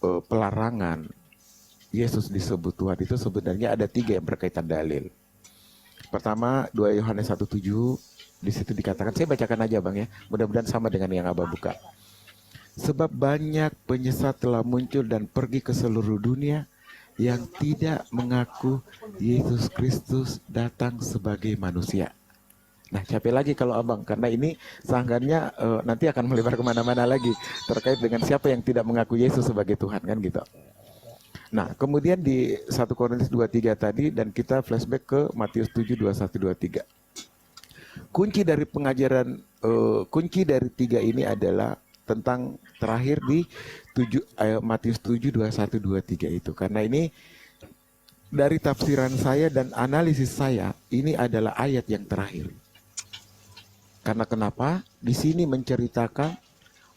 pelarangan Yesus disebut Tuhan itu sebenarnya ada 3 yang berkaitan dalil. Pertama, 2 Yohanes 1:7, di situ dikatakan, saya bacakan aja Bang ya, mudah-mudahan sama dengan yang Abah buka. Sebab banyak penyesat telah muncul dan pergi ke seluruh dunia yang tidak mengaku Yesus Kristus datang sebagai manusia. Nah, capek lagi kalau Abang, karena ini sanggarnya nanti akan melebar kemana-mana lagi terkait dengan siapa yang tidak mengaku Yesus sebagai Tuhan, kan gitu. Nah, kemudian di 1 Korintus 2:3 tadi, dan kita flashback ke Matius 7:21-23. Kunci dari pengajaran, kunci dari 3 ini adalah tentang terakhir di Matius 7:21-23 itu. Karena ini dari tafsiran saya dan analisis saya, ini adalah ayat yang terakhir. Karena kenapa? Di sini menceritakan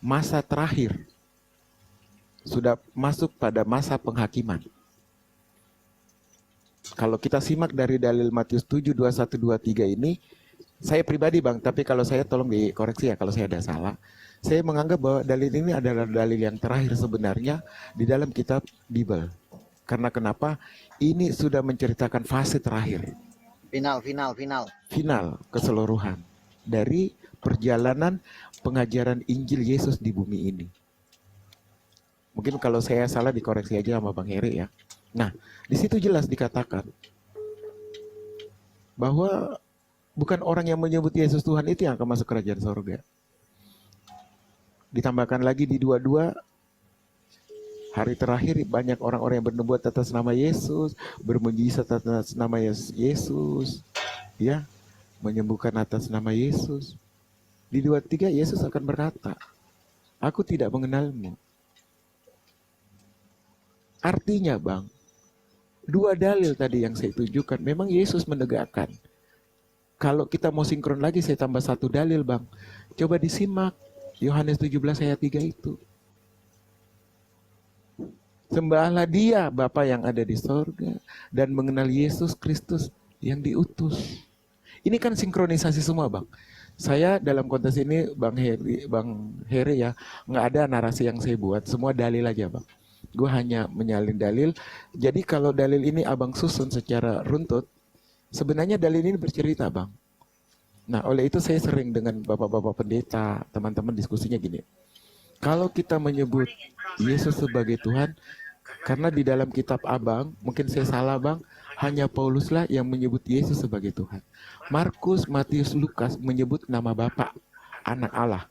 masa terakhir. Sudah masuk pada masa penghakiman. Kalau kita simak dari dalil Matius 7:21-23 ini, saya pribadi Bang, tapi kalau saya tolong dikoreksi ya kalau saya ada salah. Saya menganggap bahwa dalil ini adalah dalil yang terakhir sebenarnya di dalam kitab Bible. Karena kenapa? Ini sudah menceritakan fase terakhir. Final keseluruhan dari perjalanan pengajaran Injil Yesus di bumi ini. Mungkin kalau saya salah dikoreksi aja sama Bang Heri ya. Nah, di situ jelas dikatakan bahwa bukan orang yang menyebut Yesus Tuhan itu yang akan masuk kerajaan sorga. Ditambahkan lagi di 22, hari terakhir banyak orang-orang yang bernubuat atas nama Yesus, bermujizat atas nama Yesus, ya, menyembuhkan atas nama Yesus. Di 23 Yesus akan berkata, aku tidak mengenalmu. Artinya Bang, 2 dalil tadi yang saya tunjukkan, memang Yesus menegakkan. Kalau kita mau sinkron lagi, saya tambah 1 dalil Bang. Coba disimak, Yohanes 17 ayat 3 itu. Sembahlah Dia, Bapa yang ada di sorga, dan mengenal Yesus Kristus yang diutus. Ini kan sinkronisasi semua Bang. Saya dalam konteks ini Bang Heri ya, nggak ada narasi yang saya buat, semua dalil aja Bang. Gue hanya menyalin dalil. Jadi kalau dalil ini Abang susun secara runtut, sebenarnya dalil ini bercerita Bang. Nah oleh itu saya sering dengan bapak-bapak pendeta, teman-teman diskusinya gini. Kalau kita menyebut Yesus sebagai Tuhan, karena di dalam kitab Abang, mungkin saya salah Bang, hanya Pauluslah yang menyebut Yesus sebagai Tuhan. Markus, Matius, Lukas menyebut nama Bapa, Anak Allah.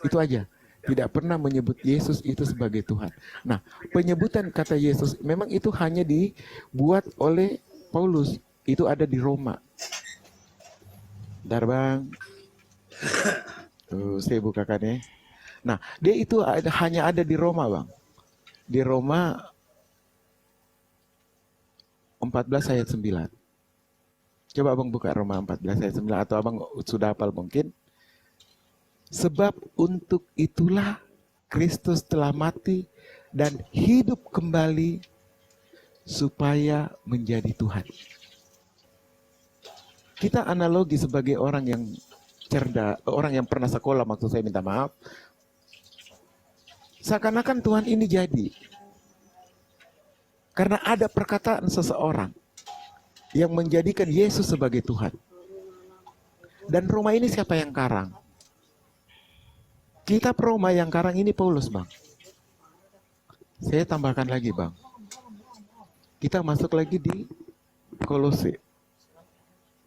Itu aja. Tidak pernah menyebut Yesus itu sebagai Tuhan. Nah, penyebutan kata Yesus memang itu hanya dibuat oleh Paulus. Itu ada di Roma. Bentar Bang. Tuh, saya bukakan ya. Nah, dia itu hanya ada di Roma Bang. Di Roma 14 ayat 9. Coba Abang buka Roma 14 ayat 9. Atau Abang sudah hafal mungkin. Sebab untuk itulah Kristus telah mati dan hidup kembali supaya menjadi Tuhan. Kita analogi sebagai orang yang cerdas, orang yang pernah sekolah, maksud saya minta maaf. Seakan-akan Tuhan ini jadi. Karena ada perkataan seseorang yang menjadikan Yesus sebagai Tuhan. Dan Roma ini siapa yang karang? Kitab Roma yang karang ini Paulus Bang. Saya tambahkan lagi Bang. Kita masuk lagi di Kolose.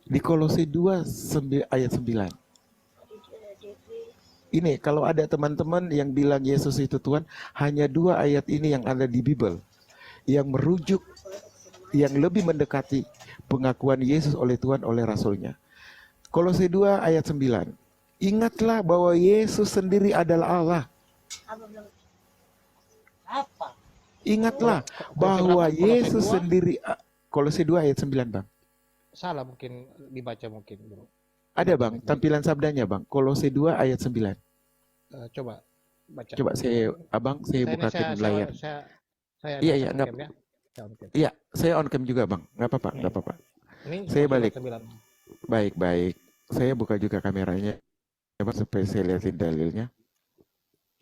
Di Kolose 2 ayat 9. Ini kalau ada teman-teman yang bilang Yesus itu Tuhan, hanya 2 ayat ini yang ada di Bible. Yang merujuk, yang lebih mendekati pengakuan Yesus oleh Tuhan oleh Rasulnya. Kolose 2 ayat 9. Ingatlah bahwa Yesus sendiri adalah Allah. Ingatlah bahwa Yesus sendiri. Kolose 2 ayat 9 Bang. Salah mungkin dibaca mungkin Bro. Ada Bang, tampilan sabdanya Bang. Kolose 2 ayat 9. Coba baca. Coba saya bukakan layar. Iya, enggak. Ya? Iya, saya on cam juga Bang. Enggak apa-apa, enggak apa-apa. Saya balik. Baik. Saya buka juga kameranya. Coba supaya saya lihatin dalilnya.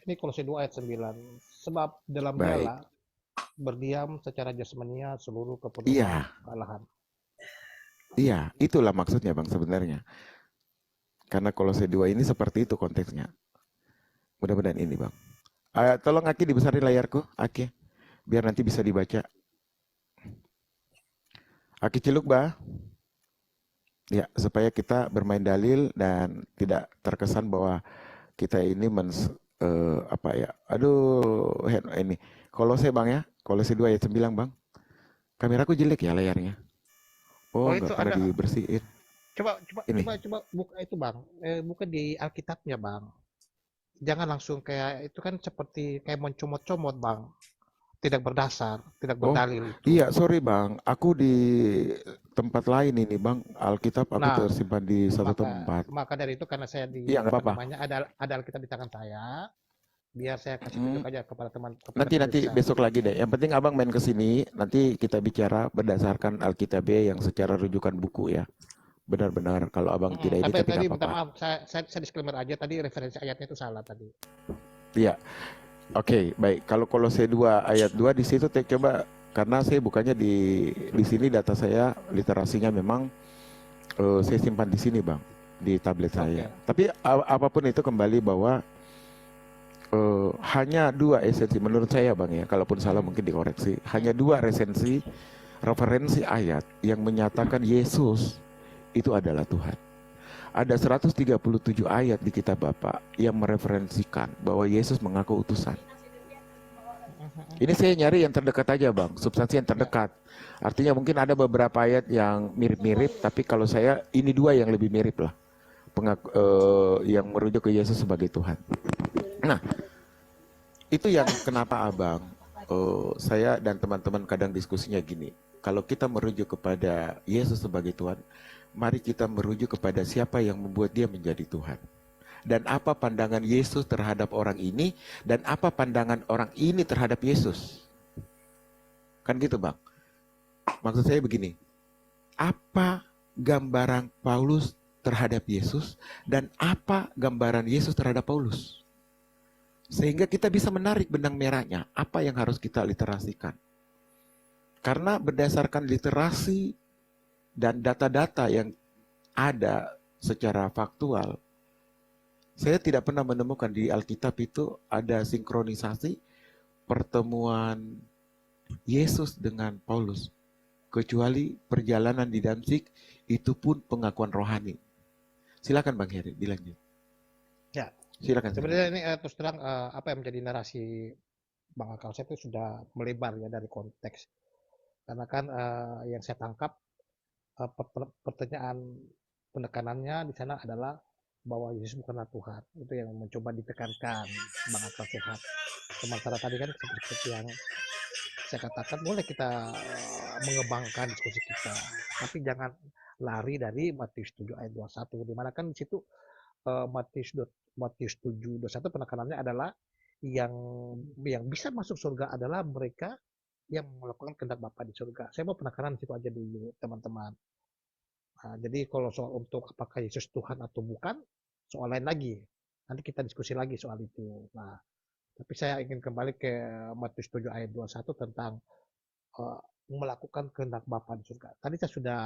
Ini Kolose 2 ayat 9. Sebab dalam Dialah berdiam secara jasmania seluruh kepenuhan Iya, kealahan. iya, itulah maksudnya Bang sebenarnya. Karena Kolose 2 ini seperti itu konteksnya. Mudah-mudahan ini Bang. Tolong Aki dibesarin layarku, Aki, biar nanti bisa dibaca. Aki Ciluk, Bah. Ya, supaya kita bermain dalil dan tidak terkesan bahwa kita ini apa ya? Aduh, ini. Kolose Bang ya. Kolose 2 ayat 9 Bang. Kameraku jelek ya layarnya. Oh, Oh nggak itu pernah ada. dibersihin. Coba coba Ini. coba coba buka itu bang. Buka di Alkitabnya bang. Jangan langsung kayak itu kan seperti kayak mencomot-comot bang. Tidak berdasar, tidak Oh, berdalil itu. iya, sorry Bang. Aku di tempat lain ini Bang. Alkitab aku Nah, tersimpan di satu maka tempat. maka dari itu karena saya Iya, di nggak apa apa-apa. namanya ada Alkitab di tangan saya, biar saya kasih Hmm, tunjuk aja kepada teman kepada nanti pemirsa. besok lagi deh. Yang penting Abang main ke sini, nanti kita bicara berdasarkan Alkitab yang secara rujukan buku ya. Benar-benar kalau Abang tidak ini Tapi tapi tadi nggak minta apa-apa. maaf, saya disclaimer aja tadi referensi ayatnya itu salah tadi. Iya. Oke, baik. Kalau Kolose 2 ayat 2 di situ coba karena saya bukannya di sini data saya literasinya memang saya simpan di sini, Bang, di tablet saya. Oke. Tapi apapun itu kembali bahwa hanya dua esensi menurut saya Bang ya, kalaupun salah mungkin dikoreksi. Hanya dua referensi ayat yang menyatakan Yesus itu adalah Tuhan. Ada 137 ayat di kitab Bapak yang mereferensikan bahwa Yesus mengaku utusan. Ini saya nyari yang terdekat aja Bang, substansi yang Ya. terdekat. Artinya mungkin ada beberapa ayat yang mirip-mirip, tapi kalau saya ini dua yang lebih mirip lah. Yang merujuk ke Yesus sebagai Tuhan. Nah, itu yang kenapa Abang, saya dan teman-teman kadang diskusinya gini. Kalau kita merujuk kepada Yesus sebagai Tuhan, mari kita merujuk kepada siapa yang membuat dia menjadi Tuhan. Dan apa pandangan Yesus terhadap orang ini, dan apa pandangan orang ini terhadap Yesus. Kan gitu Bang. Maksud saya begini, apa gambaran Paulus terhadap Yesus, dan apa gambaran Yesus terhadap Paulus. Sehingga kita bisa menarik benang merahnya, apa yang harus kita literasikan. Karena berdasarkan literasi dan data-data yang ada secara faktual, saya tidak pernah menemukan di Alkitab itu ada sinkronisasi pertemuan Yesus dengan Paulus. Kecuali perjalanan di Damsyik, itu pun pengakuan rohani. Silakan Bang Heri, dilanjut. Ya. Silakan. Sebenarnya ini terus terang apa yang menjadi narasi Bang Akal saya itu sudah melebar ya dari konteks. Karena kan yang saya tangkap pertanyaan penekanannya di sana adalah bahwa Yesus bukanlah Tuhan. Itu yang mencoba ditekankan Bang Akal Sehat. Sementara tadi kan seperti yang saya katakan boleh kita mengembangkan diskusi kita, tapi jangan lari dari Matius 7 ayat 21 di mana kan di situ Matius Matius 7 21 penekanannya adalah yang bisa masuk surga adalah mereka yang melakukan kehendak Bapa di surga. Saya mau penekanan di situ aja dulu teman-teman. Nah, jadi kalau soal untuk apakah Yesus Tuhan atau bukan, soal lain lagi. Nanti kita diskusi lagi soal itu. Nah, tapi saya ingin kembali ke Matius 7 ayat 21 tentang uh, melakukan kehendak Bapa di surga. Tadi saya sudah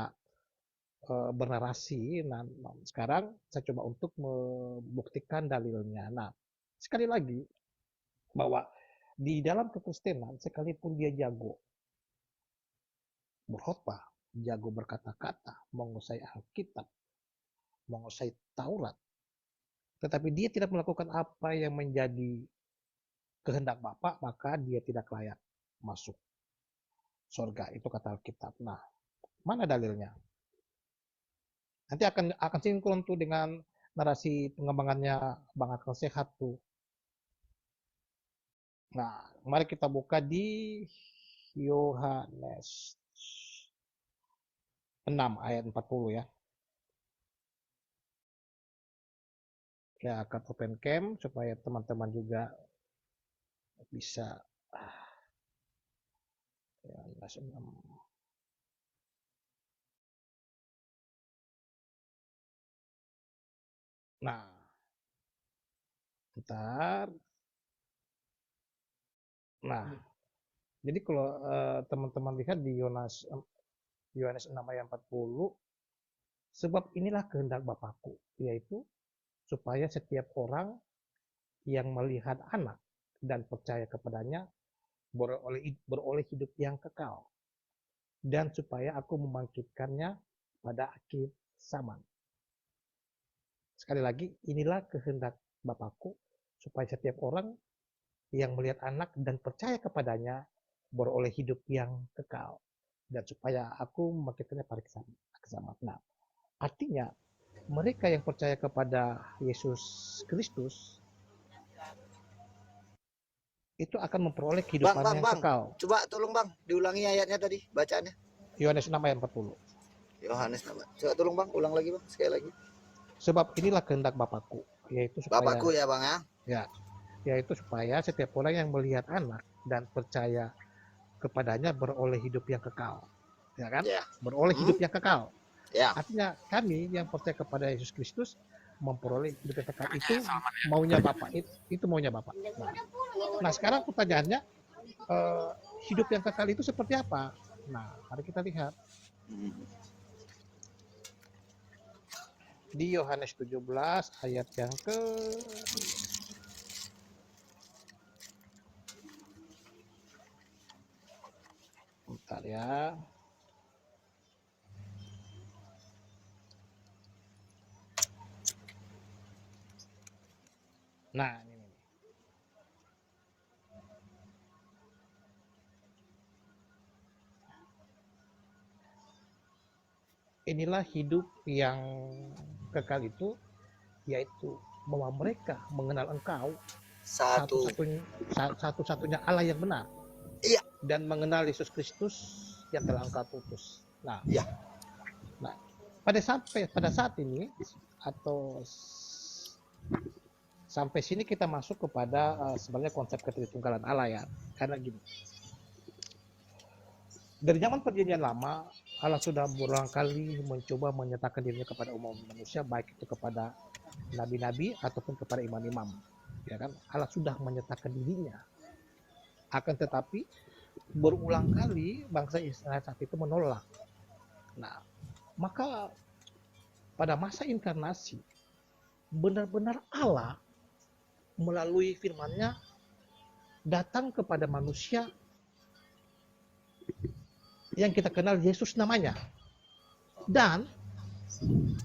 bernarasi, nah sekarang saya coba untuk membuktikan dalilnya. Nah, sekali lagi bahwa di dalam kekristenan sekalipun dia jago berkhotbah, jago berkata-kata, menguasai Alkitab, menguasai Taurat, tetapi dia tidak melakukan apa yang menjadi kehendak Bapa, maka dia tidak layak masuk surga. Itu kata Alkitab. Nah, mana dalilnya? Nanti akan sinkron tuh dengan narasi pengembangannya Bang Akal Sehat tuh. Nah, mari kita buka di Yohanes 6 ayat 40 ya. Ya akan open cam supaya teman-teman juga bisa Yohanes 6. Nah, bentar. Nah, Jadi kalau teman-teman lihat di Yohanes 6 ayat 40, sebab inilah kehendak Bapakku, yaitu supaya setiap orang yang melihat anak dan percaya kepadanya beroleh hidup yang kekal, dan supaya aku membangkitkannya pada akhir zaman. Sekali lagi, inilah kehendak Bapakku, supaya setiap orang yang melihat anak dan percaya kepadanya beroleh hidup yang kekal, dan supaya aku membangkitkannya pada akhir zaman. Nah, artinya mereka yang percaya kepada Yesus Kristus itu akan memperoleh kehidupan yang kekal. Coba tolong Bang, diulangi ayatnya tadi, bacaannya. Yohanes 6 ayat 40. Yohanes 6. Coba tolong Bang, ulang lagi Bang, sekali lagi. Sebab inilah kehendak Bapakku, yaitu supaya Bapakku ya Bang ya. Yaitu supaya setiap orang yang melihat anak dan percaya kepadanya beroleh hidup yang kekal. Ya kan? Ya. Beroleh hidup yang kekal. Ya. Artinya kami yang percaya kepada Yesus Kristus memperoleh hidup yang kekal. Itu maunya Bapak. Itu maunya Bapak. Nah, sekarang pertanyaannya, hidup yang kekal itu seperti apa? Nah, mari kita lihat. Di Yohanes 17 ayat yang ke bentar ya. Nah, ini. Inilah hidup yang kekal itu, yaitu bahwa mereka mengenal Engkau satu-satunya Allah yang benar. Iya. Dan mengenal Yesus Kristus yang telah Engkau utus. Nah, iya. Nah, pada saat ini atau sampai sini kita masuk kepada sebenarnya konsep ketritunggalan Allah ya. Karena gini. Dari zaman perjanjian lama, Allah sudah berulang kali mencoba menyatakan dirinya kepada umat manusia, baik itu kepada nabi-nabi ataupun kepada imam-imam. Ya kan? Allah sudah menyatakan dirinya. Akan tetapi berulang kali bangsa Israel saat itu menolak. Nah, maka pada masa inkarnasi benar-benar Allah melalui firman-Nya datang kepada manusia yang kita kenal Yesus namanya. Dan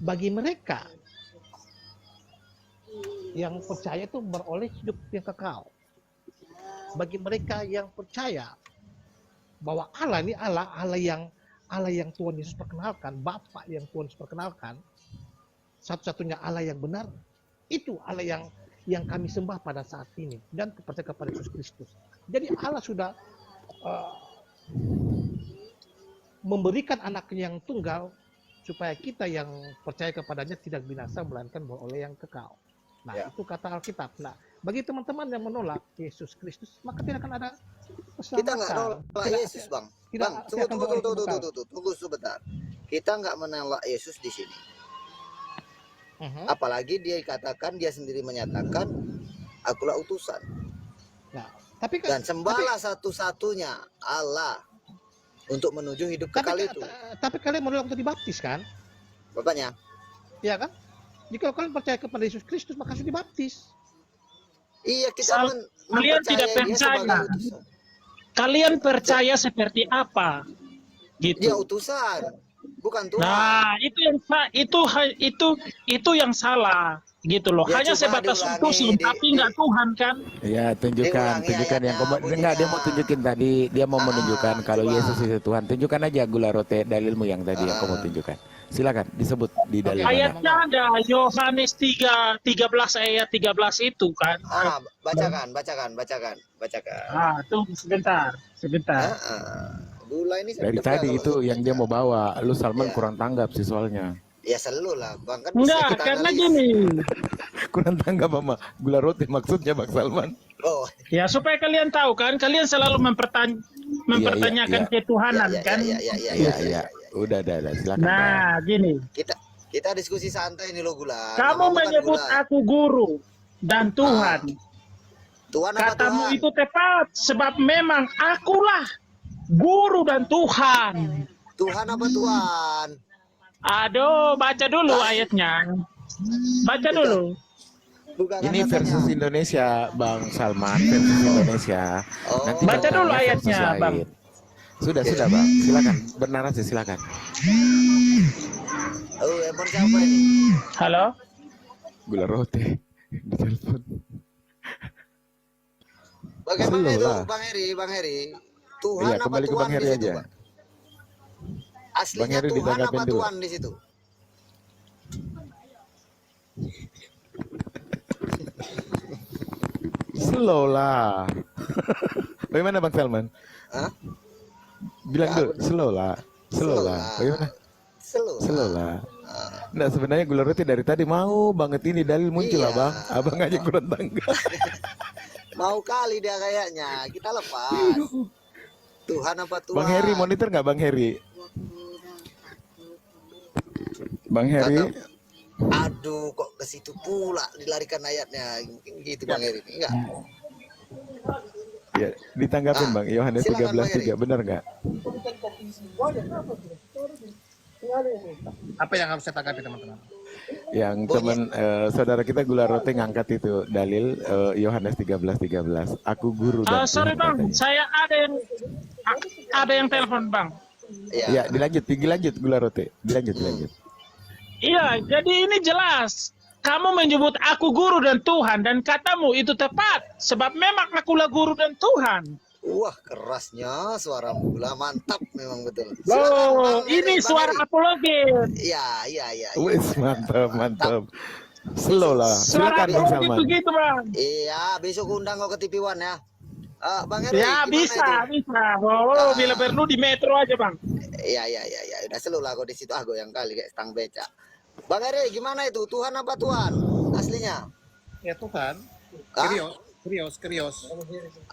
bagi mereka yang percaya itu beroleh hidup yang kekal. Bagi mereka yang percaya bahwa Allah ini Allah yang Tuhan Yesus perkenalkan, Bapa yang Tuhan Yesus perkenalkan, satu-satunya Allah yang benar, itu Allah yang kami sembah pada saat ini dan percaya kepada Yesus Kristus. Jadi Allah sudah memberikan anaknya yang tunggal supaya kita yang percaya kepadanya tidak binasa melainkan beroleh yang kekal. Nah, ya. Itu kata Alkitab. Nah, bagi teman-teman yang menolak Yesus Kristus, maka tidak akan ada keselamatan. Kita nggak menolak Yesus, Bang. Bang, tunggu sebentar. Kita nggak menolak Yesus di sini. Apalagi dia katakan, dia sendiri menyatakan, akulah utusan. Nah, dan sembahlah satu-satunya Allah untuk menuju hidup kekal itu. Tapi kalian menolak untuk dibaptis kan? Bapaknya? Iya kan? Jika kalian percaya kepada Yesus Kristus, maka harus dibaptis. Iya, kita kalian tidak percaya. Kalian percaya seperti apa? Gitu. Dia utusan, bukan Tuhan. Nah, itu yang salah. Gitu loh, hanya sebatas utusan tapi nggak Tuhan kan? Ya, tunjukkan yang enggak, dia mau tunjukin tadi, dia mau menunjukkan kalau Yesus itu Tuhan. Tunjukkan aja gula rote dalilmu yang tadi yang kamu tunjukkan. Silakan disebut di dalil. Ayatnya ada Yohanes 3:13 ayat 13 itu kan. Bacakan. Tunggu sebentar. Gula ini dari tadi itu yang dia mau bawa, lu Salman kurang tanggap sih soalnya. Ya selalu lah, Bang, kan enggak, karena gini. Kurang tanggap sama gula roti maksudnya Bang Salman. Oh. Ya supaya kalian tahu kan, kalian selalu mempertanyakan ketuhanan kan. Iya. Udah, silakan. Nah, Bang. gini. Kita diskusi santai ini lo Gula. Kamu menyebut aku guru dan Tuhan. Tuhan apa Katamu Tuhan? itu tepat, sebab memang akulah guru dan Tuhan. Tuhan apa Tuhan? Aduh, baca dulu ayatnya. Baca dulu. Bukan Ini katanya. versus Indonesia, Bang Salman, versus Indonesia. Oh. Nanti Baca Bang dulu Tanya versus ayatnya, lain. Bang. Sudah, Bang. Silakan, bernarasi silakan. Oh, handphone siapa ini? Halo? Gula roti di telepon. Bagaimana Slow itu lah. Bang Heri? Tuhan Iya, apa kembali ke Tuhan Bang Heri di situ, aja. Bang? Aslinya Bang Heri Tuhan apa ditanggapin dulu. Tuhan di situ? Slow lah. Bagaimana Bang Salman? Hah? Bilang dulu, slow lah. Slow lah. Bagaimana? Slow lah. Nah, sebenarnya gula roti dari tadi mau banget ini dalil muncul Iya. Abang. Abang aja kurang tanggap. Mau kali dia kayaknya. Kita lepas. Tuhan apa Tuhan? Bang Heri monitor nggak Bang Heri? Bang Heri, Aduh, kok ke situ pula dilarikan ayatnya. Mungkin gitu Bang Heri. Enggak. ya ditanggapin Bang. Yohanes silakan, Bang 13:3 benar nggak? Apa yang harus saya tanggapi teman-teman? Yang teman saudara kita gula roti ngangkat itu dalil Yohanes 13:13. Aku guru dan Sorry Tuhan Bang, katanya. saya ada yang telepon Bang. Ya, dilanjut gula roti. Dilanjut. Iya, jadi ini jelas. Kamu menyebut aku guru dan Tuhan, dan katamu itu tepat. Sebab memang akulah guru dan Tuhan. Wah, kerasnya suara gula, mantap memang betul. Loh, Bang ini Heri, suara Bang Heri. apologis. Iya. Wes mantap. Slow lah. Suara Silakan Bang apologis Salman. begitu Bang. Iya, besok undang kau ke TV One ya. Bang Heri, Ya gimana itu? bisa. Oh, bila perlu di metro aja Bang. Iya. Udah selalu lah kau di situ. Aku yang kali kayak stang beca. Bang Heri, gimana itu? Tuhan apa Tuhan? Aslinya? Ya Tuhan. Hah? Krios.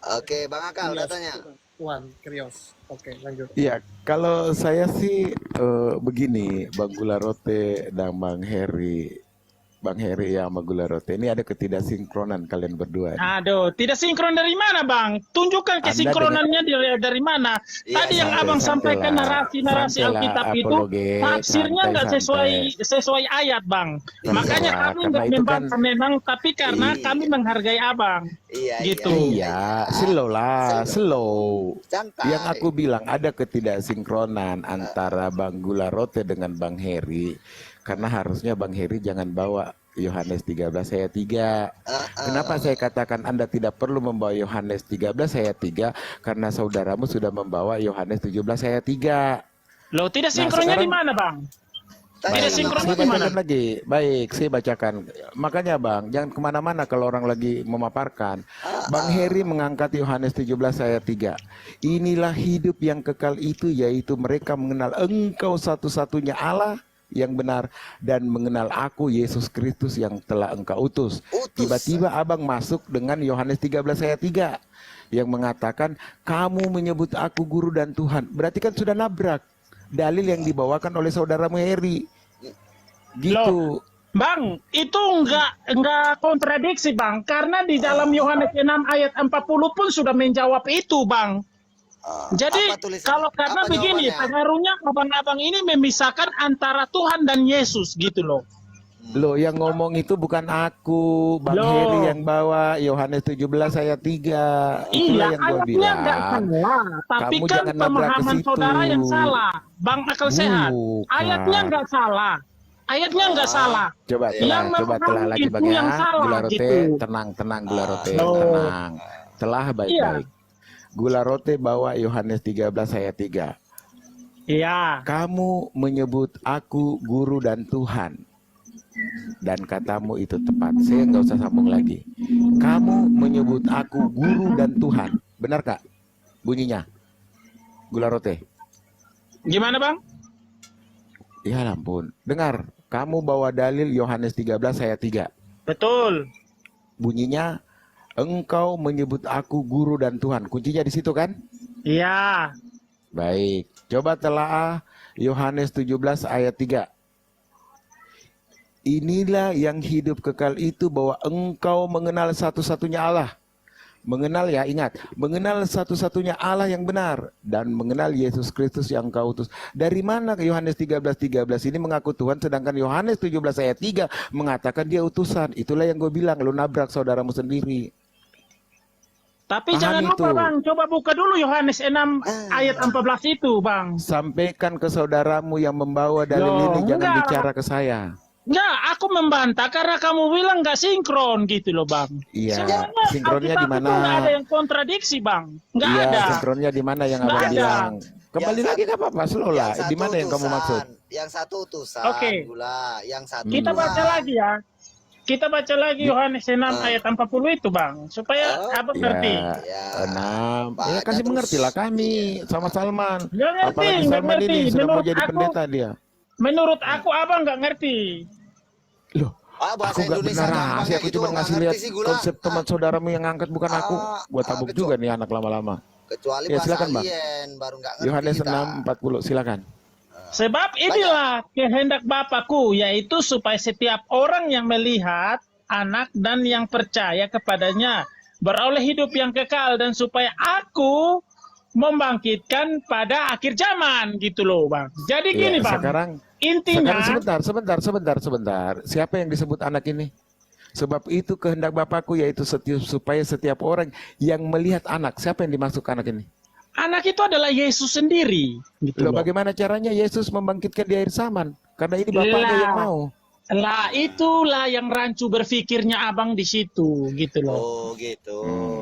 Oke, Bang Akal Krios. katanya. Tuhan, Krios. Oke, lanjut. Iya, kalau saya sih begini, Bang Gula Rote dan Bang Heri ya sama Gula Rote. Ini ada ketidaksinkronan kalian berdua. Aduh, tidak sinkron dari mana Bang? Tunjukkan Anda kesinkronnannya dari mana? Iya, Tadi yang santai, Abang santai sampaikan lah. narasi-narasi Santai lah, Alkitab itu apologet, tafsirnya nggak sesuai ayat Bang. Makanya lah, kami karena nggak itu membantah kan- memang, tapi karena Iya. kami menghargai Abang. Iya, Gitu. Iya, slow lah, slow. Santai. Yang aku bilang ada ketidaksinkronan antara Bang Gula Rote dengan Bang Heri. Karena harusnya Bang Heri jangan bawa Yohanes 13 ayat 3. Kenapa saya katakan Anda tidak perlu membawa Yohanes 13 ayat 3? Karena saudaramu sudah membawa Yohanes 17 ayat 3. Loh, tidak Nah, sinkronnya di sekarang- mana Bang? Tanya Tidak sama sinkron Bang Saya di Heri. mana? bacakan lagi. Baik, saya bacakan. Makanya Bang, jangan kemana-mana kalau orang lagi memaparkan. Bang Heri mengangkat Yohanes 17 ayat 3. Inilah hidup yang kekal itu, yaitu mereka mengenal Engkau satu-satunya Allah yang benar dan mengenal aku Yesus Kristus yang telah Engkau utus. Tiba-tiba Abang masuk dengan Yohanes 13 ayat 3 yang mengatakan kamu menyebut aku guru dan Tuhan. Berarti kan sudah nabrak dalil yang dibawakan oleh saudaramu Heri. Gitu. Bang, itu enggak kontradiksi Bang, karena di dalam Yohanes 6 ayat 40 pun sudah menjawab itu Bang. Jadi Apa tulisan? kalau karena Apa begini, jawabannya? pengaruhnya abang-abang ini memisahkan antara Tuhan dan Yesus gitu loh. Loh, yang ngomong itu bukan aku, Bang Loh. Heri yang bawa Yohanes 17 ayat 3. Itulah Iya, yang gue ayatnya enggak bilang. salah, tapi Kamu kan jangan nabrak ke pemahaman situ. saudara yang salah. Bang akal sehat. Bukan. Ayatnya enggak salah. Ayatnya enggak salah. Coba Yang telah lagi itu Bang ya. yang salah, Gula Rote, gitu. tenang Gula Rote, Loh. tenang. Telah baik-baik. Iya. Gula Rote bawa Yohanes 13 ayat 3. Iya. Kamu menyebut aku guru dan Tuhan. Dan katamu itu tepat. Saya nggak usah sambung lagi. Kamu menyebut aku guru dan Tuhan. Benar kak? Bunyinya. Gula Rote. Gimana Bang? Ya ampun. Dengar. Kamu bawa dalil Yohanes 13 ayat 3. Betul. Bunyinya. Engkau menyebut aku guru dan Tuhan. Kuncinya di situ kan? Iya. Baik. Coba telaah Yohanes 17 ayat 3. Inilah yang hidup kekal itu bahwa engkau mengenal satu-satunya Allah. Mengenal ya, ingat, mengenal satu-satunya Allah yang benar dan mengenal Yesus Kristus yang kau utus. Dari mana Yohanes 13:13 ini mengaku Tuhan, sedangkan Yohanes 17 ayat 3 mengatakan dia utusan. Itulah yang gue bilang, lu nabrak saudaramu sendiri. Tapi Paham jangan lupa itu. Bang, coba buka dulu Yohanes 6 ayat 14 itu Bang. Sampaikan ke saudaramu yang membawa dalil Loh, ini, jangan enggak. bicara ke saya. Enggak, aku membantah karena kamu bilang nggak sinkron gitu loh Bang. Iya, Sebenarnya sinkronnya Alkitab di mana? itu nggak ada yang kontradiksi Bang. Nggak Iya, ada. sinkronnya di mana yang Nggak abang ada. bilang? Kembali Yang lagi nggak apa-apa, slow lah. Yang Di satu mana yang kamu maksud? utusan, yang satu utusan, Oke. Gula, yang satu Kita Tuhan. baca lagi ya. Kita baca lagi Yohanes 6 ayat 40 itu Bang. Supaya Oh, abang ngerti. Ya. 6. Ya Baca kasih terus. mengerti lah kami sama Salman. Nggak ngerti, Apalagi nggak Salman ngerti. ini sudah mau Menurut jadi aku- pendeta dia. Menurut aku abang nggak ngerti. Loh, Bahasa aku gak Indonesia benar gampangnya rahasia, aku gitu, cuma nggak ngasih ngerti lihat sih, Gula. konsep teman saudaramu yang ngangkat bukan aku. Gua tabuk betul. juga nih anak lama-lama. Kecuali Ya, bahasa silakan, Bang. alien, baru nggak ngerti Yohanes kita. 6:40 silakan. Sebab inilah kehendak Bapakku, yaitu supaya setiap orang yang melihat anak dan yang percaya kepadanya beroleh hidup yang kekal, dan supaya aku membangkitkan pada akhir zaman gitu loh Bang. Jadi gini Ya, Bang, sekarang intinya sebentar. Siapa yang disebut anak ini? Sebab itu kehendak Bapakku, yaitu supaya setiap orang yang melihat anak. Siapa yang dimaksud anak ini? anak itu adalah Yesus sendiri gitu Loh, loh. bagaimana caranya Yesus membangkitkan di akhir zaman? Karena ini Bapaknya Lah. yang mau. Lah itulah yang rancu berpikirnya abang di situ gitu loh. Oh gitu.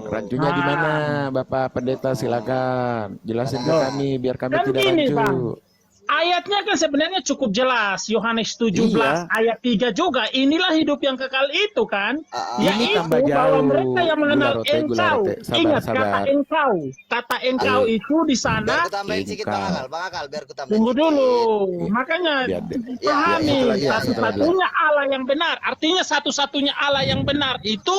Rancunya di mana, Bapak Pendeta? Silakan jelasin ke kami biar kami Kan tidak gini, rancu. Bang. Ayatnya kan sebenarnya cukup jelas. Yohanes 17 Iya. ayat 3 juga. Inilah hidup yang kekal itu kan. Ini Yaitu tambah bahwa jauh. mereka yang mengenal Gula rote. engkau. Sabar, Ingat sabar. kata engkau. Kata engkau itu di Biar sana. ku tambahin sedikit Engkau. Bang Akal, biar ku tambahin Tunggu sedikit. dulu. Iya. Makanya Biar deh. pahami Satu lagi ya, satu-satunya Allah yang benar. Artinya satu-satunya Allah yang benar itu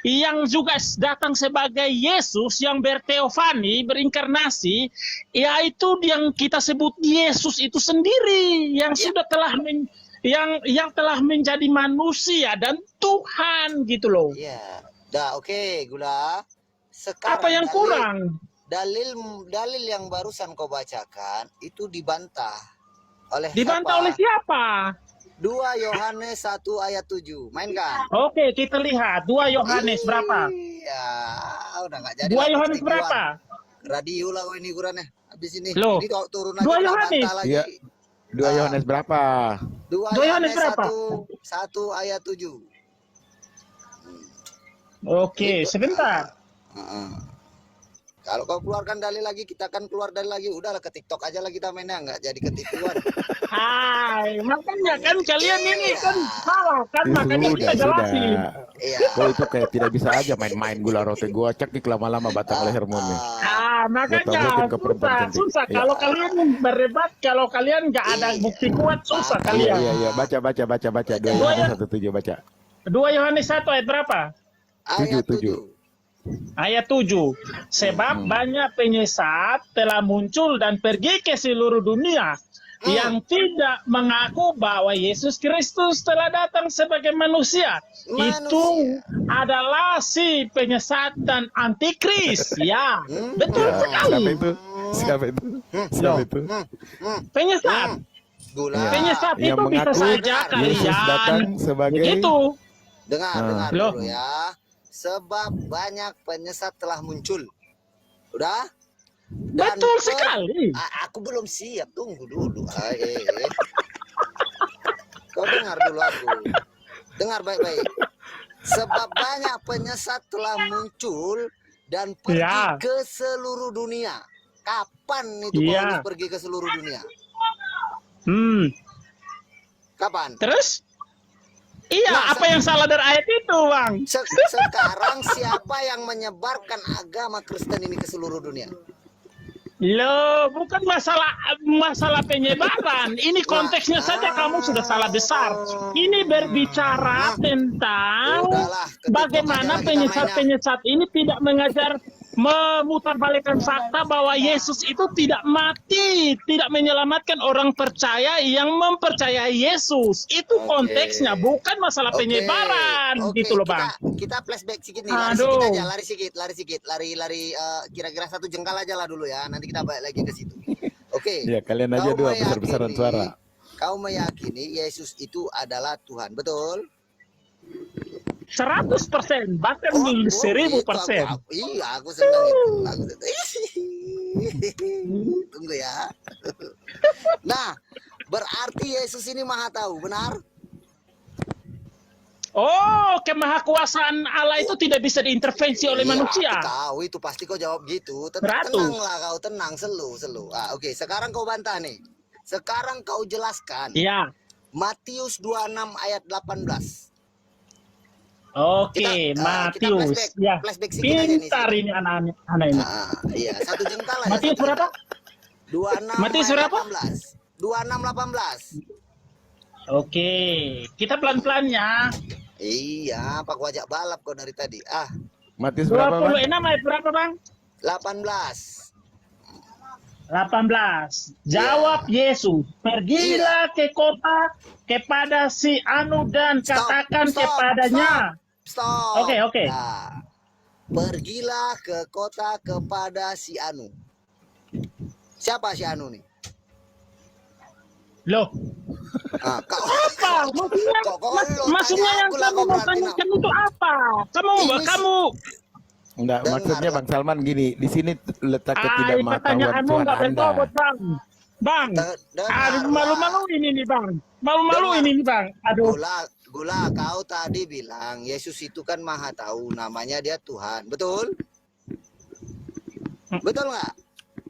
yang juga datang sebagai Yesus yang berteofani, berinkarnasi, yaitu yang kita sebut Yesus itu sendiri yang sudah telah yang telah menjadi manusia dan Tuhan gitu loh. Iya. Dah oke, Gula. Sekarang Apa yang kurang? Dalil yang barusan kau bacakan itu dibantah oleh Dibantah siapa? oleh siapa? 2 Yohanes 1 ayat 7. Mainkan. Oke, kita lihat 2 Yohanes berapa? Iya, udah nggak jadi. 2 lah, Yohanes persetujuan. berapa? Radio lah ini ukurannya. Habis ini. Loh, Ini kalau turun aja 2 udah Yohanes? bantah lagi. Iya. 2 Yohanes berapa? 2 2 Yohanes Yohanes berapa? 1 ayat 7. Oke, sebentar. Kalau kau keluarkan dalil lagi, kita akan keluar dalil lagi. Udahlah ke TikTok aja lah kita mainnya, nggak jadi ketipuan. Hai, makanya kan kalian ini kan salah kan, makanya kita jelasin. Iya. Kau itu kayak tidak bisa aja main-main gula rote. Gua cekik lama-lama batang lehermu nih. Makanya Betul-betul ke perempuan cantik. susah. Iya. Kalau kalian berdebat, kalau kalian nggak ada bukti kuat, susah Iya, kalian. iya. Baca. 2 Yohanes 1:7 baca. 2 Yohanes 1 ayat berapa? Ayat 7. 7. Ayat 7. Sebab banyak penyesat telah muncul dan pergi ke seluruh dunia yang tidak mengaku bahwa Yesus Kristus telah datang sebagai manusia. Itu adalah si penyesat dan antikris. Ya, betul Ya, sekali. Siapa itu? Penyesat. Gula. Penyesat Yang itu bisa mengaku saja Yesus datang kalian. sebagai Begitu. Dengar Loh. dulu ya. Sebab banyak penyesat telah muncul. Udah? Dan Betul sekali. Aku belum siap, tunggu dulu. Kau dengar dulu aku. Dengar baik-baik. Sebab banyak penyesat telah muncul dan pergi Ya. ke seluruh dunia. Kapan itu Ya. Paulus pergi ke seluruh dunia? Kapan? Terus? Iya, Nah, apa yang salah dari ayat itu, Bang? Sekarang siapa yang menyebarkan agama Kristen ini ke seluruh dunia? Loh, bukan masalah penyebaran. Ini konteksnya saja kamu sudah salah besar. Ini berbicara tentang Udahlah, ke TikTok bagaimana aja lah kita penyesat ini tidak mengajar memutarbalikkan fakta bahwa Yesus itu tidak mati, tidak menyelamatkan orang percaya yang mempercayai Yesus. Itu Oke. konteksnya, bukan masalah penyebaran gitu loh, Bang. Kita flashback sedikit nih, Aduh. lari sedikit, lari kira-kira 1 jengkal aja lah dulu ya. Nanti kita balik lagi ke situ. Oke. Ya, kalian aja Kau dua besar-besaran meyakini- suara. Kau meyakini Yesus itu adalah Tuhan, betul? 100%, bahkan Oh, 1000%. Iya, aku senang itu. Tunggu ya. Nah, berarti Yesus ini maha tahu, benar? Oh, kemahakuasaan Allah itu tidak bisa diintervensi oleh Iya, manusia. aku tahu itu pasti kau jawab gitu. Beratus. Tenanglah kau, tenang, selu. Oke, sekarang kau bantah nih. Sekarang kau jelaskan Iya. Matius 26 ayat 18. Oke, Kita Matius. Ya. flashback sedikit aja nih. Pintar ini anak-anak ini. Iya, 1 jengkal aja. Matius berapa? 26 Matius ayat berapa? 18. 26:18. Oke, kita pelan-pelan ya. Iya, Pak gua ajak balap kau dari tadi. Matius berapa, Bang? 26 ayat berapa, Bang? 18. 18. Jawab Yesus, pergilah ke kota kepada si Anu dan katakan kepadanya. Stop. Oke. Nah, pergilah ke kota kepada si Anu. Siapa si Anu nih? Loh, Kau apa? Maksudnya, Kok maksudnya tanya yang aku lah, kamu kau mau berarti tanyakan itu apa? Ini Kamu Enggak, Dengar, maksudnya Bang Salman gini, di sini letak ketidakmatahuan pertanyaanmu Tuhan nggak Anda. berbobot, Bang. Bang, dengar, malu-malu ini nih, Bang. Malu-malu Dengar. ini nih, Bang. Aduh. Gula, kau tadi bilang Yesus itu kan maha tahu, namanya dia Tuhan, betul? Betul nggak?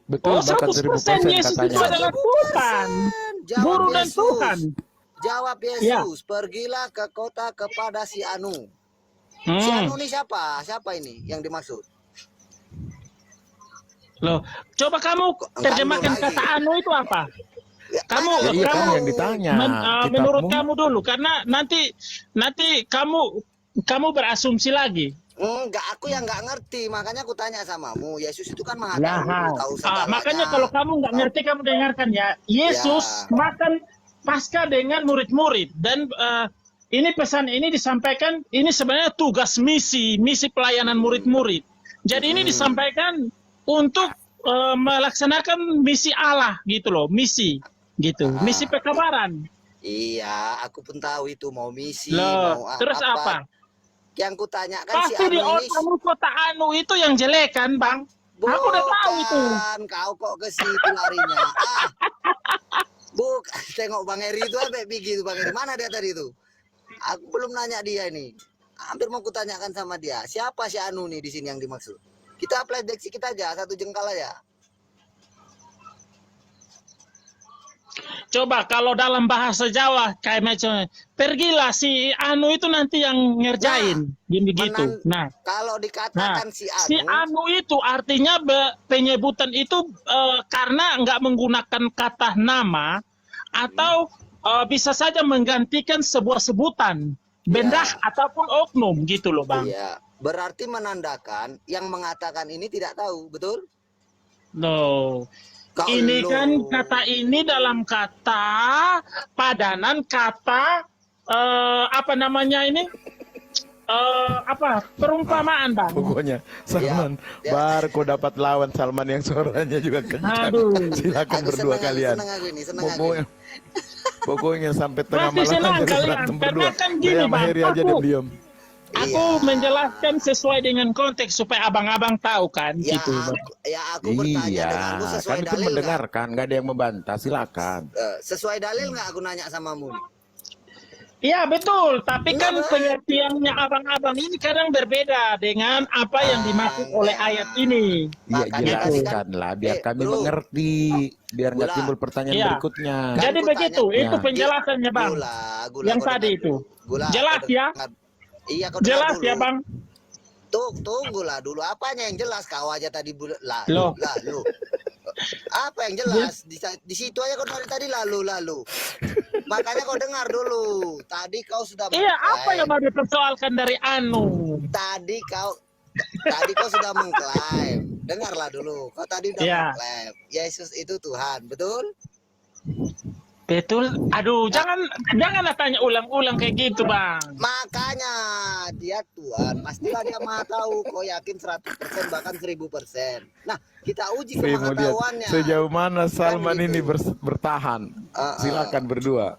Betul, Oh, bahkan 100% 1000% Yesus itu katanya. adalah Tuhan. Jawab Guru dan Yesus. Tuhan. Jawab Yesus, pergilah ke kota kepada si Anu. Si Anu ini siapa? Siapa ini yang dimaksud? Loh, coba kamu terjemahkan lagi. kata anu itu apa? Ya, Kamu, tanya Ya, iya kan dulu. yang ditanya. menurut Kitabmu. kamu dulu, karena nanti kamu berasumsi lagi. Enggak, aku yang nggak ngerti, makanya aku tanya samamu. Yesus itu kan maha Lah, tahu segalanya. makanya kalau kamu nggak ngerti, kamu dengarkan ya. Yesus Ya. makan Paskah dengan murid-murid, dan ini pesan ini disampaikan. Ini sebenarnya tugas misi pelayanan murid-murid. Jadi ini disampaikan untuk melaksanakan misi Allah gitu loh, misi gitu, misi pekabaran. Iya, aku pun tahu itu mau misi, Loh, mau terus apa? Yang kutanyakan si Pasti di Anu ini. otakmu kota Anu itu yang jelek kan, Bang? Aku udah tahu itu. Bukan, kau kok ke situ larinya. Bukan, tengok Bang Eri itu apa begitu Bang Eri. Mana dia tadi itu? Aku belum nanya dia ini. Hampir mau kutanyakan sama dia. Siapa si Anu nih di sini yang dimaksud? Kita flashback sedikit aja, 1 jengkal aja. Coba kalau dalam bahasa Jawa kayak macam pergilah si Anu itu nanti yang ngerjain gitu. Nah, Kalau dikatakan si Anu, si Anu itu artinya penyebutan itu karena nggak menggunakan kata nama atau bisa saja menggantikan sebuah sebutan benda ataupun oknum gitu loh, Bang. iya, berarti menandakan yang mengatakan ini tidak tahu, betul? Loh. Kalau- Ini kan kata ini dalam kata padanan kata apa namanya ini perumpamaan, Bang. Pokoknya Salman, Ya. baru kau dapat lawan Salman yang suaranya juga kencang. Aduh. Silakan Aku berdua kalian. senang aku ini, senang aku Pokoknya, pokoknya sampai tengah Pasti malam senang aja kalian, berantem karena berdua. kan gini, Saya sama Bang, Heri aja aku- diam-diam. Aku menjelaskan sesuai dengan konteks supaya abang-abang tahu kan Ya, gitu. Bang. aku bertanya Iya, denganmu sesuai kan itu dalil nggak? mendengarkan, nggak ada yang membantah. Silakan. Sesuai dalil nggak aku nanya samamu? Iya betul, tapi kan Enggak, pengertiannya abang-abang ini kadang berbeda dengan apa yang dimaksud oleh ayat ini. Iya, Makanya tadi jelaskanlah biar kami bro. mengerti, biar nggak Gula. timbul pertanyaan Iya. berikutnya. Kan Jadi ku begitu, tanya- itu Ya. penjelasannya, Bang. Gula, Yang kau tadi dengar itu. dulu. Gula, Jelas kau ya? dengar. Iya, kau dengar Jelas dulu. ya, Bang? Tunggulah dulu, apanya yang jelas? Kau aja tadi Loh. lalu. Apa yang jelas? Di situ aja kau dari tadi lalu. Makanya kau dengar dulu. Tadi kau sudah Iya, apa yang mau dipersoalkan dari Anu? Tadi kau tadi kau sudah mengklaim. Dengarlah dulu. Kau tadi udah Ya. mengklaim Yesus itu Tuhan, betul? Betul. Aduh, janganlah tanya ulang-ulang kayak gitu, Bang. Makanya dia Tuhan, pastilah dia maha tahu. Kau yakin 100% bahkan 1000%. Nah, kita uji Saya mau lihat kemahatahuannya. sejauh mana Salman gitu. ini bertahan. Ah, Silakan berdua.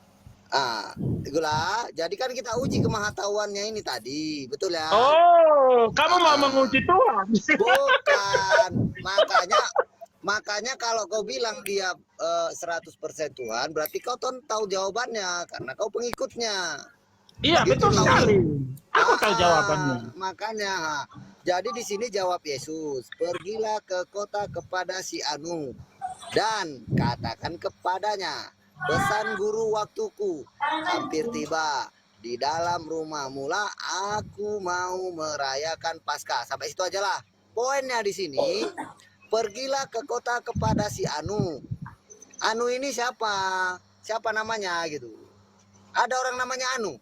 Gula, jadi kan kita uji kemahatahuannya ini tadi, betul ya? Oh, kamu mau menguji Tuhan? Bukan. Makanya kalau kau bilang dia 100% Tuhan, berarti kau tahu jawabannya karena kau pengikutnya. Iya, betul Gitu. sekali. Aku tahu jawabannya. Makanya, jadi di sini jawab Yesus, pergilah ke kota kepada si Anu dan katakan kepadanya, pesan guru waktuku hampir tiba. Di dalam rumah mula aku mau merayakan Paskah. Sampai situ aja lah. Poinnya di sini, pergilah ke kota kepada si Anu. Anu ini siapa? Siapa namanya gitu? Ada orang namanya Anu.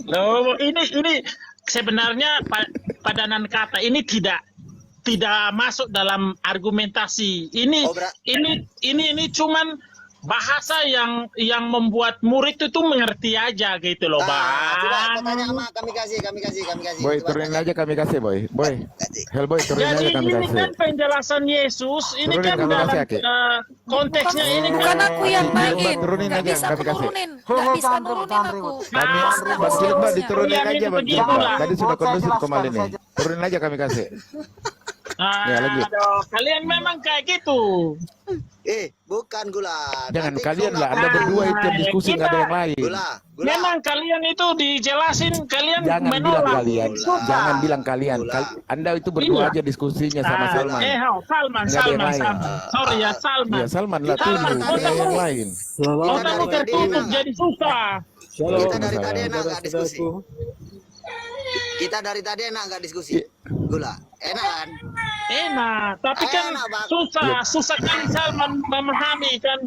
Loh, ini sebenarnya padanan kata ini tidak masuk dalam argumentasi. Ini Oh, ini cuman bahasa yang membuat murid itu mengerti aja gitu loh, Coba kau Bang. tanya sama kami kasih. Boy, Coba turunin tanya. aja kami kasih, Boy. Boy, Kasih. Hellboy, turunin Jadi aja kami ini kasih. kan penjelasan Yesus, ini Turunin kan kami dalam kasih, Aki. konteksnya ini Bukan kan aku yang Mbak, main, turunin nggak aja, bisa kami kasih. nurunin, nggak bisa nurunin aku. Kami, Nah, Bang Cilik, Mbak, diturunin Yang aja, ini Bang begitu Cilik, Mbak. lah. Tadi sudah kondusif kemarin nih. Turunin aja kami kasih. Ya, lanjut. aduh, kalian memang kayak gitu. Bukan Gula. Jangan Nanti kalian kau lah, nggak Anda paham. berdua itu yang diskusi, nggak ada yang lain. Gula. Memang kalian itu dijelasin, kalian Jangan bilang menolak. kalian, Suka. jangan bilang kalian. Gula. Anda itu berdua Iya. aja diskusinya sama Salman. Salman. Nggak ada yang lain. Sorry ya, Salman. Iya, Salman lah Kita tunggu, tadi- nggak ada yang lain. Otakmu dari tadi tertutup enak. jadi susah. Kita dari tadi Salam. enak nggak diskusi. Kita dari tadi enak nggak diskusi. Gula. Enak kan? Enak, tapi kan Enak, Bang. susah kan Salman memahami kan.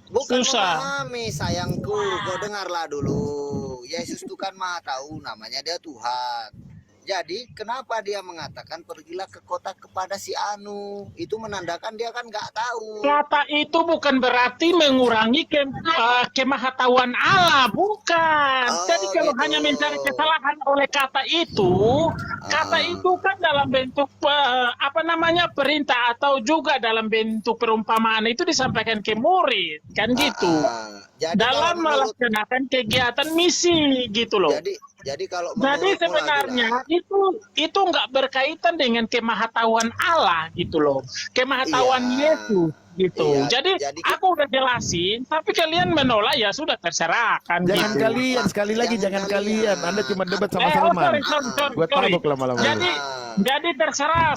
Bukan Susah. memahami sayangku. Kau dengarlah dulu. Yesus itu kan maha tahu, namanya dia Tuhan. Jadi kenapa dia mengatakan pergilah ke kota kepada si Anu? Itu menandakan dia kan nggak tahu. Kata itu bukan berarti mengurangi kemahatauan Allah, bukan. Oh, Jadi kalau gitu. hanya mencari kesalahan oleh kata itu kan dalam bentuk perintah atau juga dalam bentuk perumpamaan itu disampaikan ke murid, kan gitu. Jadi Dalam kalau menurut- melaksanakan kegiatan misi gitu loh. Jadi kalau Jadi menurutmu sebenarnya lah, itu nggak berkaitan dengan kemahatauan Allah gitu loh, kemahatauan Iya. Yesus gitu. Iya, Jadi jadi- aku udah jelasin, tapi kalian menolak ya sudah terserah kan. Jangan gitu. kalian, sekali lagi jangan kalian. Anda cuma debat sama Salman. Sorry. Buat tabuk lama-lama. Jadi terserah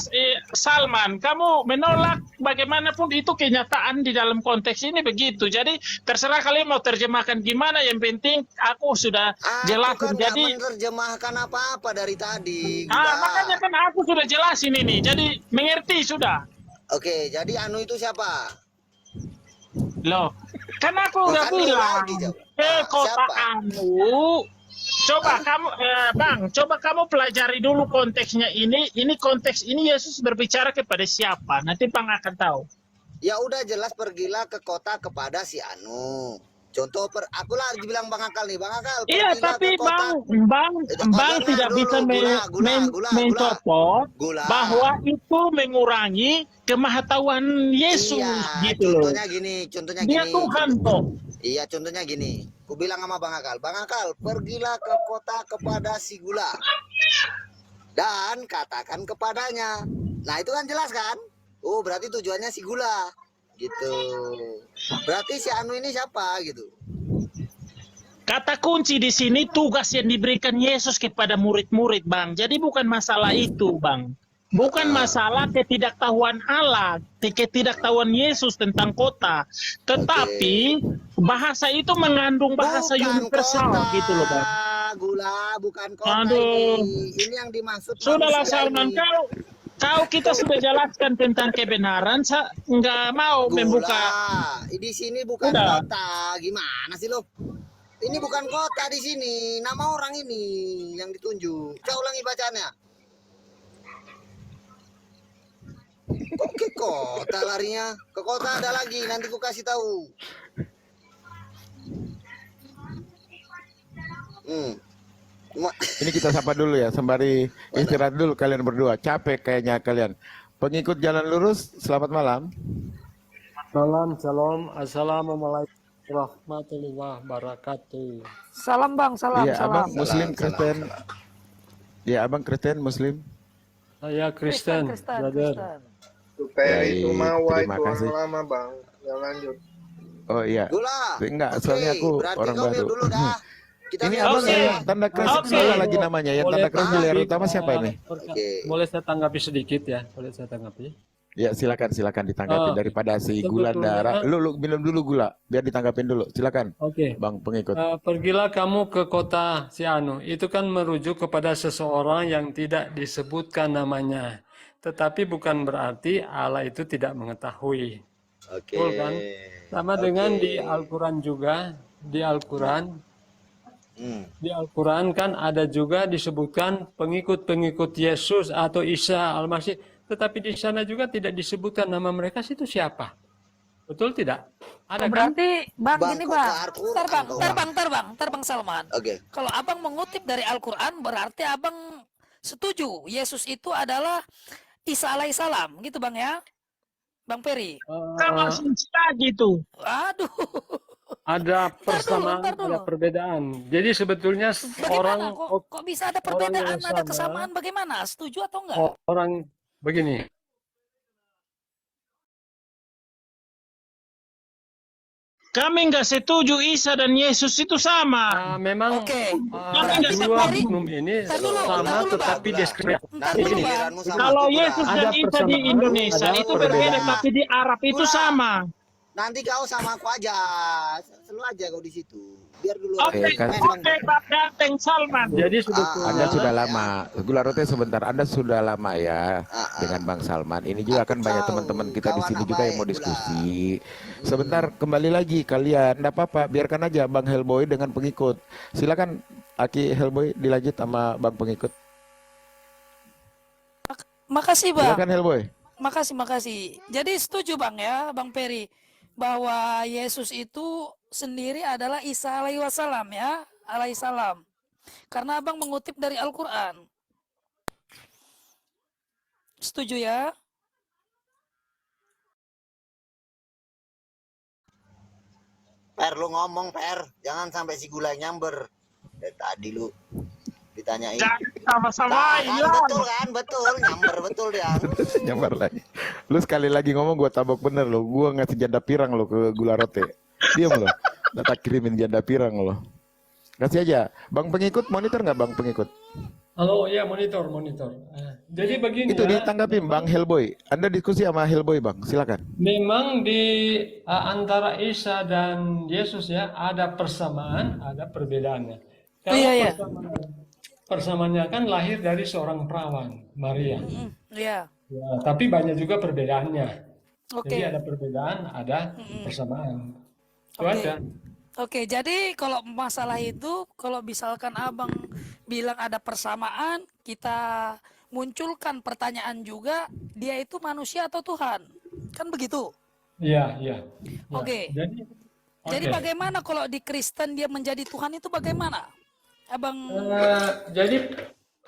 Salman, kamu menolak bagaimanapun itu kenyataan di dalam konteks ini begitu. Jadi terserah kalian mau terjemahkan gimana, yang penting aku sudah jelasin. Aku kan nggak Jadi menerjemahkan apa-apa dari tadi. makanya kan aku sudah jelasin ini. Jadi mengerti sudah. Oke, jadi Anu itu siapa? Loh, kan aku udah Bukan lu bilang lagi, jawab. ke kota Siapa? Anu. Coba kamu, Bang, coba kamu pelajari dulu konteksnya ini. Ini konteks ini Yesus berbicara kepada siapa? Nanti Bang akan tahu. Ya udah jelas pergilah ke kota kepada si Anu. Contoh aku lah dibilang Bang Akal nih, Bang Akal. Iya, pergilah tapi ke kota. Bang dengar tidak dulu, bisa gula. mencopot Gula. bahwa itu mengurangi kemahatauan Yesus Iya, gitu loh. contohnya gini. Dia Tuhan toh. Iya, contohnya gini. Ku bilang sama Bang Akal, pergilah ke kota kepada si Gula. Dan katakan kepadanya. Nah, itu kan jelas kan? Oh, berarti tujuannya si Gula. Gitu. Berarti si Anu ini siapa gitu? Kata kunci di sini tugas yang diberikan Yesus kepada murid-murid, Bang. Jadi bukan masalah itu, Bang. Bukan masalah ketidaktahuan Allah, ketidaktahuan Yesus tentang kota. Tetapi bahasa itu mengandung bahasa Bukan universal kota, gitu loh, Bang. Gula, bukan kota Aduh. ini. Ini yang dimaksud Sudahlah manusia Salman, ini. kau kita sudah jelaskan tentang kebenaran, nggak mau Gula, membuka. di sini bukan Udah. kota. Gimana sih lo? Ini bukan kota di sini. Nama orang ini yang ditunjuk. Coba ulangi bacanya. Kok ke kota larinya? Ke kota ada lagi, nanti ku kasih tahu. Cuma Ini kita sapa dulu ya, sembari istirahat dulu kalian berdua. Capek kayaknya kalian. Pengikut jalan lurus, selamat malam. Salam, shalom, assalamualaikum warahmatullahi wabarakatuh. Salam bang, salam, Iya, salam. abang Muslim Kristen. Iya, abang Kristen Muslim. Saya Kristen, Kristen, brother. Kristen. Supaya Baik, itu Mawa terima itu kasih. orang lama bang. Ya lanjut. Oh iya. Dula. Enggak, Oke, soalnya aku berarti orang kau mute baru. dulu dah. Kita Ini mute abang dulu. yang tanda keras Oke. salah lagi namanya. Yang tanda keras di layar tanggapi, utama siapa ini? Oke. Boleh saya tanggapi sedikit ya? Boleh saya tanggapi? Ya silakan ditanggapi Oh, daripada si gula sebetulnya- darah. Lu minum dulu gula, biar ditanggapin dulu. Silakan, Oke. bang pengikut. Pergilah kamu ke kota Sianu. Itu kan merujuk kepada seseorang yang tidak disebutkan namanya. Tetapi bukan berarti Allah itu tidak mengetahui. Oke. Betul kan? Sama dengan di Al-Quran juga. Di Al-Quran Di Al-Quran kan ada juga disebutkan pengikut-pengikut Yesus atau Isa Al-Masih. Tetapi di sana juga tidak disebutkan nama mereka itu siapa. Betul tidak? Ada kan? Berarti bang, Bang, gini kok bang. ke Al-Quran Ntar bang, kau, ntar Bang? bang, ntar bang, ntar bang Salman. Oke. Kalau abang mengutip dari Al-Quran berarti abang setuju Yesus itu adalah Isa alaihissalam, gitu bang ya, bang Peri. Sama lagi tuh. Aduh, Ada persamaan, ntar dulu. ada perbedaan. Jadi sebetulnya bagaimana orang kok bisa ada orang perbedaan, yang ada sama. kesamaan? Bagaimana? Setuju atau enggak? orang begini. Kami nggak setuju Isa dan Yesus itu sama. Memang Oke. Berarti dua Peri- oknum ini Ntar dulu, sama ntar dulu, tetapi Bang. deskripsi. Nanti dulu, Bang. giliranmu sama Kalau aku, Bang. Yesus dan Ada Isa di persamaan, Indonesia ada itu perbedaan. berbeda, tapi di Arab itu Pula. sama. Nanti kau sama aku aja. Selalu aja kau di situ. Biar dulu. Oke, kan. oke, Pak Ganteng Salman. Jadi sebetulnya Anda sudah lama, gula roti sebentar. Anda sudah lama ya Ah. dengan Bang Salman. Ini juga Aku kan banyak tahu, teman-teman kita di kau sini anak juga yang mau baik, diskusi. Sebentar, kembali lagi kalian. Enggak apa-apa, biarkan aja Bang Hellboy dengan pengikut. Silakan Aki Hellboy dilanjut sama Bang pengikut. Makasih bang. Silakan Hellboy. Makasih. Jadi setuju bang ya, bang Peri, bahwa Yesus itu sendiri adalah Isa alaihi wasallam ya, alaihissalam. Karena abang mengutip dari Al-Quran. Setuju ya? Per, lu ngomong, Per. Jangan sampai si gula nyamber. Dari tadi lu ditanyain. Jangan sama-sama Nah, kan, ya. betul kan? Betul. Nyamber betul dia. Nyambar lagi. Lu sekali lagi ngomong gua tabok bener lo. Gua ngasih janda pirang lo ke gula roti. Diam lo. Data kirimin janda pirang lo. Kasih aja. Bang pengikut monitor nggak bang pengikut? halo ya monitor. Jadi begini Itu ya. ditanggapi Bang Hellboy. Anda diskusi sama Hellboy bang. Silakan. Memang di antara Isa dan Yesus ya ada persamaan, ada perbedaannya. Kalau Iya. persamaannya kan lahir dari seorang perawan, Maria. Iya. Ya, tapi banyak juga perbedaannya. Oke. Jadi ada perbedaan, ada persamaan. Itu Oke. aja. Oke, jadi kalau masalah itu, kalau misalkan abang bilang ada persamaan, kita munculkan pertanyaan juga, dia itu manusia atau Tuhan? Kan begitu? Iya. Ya. Oke. Jadi oke. bagaimana kalau di Kristen dia menjadi Tuhan itu bagaimana? Abang, Jadi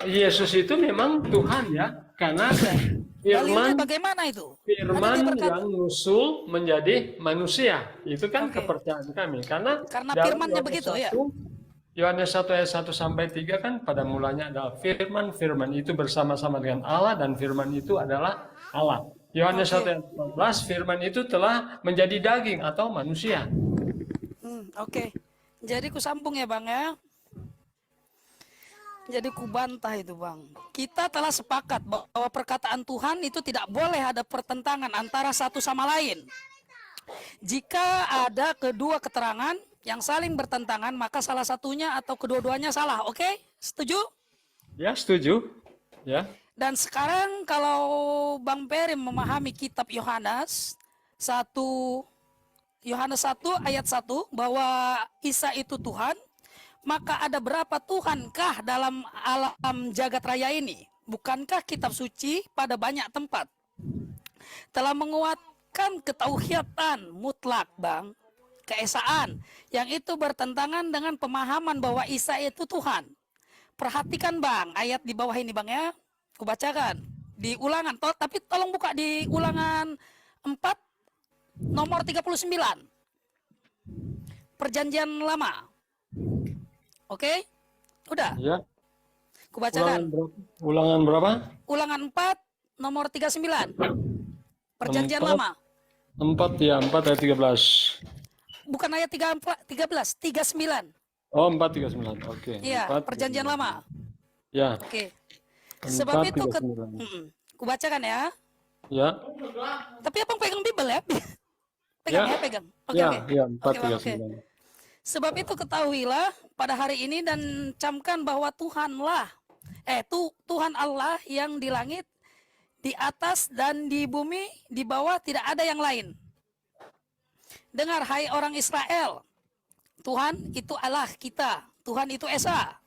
Yesus itu memang Tuhan ya, karena dalilnya firman bagaimana itu? firman Ada dia berkata- yang nusul menjadi manusia. Itu kan Oke. kepercayaan kami. Karena Karena dalam firmannya Yohanes begitu, ya? 1, Yohanes 1 ayat 1 sampai 3 kan pada mulanya adalah firman. Firman itu bersama-sama dengan Allah dan firman itu adalah Allah. Yohanes Oke. 1 ayat 14, firman itu telah menjadi daging atau manusia. Oke. Jadi ku sambung ya bang ya. Jadi ku bantah itu bang. Kita telah sepakat bahwa perkataan Tuhan itu tidak boleh ada pertentangan antara satu sama lain. Jika ada kedua keterangan yang saling bertentangan, maka salah satunya atau kedua-duanya salah. Oke? Setuju? Ya, setuju. Ya. Dan sekarang kalau Bang Peri memahami kitab Yohanes 1 ayat 1 bahwa Isa itu Tuhan, maka ada berapa Tuhankah dalam alam jagat raya ini? Bukankah kitab suci pada banyak tempat telah menguatkan ketauhidan mutlak, Bang, keesaan, yang itu bertentangan dengan pemahaman bahwa Isa itu Tuhan. Perhatikan, Bang, ayat di bawah ini, Bang, ya. Kubacakan di Ulangan, tapi tolong buka di Ulangan 4 nomor 39. Perjanjian Lama. Oke? Udah. Ya. Kubacakan. Ulangan berapa? Ulangan 4 nomor 39. Perjanjian Lama. 4 ya, 4 ayat 13. Bukan ayat 13, 39. Oh, 4:39. Oke. Iya, 4, Perjanjian Lama. Ya. Oke. Sebab itu 4:39. kubacakan ya. Ya. Tapi Abang pegang Bible ya. Pegang ya, pegang. Oke, Ya, oke. ya, Oke, Bang, 4:39. Sebab itu ketahuilah pada hari ini dan camkan bahwa Tuhan Allah yang di langit, di atas dan di bumi, di bawah tidak ada yang lain. Dengar hai orang Israel, Tuhan itu Allah kita, Tuhan itu Esa.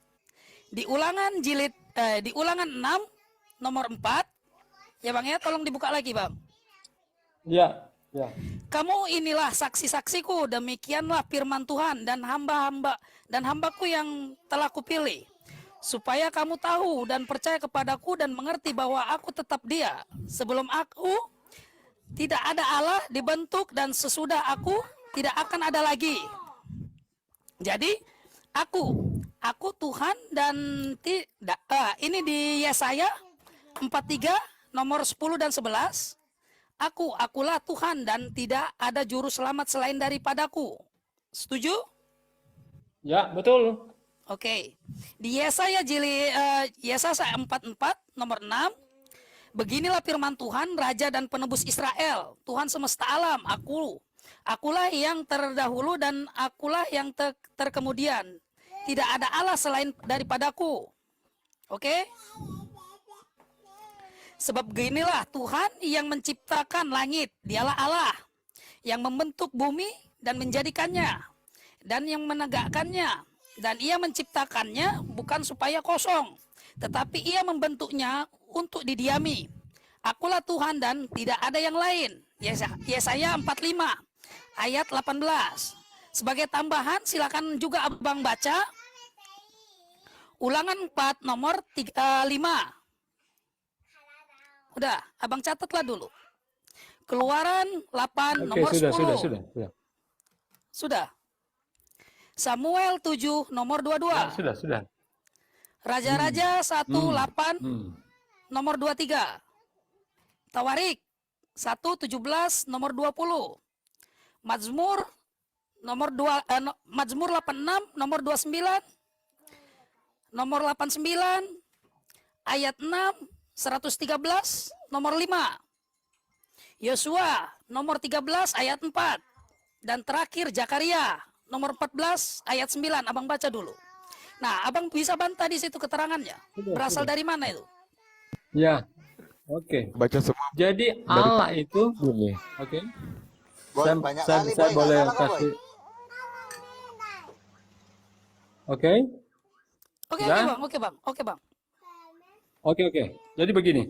Di Ulangan 6 nomor 4, ya Bang ya, tolong dibuka lagi Bang. Ya, ya. Kamu inilah saksi-saksiku, demikianlah firman Tuhan dan hambaku yang telah kupilih, supaya kamu tahu dan percaya kepadaku dan mengerti bahwa aku tetap Dia. Sebelum aku tidak ada Allah dibentuk dan sesudah aku tidak akan ada lagi. Jadi aku Tuhan dan ini di Yesaya 43 nomor 10 dan 11. Akulah Tuhan dan tidak ada juru selamat selain daripadaku. Setuju? Ya, betul. Oke. Di Yesaya 44 nomor 6. Beginilah firman Tuhan, Raja dan Penebus Israel, Tuhan semesta alam, akulah yang terdahulu dan akulah yang terkemudian. Tidak ada Allah selain daripadaku. Oke? Sebab beginilah Tuhan yang menciptakan langit, Dialah Allah, yang membentuk bumi dan menjadikannya, dan yang menegakkannya. Dan Ia menciptakannya bukan supaya kosong, tetapi Ia membentuknya untuk didiami. Akulah Tuhan dan tidak ada yang lain. Yesaya 45 ayat 18. Sebagai tambahan silakan juga Abang baca Ulangan 4 nomor 5. Udah, Abang catatlah dulu. Keluaran 8 Oke, nomor 10. sudah. Sudah. Samuel 7 nomor 22. Ya, sudah. Raja-raja 1 8 Hmm. nomor 23. Tawarik 1:17 nomor 20. Mazmur nomor 86 nomor 29. Nomor 89 ayat 6 113 nomor 5. Yosua nomor 13 ayat 4. Dan terakhir Zakaria nomor 14 ayat 9. Abang baca dulu. Nah, Abang bisa bantah di situ keterangannya. Berasal dari mana itu? Ya. Oke. Baca semua Jadi Allah itu ini. oke. Boy, Saya, banyak saya, kali, saya Boy. boleh Nggak salah kok, Boy. kasih. Oke. Oke, Ya. Oke, Bang. Oke. Jadi begini.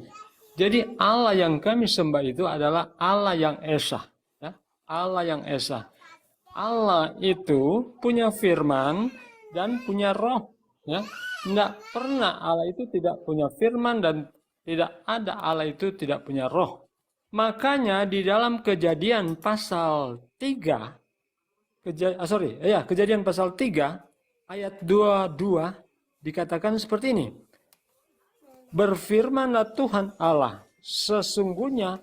Jadi Allah yang kami sembah itu adalah Allah yang Esa. Ya. Allah yang Esa. Allah itu punya firman dan punya roh. Ya. Tidak pernah Allah itu tidak punya firman dan tidak ada Allah itu tidak punya roh. Makanya di dalam Kejadian pasal 3, Kejadian pasal 3 ayat 22 dikatakan seperti ini. Berfirmanlah Tuhan Allah, sesungguhnya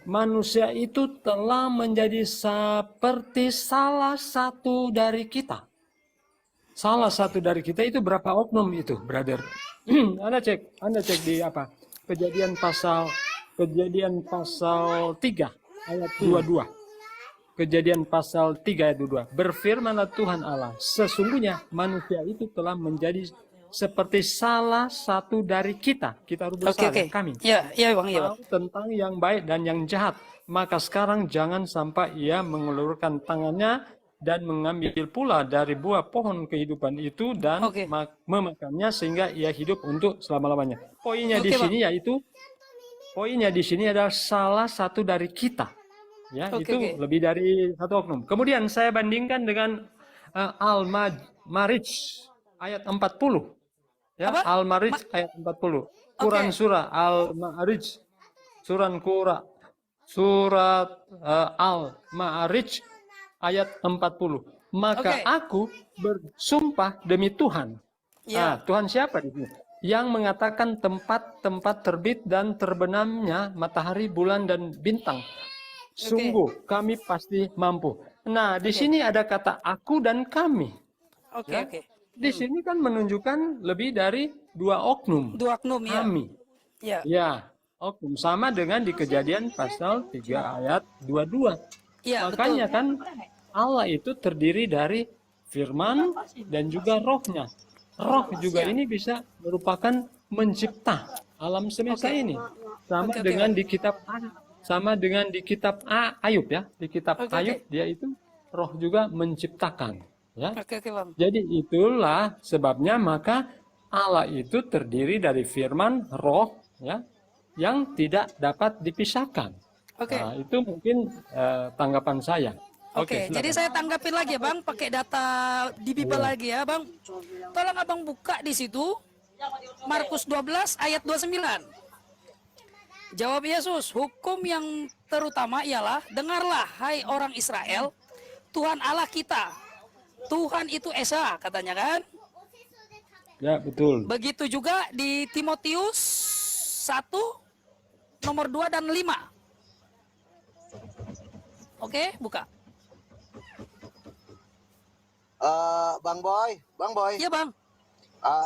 manusia itu telah menjadi seperti salah satu dari kita. Salah satu dari kita itu berapa oknum itu, brother? Anda cek di apa? Kejadian pasal 3 ayat 22. Kejadian pasal 3 ayat 22. Berfirmanlah Tuhan Allah, sesungguhnya manusia itu telah menjadi seperti salah satu dari kita. Kita harus bersalah, kami. Ya, Bang, ya, Bang. Tahu tentang yang baik dan yang jahat. Maka sekarang jangan sampai ia mengulurkan tangannya dan mengambil pula dari buah pohon kehidupan itu dan memakannya sehingga ia hidup untuk selama-lamanya. Poinnya di sini yaitu poinnya di sini adalah salah satu dari kita. Ya, Oke, itu oke. lebih dari satu oknum. Kemudian saya bandingkan dengan Al-Ma'arij ayat 40. Ya, Apa? Al-Ma'arij ayat 40. Quran Oke. surah Al-Ma'arij. Surat Al-Ma'arij ayat 40. Maka Oke. aku bersumpah demi Tuhan. Ya. Tuhan siapa di sini? Yang mengatakan tempat-tempat terbit dan terbenamnya matahari, bulan, dan bintang. Sungguh kami pasti mampu. Nah, di sini ada kata aku dan kami. Oke, Ya. oke. Di sini kan menunjukkan lebih dari 2 oknum. Dua oknum ya. Kami. Ya. Ya, oknum. Sama dengan di Kejadian pasal 3 ayat 22. Ya, Makanya betul. kan Allah itu terdiri dari firman dan juga rohnya. Roh juga Ya. ini bisa merupakan mencipta alam semesta Oke. ini. Sama Oke, oke, dengan Bang. di kitab Ayub ya. Di kitab Oke, Ayub oke. dia itu roh juga menciptakan, ya. Oke, oke, Bang. Jadi itulah sebabnya maka Allah itu terdiri dari firman, roh, ya, yang tidak dapat dipisahkan. Oke. Nah, itu mungkin tanggapan saya. Oke, jadi silakan. saya tanggapin lagi ya, Bang, pakai data di Bible lagi ya, Bang. Tolong Abang buka di situ Markus 12 ayat 29. Jawab Yesus, hukum yang terutama ialah, dengarlah hai orang Israel, Tuhan Allah kita, Tuhan itu Esa, katanya kan. Ya, betul. Begitu juga di Timotius 1 nomor 2 dan 5. Oke, buka. Bang Boy, Iya, Bang.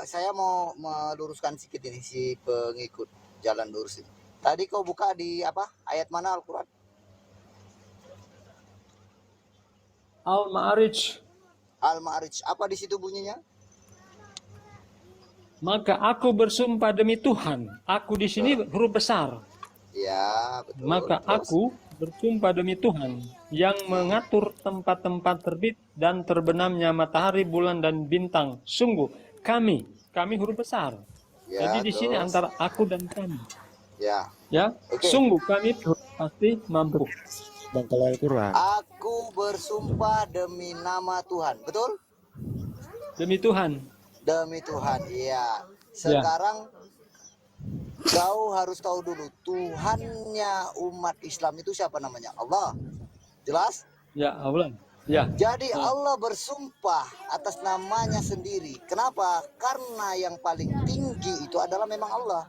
saya mau meluruskan sedikit ini si pengikut jalan lurus ini. Tadi kau buka di apa? Ayat mana Al-Quran? Al-Ma'arij. Al-Ma'arij. Apa di situ bunyinya? Maka aku bersumpah demi Tuhan. Aku di sini huruf besar. Ya, betul. Maka Terus? aku bersumpah demi Tuhan yang mengatur tempat-tempat terbit dan terbenamnya matahari, bulan, dan bintang. Sungguh kami huruf besar. Ya, Jadi di sini terus? antara aku dan kami. Ya. Ya, Oke. sungguh kami pasti mampu. Bang, kalau Al-Quran. Aku bersumpah demi nama Tuhan. Betul? Demi Tuhan. Demi Tuhan. Iya. Sekarang kau harus tahu dulu Tuhannya umat Islam itu siapa namanya? Allah. Jelas? Ya, Allah. Ya. Jadi Allah bersumpah atas namanya sendiri. Kenapa? Karena yang paling tinggi itu adalah memang Allah.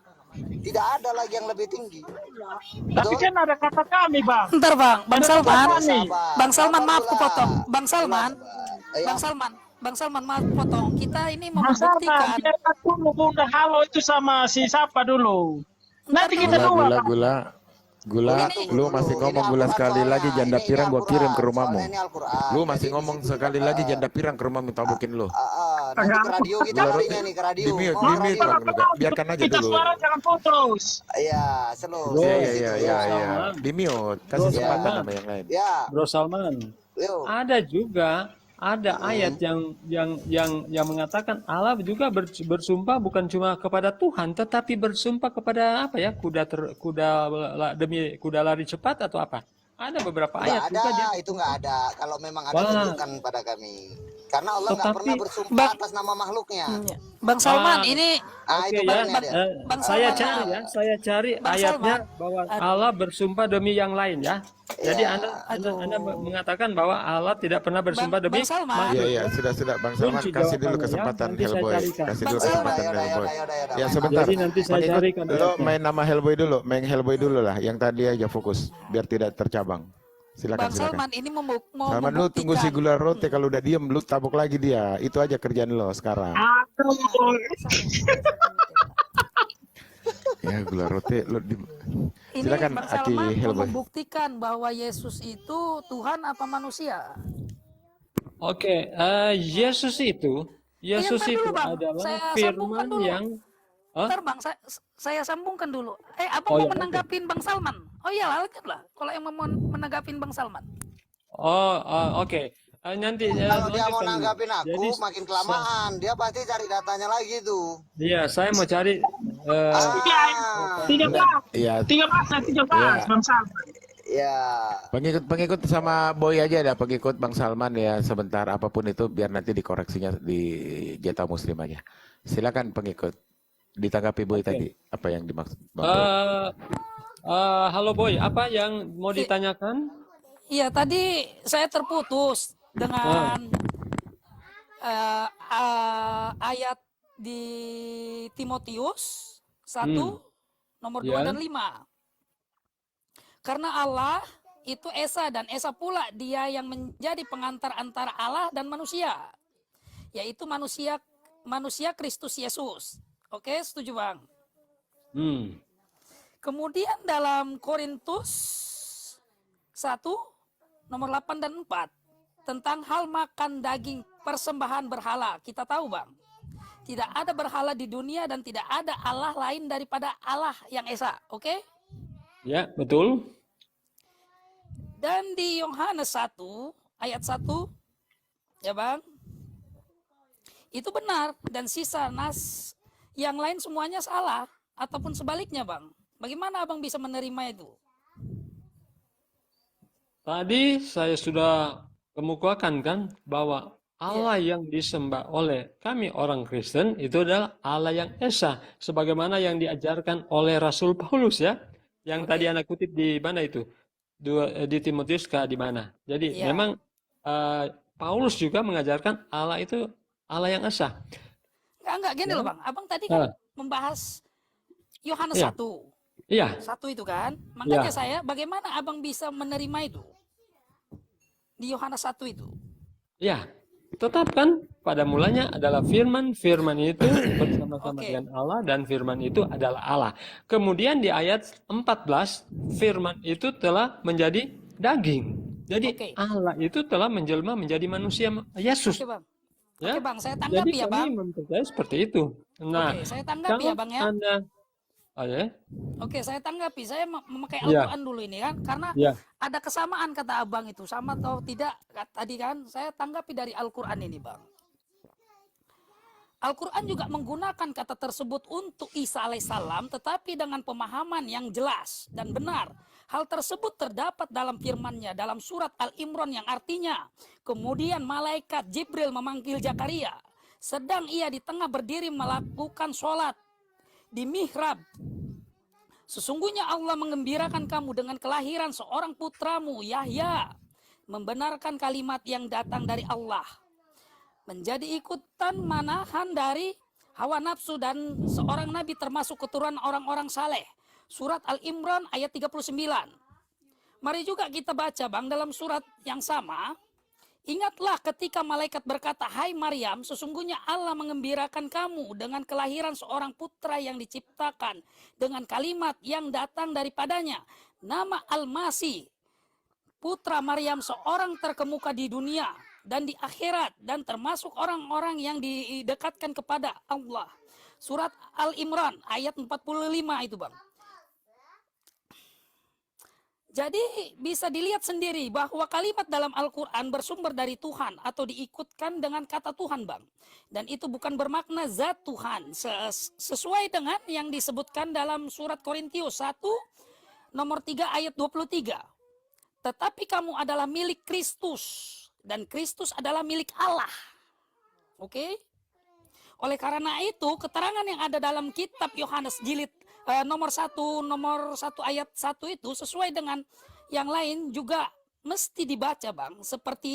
Tidak ada lagi yang lebih tinggi. Tapi kan ada kata kami, Bang. Bentar, Bang. Bang Salman. Sabar. Bang Salman, Sabar maaf dulu ku lah. potong. Bang Salman. Ya. Bang Salman, maaf ku potong. Kita ini mau Mas Salman, membuktikan. biarkan dulu Bunda halo itu sama si siapa dulu. Nanti kita Gula, dua. gula, lu masih ngomong gula sekali lagi janda pirang gua kirim ke rumahmu. Lu masih ngomong sekali lagi janda pirang ke rumah minta bukin lu. Nanti ke radio kita Gula larinya roti. nih ke radio. Di mute, Mau di ke mute, radio. Bang, Luka. Biarkan aja Kita dulu. suara jangan putus. Iya, slow. Iya, Bro, iya, iya, iya, iya. Salman. Di mute, kasih Bro, kesempatan Salman. sama yang lain. Ya, Bro Salman. yuk. Ada juga ayat yang mengatakan Allah juga bersumpah bukan cuma kepada Tuhan tetapi bersumpah kepada apa ya demi kuda lari cepat atau apa? Ada beberapa Nggak ayat ada, juga dia. itu nggak ada. Kalau memang ada Wah. tunjukkan pada kami. Karena Allah nggak Tetapi- pernah bersumpah Bang- atas nama makhluknya. Bang Salman, Ah. ini Oke Itu ya, barunya dia. Bang saya Salman, cari ya, saya cari Bang ayatnya Salman. bahwa Allah bersumpah demi yang lain ya. Jadi Ya. Anda mengatakan bahwa Allah tidak pernah bersumpah demi Bang Salman. Iya, iya, sudah, Bang Salman. Kunci Kasih dulu jawabannya, kesempatan nanti saya Hellboy. carikan. Kasih Bang dulu Salman. kesempatan Yaudah, Hellboy. yaudah. Ya, sebentar. Jadi nanti saya Pengikut, carikan lo ayatnya. main nama Hellboy dulu, main Hellboy dulu lah. Yang tadi aja fokus, biar tidak tercabang. Silakan, Bang silakan. Salman ini mau Salman, lu tunggu si membuktikan. gula roti, kalau udah diem lu tabuk lagi dia. Itu aja kerjaan lo sekarang. Aduh. Ya gula roti lu di... Ini Silakan, Bang Aki Salman mau Hellboy. membuktikan bahwa Yesus itu Tuhan apa manusia? Oke, Yesus itu ntar dulu, Bang. adalah Saya sambungkan firman dulu. yang Hah? Ntar Bang, saya sambungkan dulu. Abang Oh, mau ya, oke. menanggapin Bang Salman? Oh iya, lanjut lah. Kalau yang mau menanggapin Bang Salman. oke. nanti Kalau dia mau lanjutkan dulu. nanggapin aku Jadi makin kelamaan, dia pasti cari datanya lagi tuh. iya, saya mau cari Ah, 13, Iya, 13, Bang Salman. ya. pengikut sama Boy aja ada, pengikut Bang Salman ya, sebentar apapun itu biar nanti dikoreksinya di Jeta Muslim aja. Silakan pengikut. Ditanggapi Boy tadi apa yang dimaksud Bang Boy? halo Boy, apa yang mau ditanyakan? Iya, tadi saya terputus dengan ayat di Timotius 1 nomor 2 Ya. dan 5. Karena Allah itu Esa dan Esa pula dia yang menjadi pengantar antara Allah dan manusia, yaitu manusia Kristus Yesus. Oke, setuju Bang? Kemudian dalam Korintus 1 nomor 8 dan 4 tentang hal makan daging persembahan berhala. Kita tahu Bang, tidak ada berhala di dunia dan tidak ada Allah lain daripada Allah yang Esa. Oke? Ya, betul. Dan di Yohanes 1 ayat 1 ya Bang, itu benar, dan sisa nas yang lain semuanya salah ataupun sebaliknya Bang. Bagaimana Abang bisa menerima itu? Tadi saya sudah kemukakan kan bahwa Allah yang disembah oleh kami orang Kristen itu adalah Allah yang Esa, sebagaimana yang diajarkan oleh Rasul Paulus ya, yang tadi anak kutip di mana itu, di Timotius di mana. Jadi memang Paulus juga mengajarkan Allah itu Allah yang Esa. Enggak gini loh Bang, Abang tadi kan membahas Yohanes 1. Iya. 1 itu kan, makanya saya, bagaimana Abang bisa menerima itu di Yohanes 1 itu? Ya, tetap kan pada mulanya adalah firman itu bersama-sama dengan Allah, dan firman itu adalah Allah. Kemudian di ayat 14, firman itu telah menjadi daging. Jadi Allah itu telah menjelma menjadi manusia Yesus. Oke Bang. Ya? Oke Bang, saya tanggapi Jadi ya Bang. kami mempercayai seperti itu. Nah, Oke, saya tanggapi ya Bang ya. Oke, saya tanggapi. Saya memakai Al-Quran dulu ini kan, karena ada kesamaan kata Abang itu, sama atau tidak tadi kan, saya tanggapi dari Al-Quran ini Bang. Al-Quran juga menggunakan kata tersebut untuk Isa alaihissalam, tetapi dengan pemahaman yang jelas dan benar. Hal tersebut terdapat dalam firman-Nya dalam surat Al-Imran yang artinya, kemudian malaikat Jibril memanggil Zakaria, sedang ia di tengah berdiri melakukan sholat di mihrab. Sesungguhnya Allah mengembirakan kamu dengan kelahiran seorang putramu Yahya, membenarkan kalimat yang datang dari Allah, menjadi ikutan manahan dari hawa nafsu dan seorang nabi termasuk keturunan orang-orang saleh. Surat Al-Imran ayat 39. Mari juga kita baca Bang dalam surat yang sama. Ingatlah ketika malaikat berkata, hai Maryam, sesungguhnya Allah mengembirakan kamu dengan kelahiran seorang putra yang diciptakan dengan kalimat yang datang daripadanya. Nama Al-Masih, putra Maryam, seorang terkemuka di dunia dan di akhirat, dan termasuk orang-orang yang didekatkan kepada Allah. Surat Al-Imran ayat 45 itu Bang. Jadi bisa dilihat sendiri bahwa kalimat dalam Al-Quran bersumber dari Tuhan atau diikutkan dengan kata Tuhan Bang. Dan itu bukan bermakna zat Tuhan. Sesuai dengan yang disebutkan dalam surat Korintius 1 nomor 3 ayat 23. Tetapi kamu adalah milik Kristus dan Kristus adalah milik Allah. Oke? Oleh karena itu keterangan yang ada dalam kitab Yohanes jilid nomor 1 ayat 1 itu sesuai dengan yang lain juga mesti dibaca Bang, seperti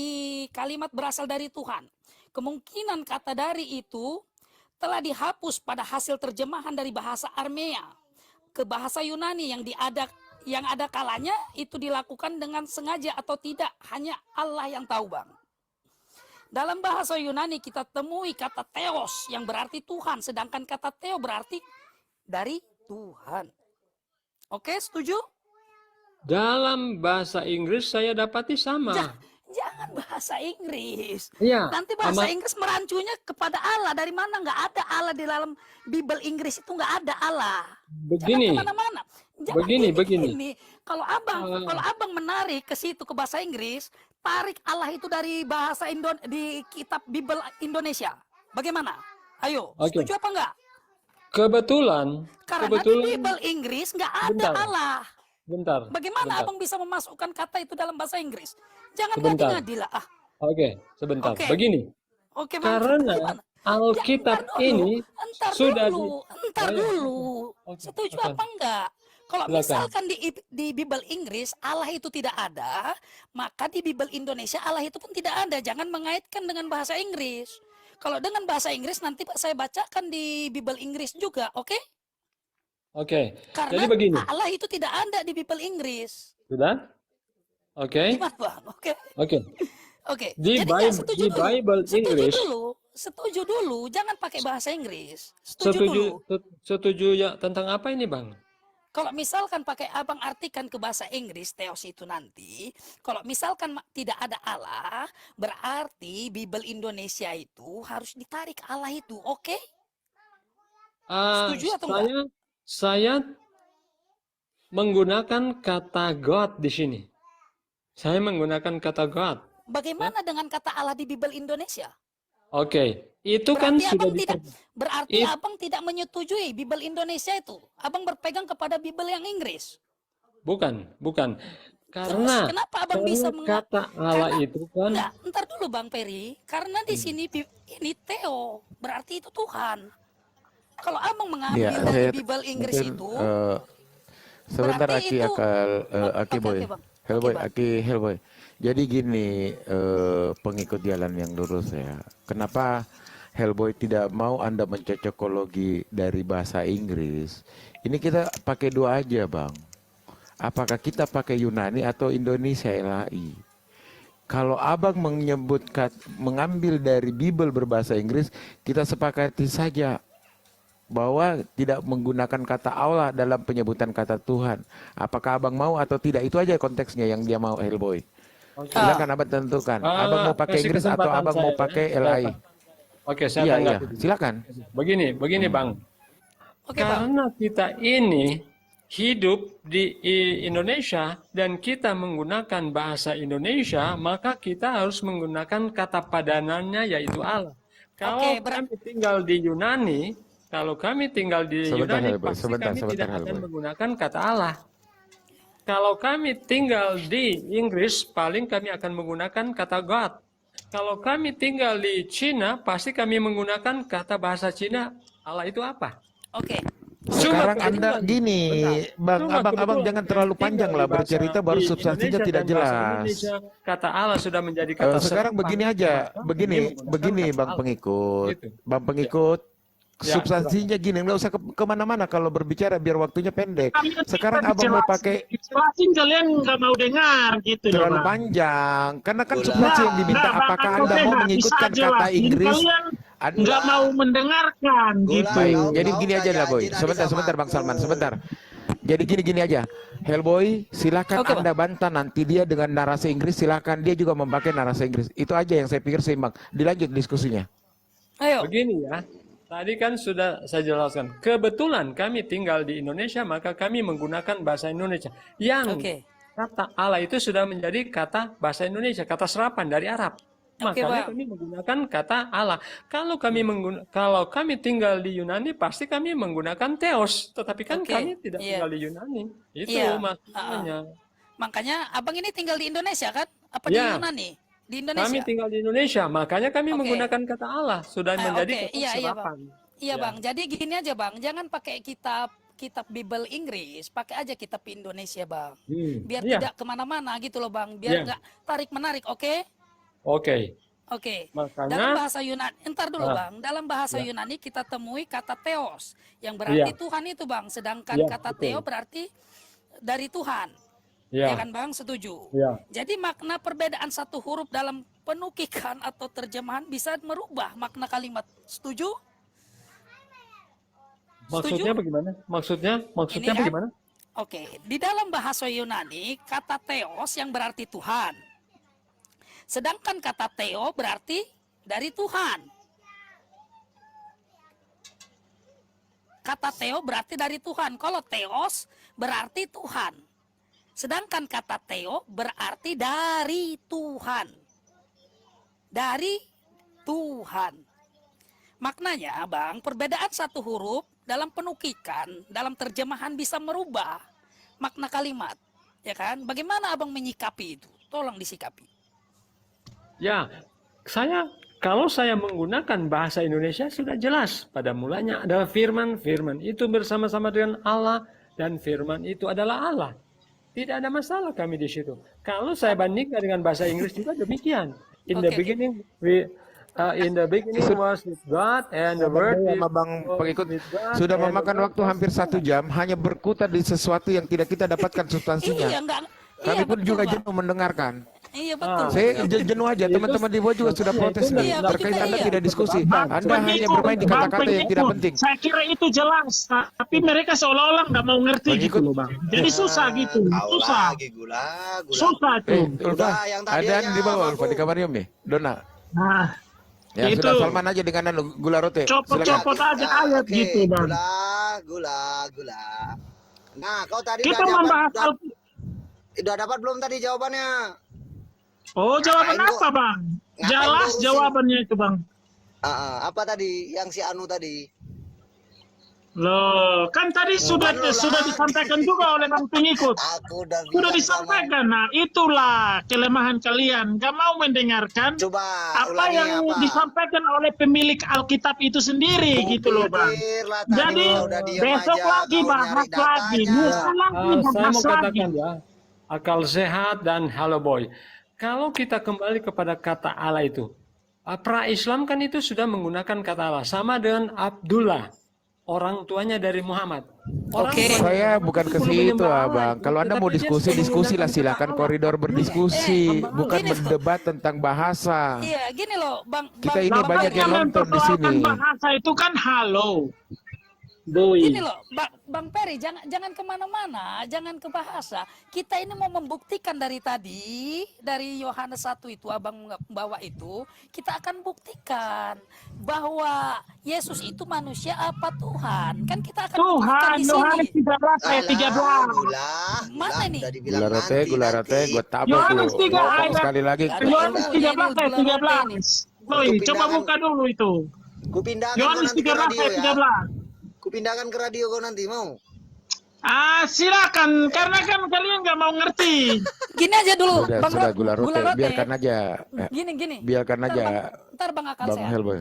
kalimat berasal dari Tuhan. Kemungkinan kata dari itu telah dihapus pada hasil terjemahan dari bahasa Armea ke bahasa Yunani yang ada kalanya itu dilakukan dengan sengaja atau tidak, hanya Allah yang tahu Bang. Dalam bahasa Yunani kita temui kata theos yang berarti Tuhan, sedangkan kata theo berarti dari Tuhan. Oke, setuju? Dalam bahasa Inggris saya dapati sama. Jangan bahasa Inggris. Iya, Nanti bahasa Inggris merancunya kepada Allah. Dari mana? Nggak ada Allah di dalam Bible Inggris itu, nggak ada Allah. Begini. Jangan kemana-mana. Begini. Kalau abang menarik ke situ ke bahasa Inggris, tarik Allah itu dari bahasa di kitab Bible Indonesia. Bagaimana? Ayo, Oke. setuju apa enggak? Kebetulan Karena di Bible Inggris nggak ada Bentar. Allah. bentar. Bagaimana bentar. abang bisa memasukkan kata itu dalam bahasa Inggris? Jangan Sebentar. ngadi-ngadi lah. Oke, sebentar. Oke. Begini, Oke, Bang. karena Gimana? Alkitab Entar dulu, ini entar sudah dulu. Oke, Setuju silakan. apa enggak? Kalau Silakan. misalkan di Bible Inggris Allah itu tidak ada, maka di Bible Indonesia Allah itu pun tidak ada. Jangan mengaitkan dengan bahasa Inggris. Kalau dengan bahasa Inggris nanti saya bacakan di Bible Inggris juga, oke? Oke. Karena Jadi begini, Allah itu tidak ada di Bible Inggris. sudah? Oke. Gimana, Bang? Oke. Oke. Oke. Di Jadi ya, Bible, di Bible English, Setuju dulu, jangan pakai bahasa Inggris. Setuju dulu. setuju ya tentang apa ini, Bang? Kalau misalkan pakai abang artikan ke bahasa Inggris, teos itu nanti, kalau misalkan tidak ada Allah, berarti Bible Indonesia itu harus ditarik Allah itu, oke? Setuju atau enggak? Saya menggunakan kata God di sini. Saya menggunakan kata God. Bagaimana dengan kata Allah di Bible Indonesia? Oke, itu kan Berarti sudah abang tidak, berarti It- abang tidak menyetujui Bible Indonesia itu. Abang berpegang kepada Bible yang Inggris. bukan. Terus Karena kenapa abang bisa kata Allah karena- itu kan Enggak, ntar dulu Bang Peri, karena di sini ini Theo, berarti itu Tuhan. Kalau abang mengambil Ya, dari saya Bible Inggris mungkin, itu, sebentar berarti Aki itu- akal Aki Oke, boy, oke, Bang. Hellboy, Oke, Bang. Aki Hellboy. Jadi gini, pengikut jalan yang lurus ya. Kenapa Hellboy tidak mau Anda mencocokologi dari bahasa Inggris? Ini kita pakai dua aja, Bang. Apakah kita pakai Yunani atau Indonesia LHI? Kalau abang mengambil dari Bible berbahasa Inggris, kita sepakati saja bahwa tidak menggunakan kata Allah dalam penyebutan kata Tuhan. Apakah abang mau atau tidak? Itu aja konteksnya yang dia mau, Hellboy. Silakan abang tentukan. Abang mau pakai kasih Inggris atau kesempatan abang saya, mau ya. pakai Saya LHI? Oke, saya Iya, tanggapi. silakan. Begini, Bang. Oke, Bang. Karena kita ini hidup di Indonesia dan kita menggunakan bahasa Indonesia, maka kita harus menggunakan kata padanannya yaitu Allah. Kalau Oke, kami tinggal di Yunani, Sebentar, Yunani Hellboy. pasti Sebentar, kami sebentar, tidak akan Hellboy. menggunakan kata Allah. Kalau kami tinggal di Inggris, paling kami akan menggunakan kata God. Kalau kami tinggal di Cina, pasti kami menggunakan kata bahasa Cina. Allah itu apa? Oke. Sekarang Cuma Anda kebetulan- gini, Bentar. Cuma Abang kebetulan jangan yang terlalu tinggal panjang di lah bahasa- bercerita baru di substansinya Indonesia tidak dan bahasa jelas. Indonesia, kata Allah sudah menjadi kata Sekarang serupa. begini aja, Maka begini, kami menggunakan begini kata Bang Allah. Pengikut, Gitu. Bang Pengikut, Ya, substansinya gini, nggak usah kemana-mana kalau berbicara biar waktunya pendek. Sekarang Abang mau pakai Dijelasin kalian nggak mau dengar gitu loh, terlalu Bang. panjang, karena kan Bola. substansi yang diminta. Bang, Apakah aku Anda mau bisa mengikutkan kata jelasin, Inggris? kalian Anda- nggak mau mendengarkan gitu. Baik, Kau- jadi kau gini aja udah lah Boy. janji tadi Sebentar, sama sebentar Bang aku. Salman, sebentar. Jadi gini aja. Hellboy, silakan Oke, Bang. Anda bantah nanti dia dengan narasi Inggris, silakan dia juga memakai narasi Inggris. Itu aja yang saya pikir seimbang. Dilanjut diskusinya. Ayo. Begini ya, tadi kan sudah saya jelaskan. Kebetulan kami tinggal di Indonesia, maka kami menggunakan bahasa Indonesia. Yang Oke. kata Allah itu sudah menjadi kata bahasa Indonesia, kata serapan dari Arab. Oke, Makanya Bang. kami menggunakan kata Allah. Kalau kami tinggal di Yunani, pasti kami menggunakan Theos. Tetapi kan Oke, kami tidak iya. tinggal di Yunani. Itu Iya, maksudnya. Makanya abang ini tinggal di Indonesia kan? Apa Ya. di Yunani? Di Kami Indonesia. tinggal di Indonesia, makanya kami Oke. menggunakan kata Allah. Sudah menjadi Oke, kata iya, iya, serapan. Iya Ya. Bang, jadi gini aja Bang, jangan pakai kitab Bible Inggris, pakai aja kitab Indonesia Bang. Biar Iya. tidak kemana-mana gitu loh Bang, biar Iya. nggak tarik-menarik, oke? Oke. Oke. Makanya Dalam bahasa Yunani, entar dulu Ah. Bang, dalam bahasa Ya. Yunani kita temui kata Theos, yang berarti Iya. Tuhan itu Bang, sedangkan Iya, kata betul. Theo berarti dari Tuhan. ya, Ya kan Bang, setuju? ya. Jadi makna perbedaan satu huruf dalam penukikan atau terjemahan bisa merubah makna kalimat. Setuju? Maksudnya Setuju? bagaimana? Maksudnya Ini kan- bagaimana? Oke, di dalam bahasa Yunani kata Theos yang berarti Tuhan. Sedangkan kata Theo berarti dari Tuhan. Kata Theo berarti dari Tuhan. Kalau Theos berarti Tuhan. Sedangkan kata theo berarti dari Tuhan. Dari Tuhan. Maknanya, Bang, perbedaan satu huruf dalam penukikan, dalam terjemahan bisa merubah makna kalimat. Ya kan? Bagaimana Abang menyikapi itu? Tolong disikapi. Ya, kalau saya menggunakan bahasa Indonesia sudah jelas. Pada mulanya adalah firman, firman itu bersama-sama dengan Allah, dan firman itu adalah Allah. Tidak ada masalah kami di situ. Kalau saya bandingkan dengan bahasa Inggris juga demikian. In the beginning, was with God, and the word is Bang pengikut with God, sudah and the memakan word waktu hampir 1 jam hanya berkutat di sesuatu yang tidak kita dapatkan substansinya. Iya, enggak. Kami Iya, pun betul, juga Bang. jenuh mendengarkan. Iya, betul. Saya jenuh aja, teman-teman di bawah juga sudah protes nih. Iya, Terkait kita Anda iya. tidak diskusi. Bang, Anda hanya pengikut, bermain di Bang, kata-kata yang tidak pengikut. penting. Saya kira itu jelas, tapi mereka seolah-olah nggak mau ngerti Pengikut. gitu loh, Bang. Jadi susah gitu, Kau susah. lagi gula. Susah tuh. Ulfa, Udah, yang tadi ada aja, di bawah Bang. Ulfa di kamarium nih. Dona. Nah, Ya itu. sudah Salman aja dengan gula roti. Silakan. Copot-copot aja ayat Oke, gitu, Bang. Gula. Nah, kau tadi Kita udah membahas dapat, udah dapat belum tadi jawabannya? Oh, jawaban Ngapain apa, Bang? ngapain Jelas ngurusin? jawabannya itu, Bang. Apa tadi yang si Anu tadi? Loh, kan tadi sudah Bukan lo sudah lagi. disampaikan juga oleh Bang pengikut. Aku udah Sudah bilang disampaikan. Nah, itulah kelemahan kalian. Gak mau mendengarkan Coba apa ulangi yang disampaikan oleh pemilik Alkitab itu sendiri gitu loh, Bang. Pikirlah tadi Jadi kau udah diam besok aja, lagi kau bahas nyari lagi, datanya. lusa lagi saya mau bahas lagi. katakan ya, akal sehat dan halo boy. Kalau kita kembali kepada kata Allah itu, pra-Islam kan itu sudah menggunakan kata Allah. Sama dengan Abdullah, orang tuanya dari Muhammad. Orang Oke. tuanya Saya bukan ke itu situ, menyembah Allah Abang. itu, Kalau Anda mau tetapi dia diskusi, sudah diskusilah menggunakan silakan kata Allah. koridor berdiskusi, bukan gini, berdebat tentang bahasa. Iya, gini loh, Bang. Kita Bang, ini Nah, banyak yang nonton di sini. Bahasa itu kan halo. Gini Boy. loh, Bang Peri, jangan kemana-mana, jangan ke bahasa. Kita ini mau membuktikan dari tadi, dari Yohanes 1 itu, Abang bawa itu, kita akan buktikan bahwa Yesus itu manusia apa Tuhan. Kan kita akan buktikan Tuhan, di sini. Yohanes 13 ayat 13. Mana nih? Udah dibilang Gula rote, gue tabok Yohanes lu. 3 Ngomong ayat. sekali lagi. Ada Yohanes ilmunya 13 ini, ayat gula rote ini. 13. Boy, coba buka dulu itu. Kupindahkan kau Yohanes nanti ke 13 radio ayat ya. 13. Kupindahkan ke radio kau nanti mau. Silakan, karena kan kalian nggak mau ngerti. Gini aja dulu, Sudah, Bang sudah Rot- gula rote, biarkan aja. Gini. Biarkan Ntar aja ntar Bang akal Bang sehat. Helboy.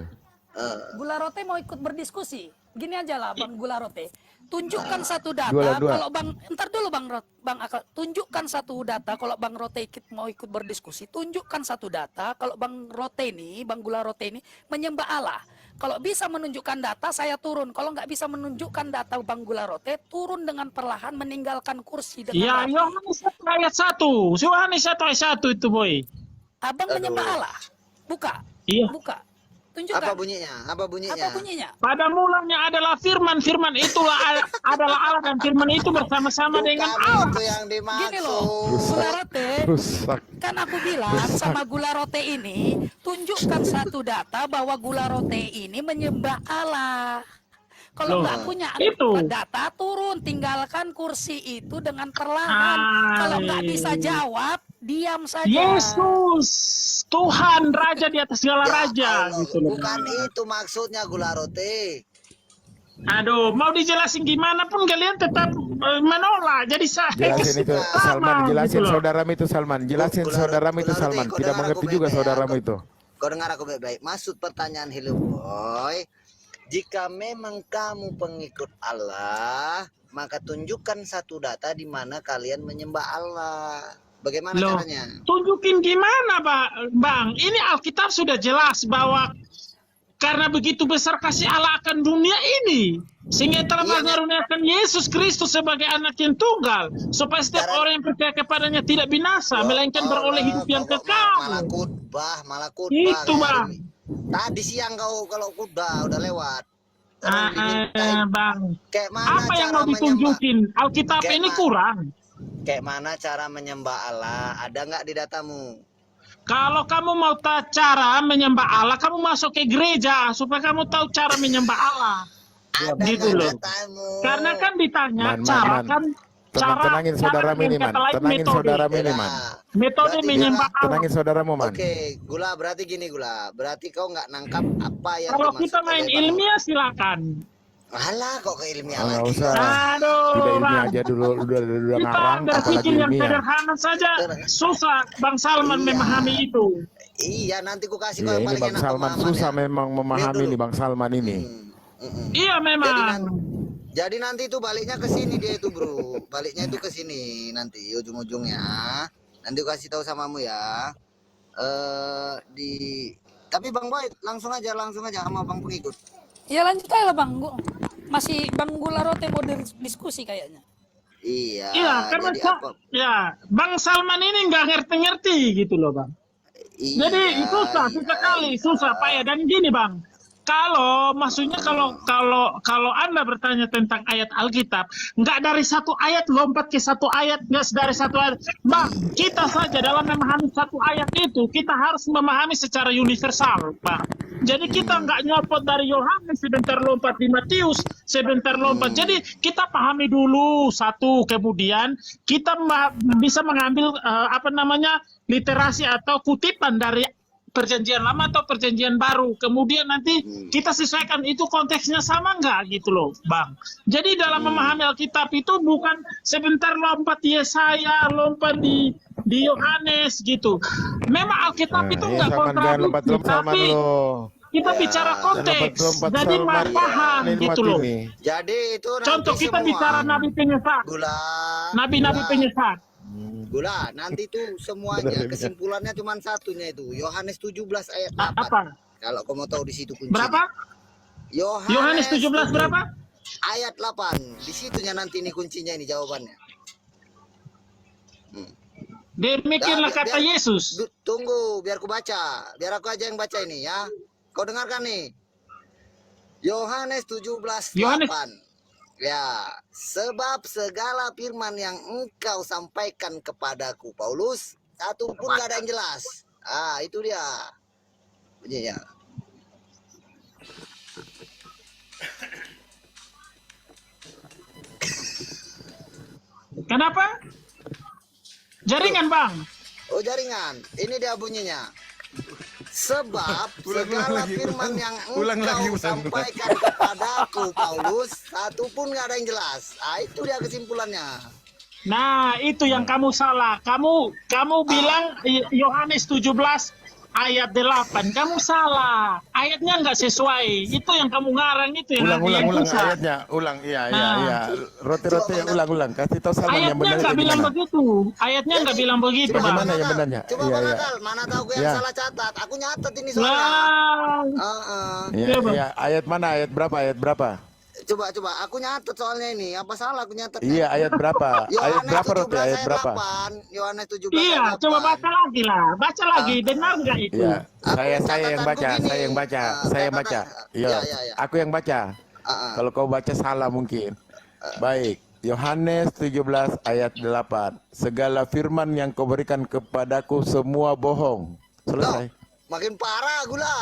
Gula rote mau ikut berdiskusi. Gini aja lah Bang Gula rote. Tunjukkan satu data Dua. kalau Bang entar dulu Bang Akal. Tunjukkan satu data kalau Bang Rote mau ikut berdiskusi. Tunjukkan satu data kalau Bang Rote ini, Bang Gula rote ini menyembah Allah. Kalau bisa menunjukkan data saya turun. Kalau nggak bisa menunjukkan data Bang Gula rote turun dengan perlahan meninggalkan kursi dengan Ya, rapi. Yohanes 1 ayat 1. Yohanes 1 ayat 1 itu, boy. Abang menyembah Allah. Buka. Iya. Buka. Tunjukkan. Apa bunyinya? Apa bunyinya? Apa bunyinya? Pada mulanya adalah firman, firman itulah adalah Allah, dan firman itu bersama-sama dengan Allah. Bukan itu yang Gini loh, dimaksud. Gula rote. Rusak. Kan aku bilang sama Gula rote ini, tunjukkan satu data bahwa Gula rote ini menyembah Allah. Kalau Loh, nggak punya itu. data, turun, tinggalkan kursi itu dengan perlahan. Kalau nggak bisa jawab, diam saja. Yesus, Tuhan, Raja di atas segala Ya raja. Allah, Gitu loh. bukan itu maksudnya gula roti. Aduh, mau dijelasin gimana pun kalian tetap menolak. Jadi saya Jelasin itu Salman, jelasin gitu loh. saudaramu itu Salman, jelasin Gula- saudaramu itu gula roti, Salman. kau Tidak dengar mengerti aku juga baik-baik, saudaramu aku- itu. Kau dengar aku baik-baik. Maksud pertanyaan Hello Boy, jika memang kamu pengikut Allah, maka tunjukkan satu data di mana kalian menyembah Allah. Bagaimana Loh, caranya? tunjukin gimana, Bang? Ini Alkitab sudah jelas bahwa karena begitu besar kasih Allah akan dunia ini, sehingga telah Iya, mengaruniakan Yesus Kristus sebagai anak yang tunggal, supaya setiap Sekarang- orang yang percaya kepadanya tidak binasa, melainkan beroleh hidup yang Pokok kekal. malah khutbah. Itu, Bang. Tadi siang kau kalau udah lewat. Orang dimintai, Bang, kayak mana apa yang cara mau ditunjukin? Alkitab Kayak ini mana? kurang. Kayak mana cara menyembah Allah? Ada nggak di datamu? Kalau kamu mau tahu cara menyembah Allah, kamu masuk ke gereja supaya kamu tahu cara menyembah Allah. Ada gitu nggak loh. datamu? Karena kan ditanya Man. cara kan tenangin saudara cara dengan Miniman, kata lain tenangin metode. saudara Beda. Miniman, Metode Berarti menyembah Allah. tenangin saudaramu man. Oke, Gula, berarti gini Gula. Berarti kau nggak nangkap apa yang Kalau dimaksud kita main oleh Bang. ilmiah silakan. Alah, kok ke ilmiah Oh, nggak lagi. usah. Tidak Aduh, ilmiah Bang. aja dulu, udah Kita ngarang, apalagi berpikir yang ilmiah. sederhana saja susah Bang Salman Iya. memahami itu. Iya, nanti ku kasih Iya, kau yang ini paling Bang enak Salman pemahamannya. susah memang memahami dulu. nih Bang Salman ini. Iya memang. Jadi nanti itu baliknya ke sini dia itu, Bro. Baliknya itu ke sini nanti ujung-ujungnya. Nanti ku kasih tahu samamu ya. Tapi Bang Boy langsung aja sama Bang pengikut. Ya lanjut aja lah Bang. Masih Bang Gularote mau diskusi kayaknya. Iya. Iya, karena jadi apa? ya Bang Salman ini nggak ngerti-ngerti gitu loh Bang. Iya, Jadi susah sekali, susah Pak ya. Dan gini Bang, kalau maksudnya kalau Anda bertanya tentang ayat Alkitab, nggak dari satu ayat lompat ke satu ayat, nggak dari satu ayat. Bang, kita saja dalam memahami satu ayat itu, kita harus memahami secara universal, Bang. Jadi kita nggak nyopot dari Yohanes, sebentar lompat di Matius, sebentar lompat. Jadi kita pahami dulu satu, kemudian kita bisa mengambil literasi atau kutipan dari Perjanjian Lama atau Perjanjian Baru. Kemudian nanti kita sesuaikan itu konteksnya sama nggak gitu loh, Bang. Jadi dalam memahami Alkitab itu bukan sebentar lompat Yesaya, lompat di Yohanes gitu. Memang Alkitab itu nggak kontradiksi, tapi kita bicara konteks. Jadi paham gitu loh. Jadi itu nanti Contoh kita semua, bicara Nabi penyesat, Gula, Nabi-Nabi penyesat. Gula, nanti tuh semuanya kesimpulannya cuma satunya itu. Yohanes 17 ayat 8. Apa? Kalau kamu mau tahu di situ kunci. Berapa? Yohanes 17 berapa? Ayat 8. Di situnya nanti ini kuncinya ini jawabannya. Demikianlah kata Yesus. Tunggu, biar aku baca. Biar aku aja yang baca ini ya. Kau dengarkan nih. Yohanes 17 Yohanes. 8. Ya, sebab segala firman yang engkau sampaikan kepadaku, Paulus, satu pun gak ada yang jelas. Ah, itu dia. Bunyinya. Kenapa? Jaringan, Bang. Oh, jaringan. Ini dia bunyinya. Sebab segala firman yang engkau sampaikan kepadaku, Paulus, satu pun gak ada yang jelas. Ah, itu dia kesimpulannya. Nah, itu yang kamu salah. Kamu bilang Yohanes 17 ayat 8. Kamu salah. Ayatnya nggak sesuai. Itu yang kamu ngarang itu yang Ulang susah. ayatnya, ulang, iya. Nah. Roti-roti yang ulang. Kasih tahu Salman yang Ayatnya benar nggak itu bilang gimana. begitu. Ayatnya nggak bilang begitu, Coba Bang. Bagaimana yang benarnya? Coba Iya, Bang iya. Akal, mana tahu gue yang Ya. salah catat. Aku nyatet ini soalnya. Nah, Iya, Bang. iya. Ayat mana? Ayat berapa? Coba, aku nyatet soalnya ini. Apa salah aku nyatet? Iya, ayat berapa? Ayat Yohanes berapa Roti? 17 Ayat berapa? 8. Yohanes 17 iya, ayat 8. coba baca lagi lah. Baca lagi. Benar nggak itu? Iya, Aku saya yang catatanku baca, gini. saya yang baca. Catatan. Iya, Iya. aku yang baca. Kalau kau baca salah mungkin. Baik, Yohanes 17 ayat 8. Segala firman yang kau berikan kepadaku semua bohong. Selesai. Makin parah Gula.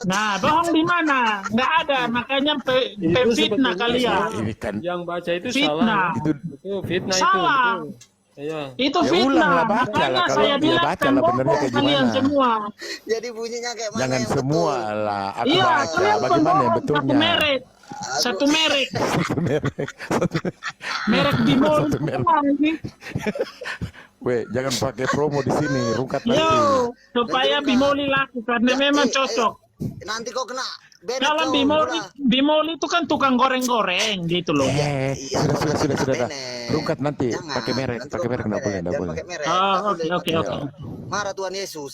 Nah, bohong di mana? Nggak ada. Makanya fitnah sebetulnya kalian. Ini kan Yang baca itu Fitnah. salah. itu Itu fitnah Salah. itu. Betul. Iya. Itu Ya fitnah. ulanglah, baca lah. Makanya Kalau saya dia bilang baca lah benernya pembohong kayak kalian gimana. semua. Jadi bunyinya kayak mana jangan yang semua betul? lah. Aku Iya, baca. kalian Bagaimana yang pembohong betulnya? satu merek. Satu merek. Merek. Merek di mall Satu merek. semua ini. Weh, jangan pakai promo di sini. Rungkat nanti. Yo, supaya Bimoli laku karena memang cocok. Nanti kau kena band Kalau Bimoli itu kan tukang goreng-goreng gitu loh. Sudah. Bener. Rungkat nanti. Jangan, Pakai merek. nanti Pakai kau merek nggak boleh. Jangan pakai merek. Oh, Nggak oke, boleh oke, pakai oke. merek. Marah Tuhan Yesus.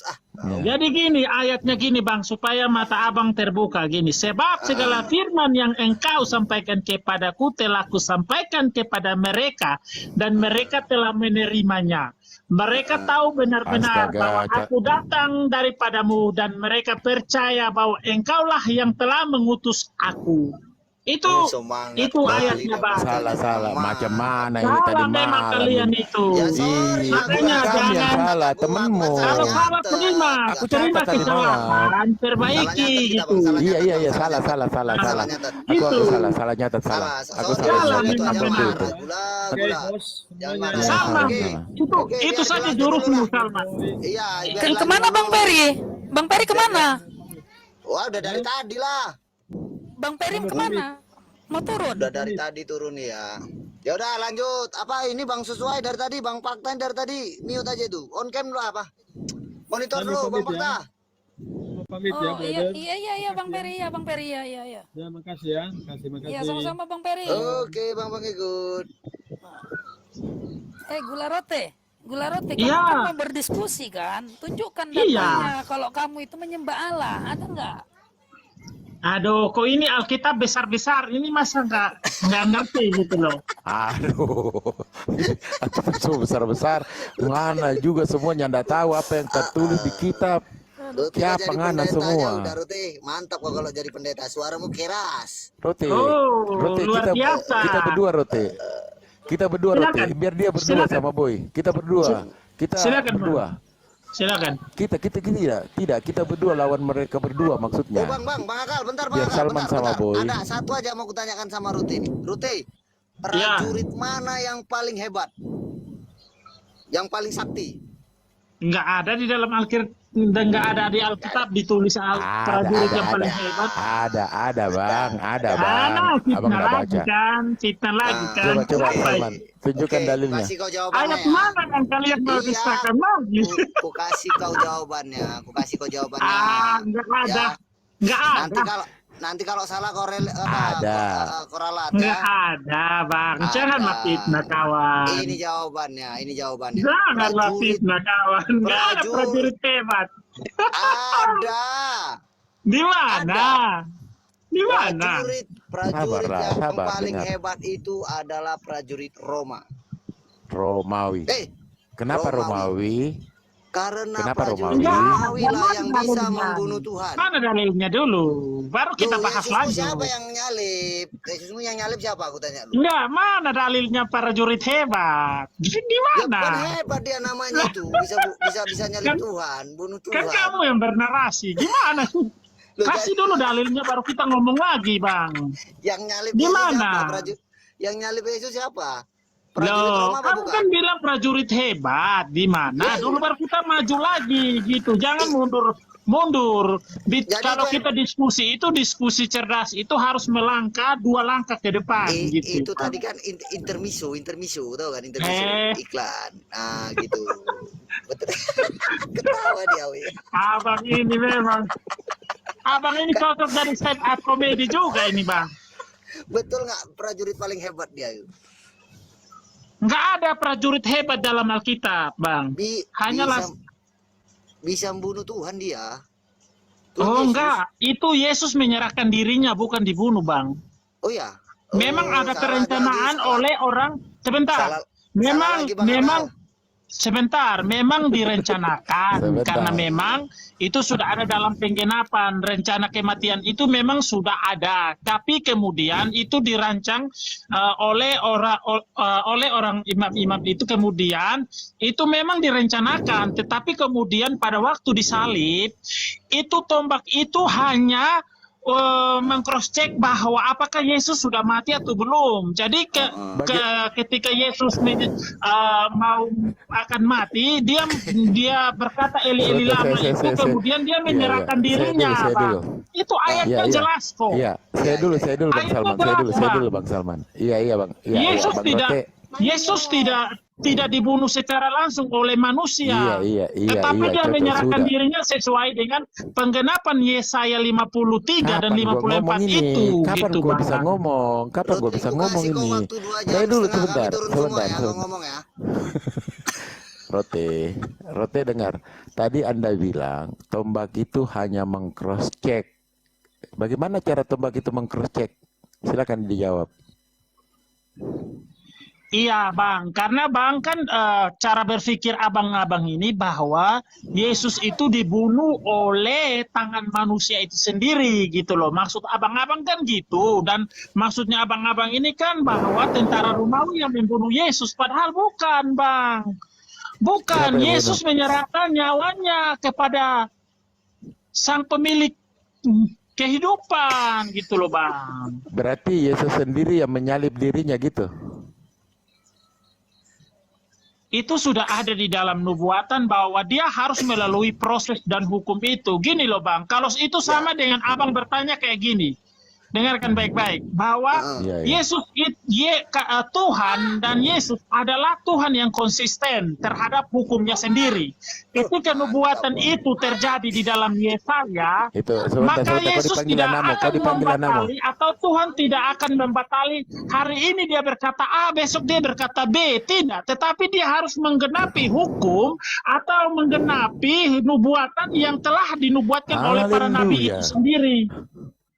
Jadi gini, ayatnya gini Bang, supaya mata abang terbuka gini. Sebab segala firman yang engkau sampaikan kepadaku telah kusampaikan kepada mereka, dan mereka telah menerimanya. Mereka tahu benar-benar Astaga, bahwa aku datang daripadamu, dan mereka percaya bahwa engkaulah yang telah mengutus aku. Itu Semangat itu kali ayatnya, dia Bang. Salah, Bang. macam mana ini Salah tadi memang malam kalian ini. itu. Ya sorry, Iya, aku bukan Makanya kami yang jangan, salah, Aku temenmu. kalau salah nyatet. terima Aku terima catat tadi malam. kesalahan, Salah perbaiki nyatet kita, gitu. Bang. Salah Iya, nyatet, iya, Bang. iya, Salah salah, nyatet. salah, salah, Salah salah. nyatet. Aku Gitu. salah nyatat salah. Salah. Aku Sorry, salah Salah sorry, nyatat itu memang jangan waktu benar. itu. marah. Gula, Oke, gula. bos. Jangan Semuanya marah. ya. Sama. Salah, Oke. salah. Itu Oke, itu biar saja dilanjut dulu jurusmu, lah. Salman. Iya, biar dilanjut Kemana Bang dulu. Peri? Bang Peri kemana? Wah, udah dari tadi lah. Bang Peri kemana? Mau turun? Udah dari tadi turun ya. Ya udah lanjut. Apa ini Bang sesuai dari tadi, Bang Fakta dari tadi. Mute aja tuh. On cam dulu apa? Monitor Kami dulu, Bang pamit ya. Fakta. Mau pamit ya, Oh iya, brother. iya Bang Peri, ya Bang Peri, ya. Ya, makasih ya. Makasih. Iya sama-sama Bang Peri. Oke, Bang ikut. Gula rote, kamu Iya. kan mau berdiskusi kan? Tunjukkan Iya. datanya kalau kamu itu menyembah Allah, ada nggak? Aduh, kok ini Alkitab besar-besar, ini masa nggak ngerti gitu loh. Aduh, itu besar-besar. Mana juga semuanya ndak tahu apa yang tertulis di kitab. Ruti Ya, jadi pengana pendetanya semua. udah Ruti. Mantap kok kalau jadi pendeta. Suaramu keras. Rote, Oh, Rote luar biasa. kita berdua Rote. Kita berdua Rote, Silakan. biar dia berdua Silakan. sama Boy. Kita berdua. Kita Silakan, berdua. Silakan. Kita tidak. Kita berdua lawan mereka berdua Oh, maksudnya. Bang Akal, bentar Biar Akal, Salman sama Boy. Ada satu aja mau kutanyakan sama Ruti nih. Ruti, prajurit mana yang paling hebat? Yang paling sakti? Nggak ada di dalam Alkitab, nggak ada di Alkitab ditulis prajurit yang paling hebat. Ada Bang. Abang Abang nggak baca. fitnah lagi kan. Coba Apa Salman, tunjukkan Oke, dalilnya. kasih kau jawabannya ayat ya. mana yang kalian mau Iya. disahkan lagi? Ku kasih kau jawabannya. Nggak ada. Ya. Nggak ada. Nanti kalau salah kau Ada. koralat Nggak ya. ada, Bang. Janganlah Ada. fitnah, kawan. Ini jawabannya. Janganlah Prajurit fitnah, kawan. Nggak ada Prajurit. prajurit hebat. ada. Di mana? Di mana? Prajurit Sabarlah, yang sabar, paling dengar. hebat itu adalah prajurit Roma. Romawi. Kenapa Romawi. Romawi? Karena Kenapa prajurit Romawi? Romawi lah yang Mana bisa dalilnya? membunuh Tuhan. Mana dalilnya dulu? Baru kita Loh, bahas Yesusmu lagi. siapa yang nyalip? Yesusmu yang nyalip siapa? Aku tanya lu. Enggak, mana dalilnya prajurit hebat? Di Ya bukan mana? hebat dia namanya itu. Bisa nyalip Kan- Tuhan, bunuh Kan Tuhan. kamu yang bernarasi. Gimana sih? Loh, Kasih dulu dalilnya baru kita ngomong lagi, Bang. Yang nyalip Di Yesus mana? siapa? Yang nyalip Yesus siapa? Prajurit Loh, Roma apa kamu bukan? kan bilang prajurit hebat. Di mana? Iya. Dulu baru kita maju lagi gitu. Jangan mundur. Jadi Kalau itu- kita diskusi cerdas itu harus melangkah 2 langkah ke depan gitu. Itu tadi kan intermiso, tahu kan intermiso iklan. Nah, gitu. Betul. Ketawa dia, we. Abang ini memang. Abang ini cocok dari stand up comedy juga ini, Bang. Betul nggak prajurit paling hebat dia? Nggak ada prajurit hebat dalam Alkitab, Bang. Hanyalah bisa membunuh Tuhan dia. Tuhan Oh Yesus. enggak, itu Yesus menyerahkan dirinya bukan dibunuh, Bang. Oh ya. Memang ada salah perencanaan lagi, oleh orang sebentar. salah memang lagi, Bang memang Akal. sebentar, memang direncanakan Sebentar. karena memang itu sudah ada dalam penggenapan rencana kematian itu memang sudah ada, tapi kemudian itu dirancang oleh orang imam-imam itu kemudian itu memang direncanakan, tetapi kemudian pada waktu disalib itu tombak itu hanya meng-cross check bahwa apakah Yesus sudah mati atau belum. Jadi ketika Yesus mau akan mati, dia berkata Eli lama itu, kemudian dia menyerahkan dirinya, Saya Bang. dulu. Itu ayatnya jelas kok. Iya, saya dulu Bang Ayatnya Salman. jelas, Saya dulu Bang. Bang Salman. Iya Bang. Iya, Yesus Bang tidak Rote. Yesus tidak dibunuh secara langsung oleh manusia. Iya, Tetapi dia cocok, menyerahkan sudah. dirinya sesuai dengan penggenapan Yesaya 53 dan Kapan gua 54 ngomong ini? itu. Kapan gitu, gua Bang. bisa ngomong? Kapan gua Ruti, bisa ku ngomong kasih kau ini? waktu 2 jam Saya dulu setengah, sebentar, kami turun semua ya, sebentar. kau ngomong ya. Rote dengar. Tadi Anda bilang tombak itu hanya meng-cross check. Bagaimana cara tombak itu meng-cross check? Silakan dijawab. Iya Bang, karena Bang kan cara berpikir abang-abang ini bahwa Yesus itu dibunuh oleh tangan manusia itu sendiri gitu loh. Maksud abang-abang kan gitu. Dan maksudnya abang-abang ini kan bahwa tentara Romawi yang membunuh Yesus. Padahal bukan Bang. Bukan, Siapa yang Yesus menyerahkan nyawanya kepada sang pemilik kehidupan gitu loh Bang. Berarti Yesus sendiri yang menyalib dirinya gitu. Itu sudah ada di dalam nubuatan bahwa dia harus melalui proses dan hukum itu. Gini loh Bang, kalau itu sama dengan abang bertanya kayak gini. Dengarkan baik-baik bahwa Iya, iya. Yesus Tuhan dan Yesus adalah Tuhan yang konsisten terhadap hukumnya sendiri. Ketika nubuatan itu terjadi di dalam Yesaya, Itu sebentar, maka sebentar, kau Yesus dipanggil tidak namo, kau akan dipanggil namo. membatali atau Tuhan tidak akan membatali hari ini dia berkata A, besok dia berkata B. Tidak, tetapi dia harus menggenapi hukum atau menggenapi nubuatan yang telah dinubuatkan oleh para nabi Haleluya. itu sendiri.